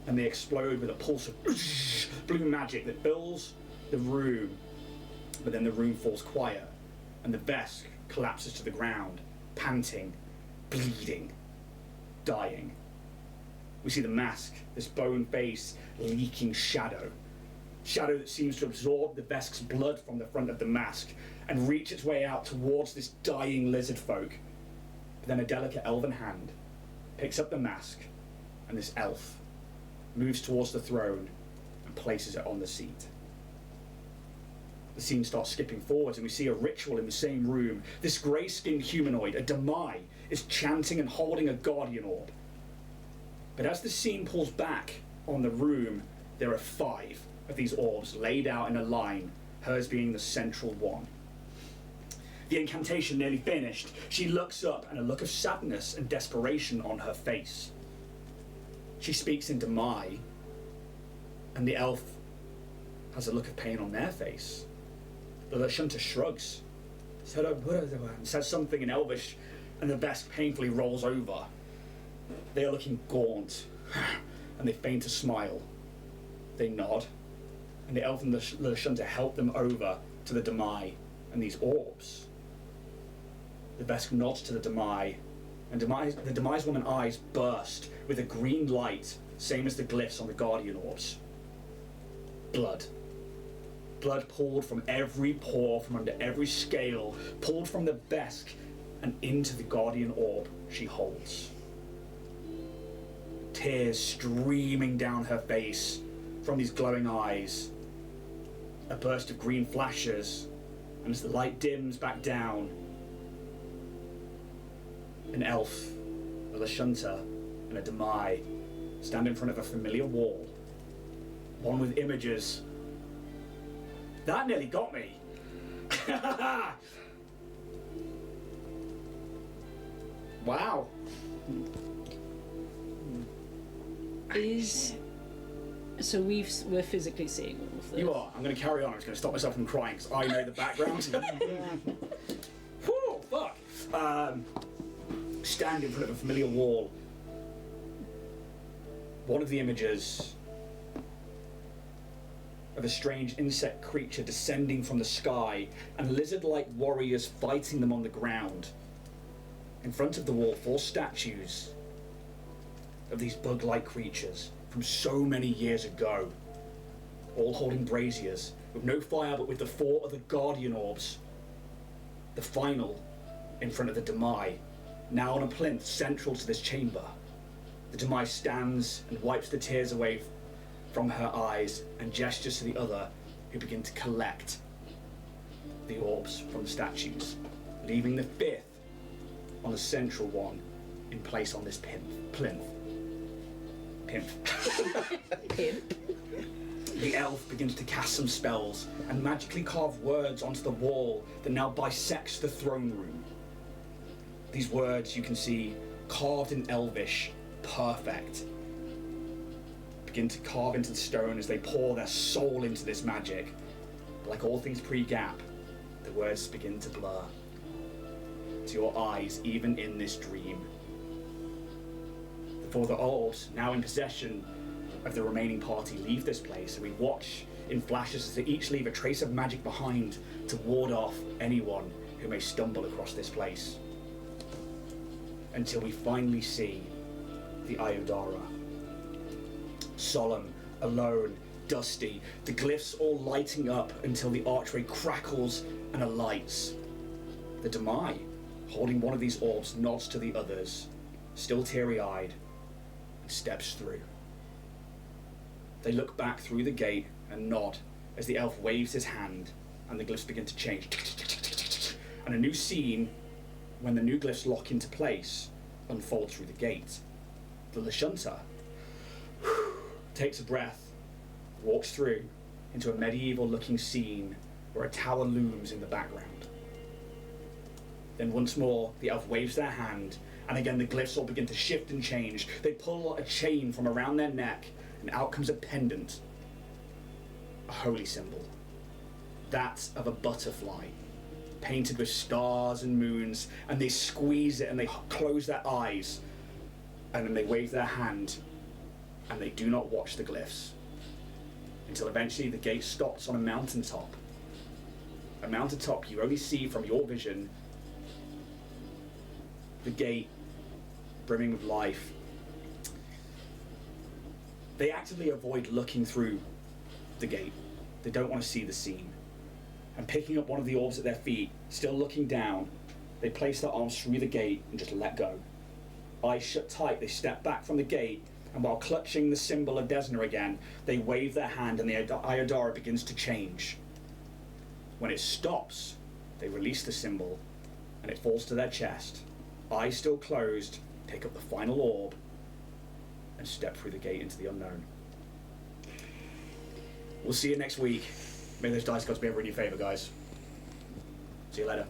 S1: And they explode with a pulse of blue magic that fills the room, but then the room falls quiet, and the Vesk collapses to the ground, panting, bleeding, dying. We see the mask, this bone face, leaking shadow that seems to absorb the Vesk's blood from the front of the mask and reach its way out towards this dying lizard folk. But then a delicate elven hand picks up the mask, and this elf moves towards the throne and places it on the seat. The scene starts skipping forwards, and we see a ritual in the same room. This grey-skinned humanoid, a Demai, is chanting and holding a guardian orb. But as the scene pulls back on the room, there are 5 of these orbs laid out in a line, hers being the central one. The incantation nearly finished. She looks up, and a look of sadness and desperation on her face. She speaks in Demai, and the elf has a look of pain on their face. The Lashunta shrugs, says something in Elvish, and the Vesk painfully rolls over. They are looking gaunt, and they feign to smile. They nod, and the elf and the Lashunta help them over to the Demai and these orbs. The Vesk nods to the Demai, and the Demai's woman eyes burst with a green light, same as the glyphs on the Guardian orbs. Blood. Blood poured from every pore, from under every scale, pulled from the Vesk and into the Guardian orb she holds. Tears streaming down her face from these glowing eyes. A burst of green flashes, and as the light dims back down, an elf, a Lashunta, and a Demai stand in front of a familiar wall, one with images. That nearly got me. Wow.
S2: So we're physically seeing all of this.
S1: You are. I'm going to carry on. I'm just going to stop myself from crying because I know the background. Whew, fuck. Stand in front of a familiar wall. One of the images of a strange insect creature descending from the sky and lizard-like warriors fighting them on the ground. In front of the wall, 4 statues of these bug-like creatures from so many years ago, all holding braziers, with no fire but with the 4 other Guardian orbs. The final in front of the Demai, now on a plinth central to this chamber. The Demai stands and wipes the tears away from her eyes and gestures to the other, who begin to collect the orbs from the statues, leaving the 5th on the central one in place on this plinth. The elf begins to cast some spells and magically carve words onto the wall that now bisects the throne room. These words you can see carved in Elvish, perfect, begin to carve into the stone as they pour their soul into this magic. But like all things pre-Gap, the words begin to blur to your eyes, even in this dream. The 4 other orbs, now in possession of the remaining party, leave this place, and we watch in flashes as they each leave a trace of magic behind to ward off anyone who may stumble across this place. Until we finally see the Iodara. Solemn, alone, dusty, the glyphs all lighting up until the archway crackles and alights. The Demai, holding one of these orbs, nods to the others, still teary-eyed, and steps through. They look back through the gate and nod as the elf waves his hand and the glyphs begin to change. And a new scene, when the new glyphs lock into place, unfolds through the gate. The Lashunta takes a breath, walks through into a medieval-looking scene where a tower looms in the background. Then once more, the elf waves their hand, and again the glyphs all begin to shift and change. They pull a chain from around their neck, and out comes a pendant, a holy symbol. That of a butterfly, painted with stars and moons, and they squeeze it and they close their eyes, and then they wave their hand, and they do not watch the glyphs, until eventually the gate stops on a mountaintop. A mountaintop you only see from your vision, the gate brimming with life. They actively avoid looking through the gate. They don't want to see the scene. And picking up one of the orbs at their feet, still looking down, they place their arms through the gate and just let go. Eyes shut tight, they step back from the gate, and while clutching the symbol of Desna again, they wave their hand and the Iodara begins to change. When it stops, they release the symbol, and it falls to their chest. Eyes still closed, take up the final orb, and step through the gate into the unknown. We'll see you next week. May those dice gods be ever in your favour, guys. See you later.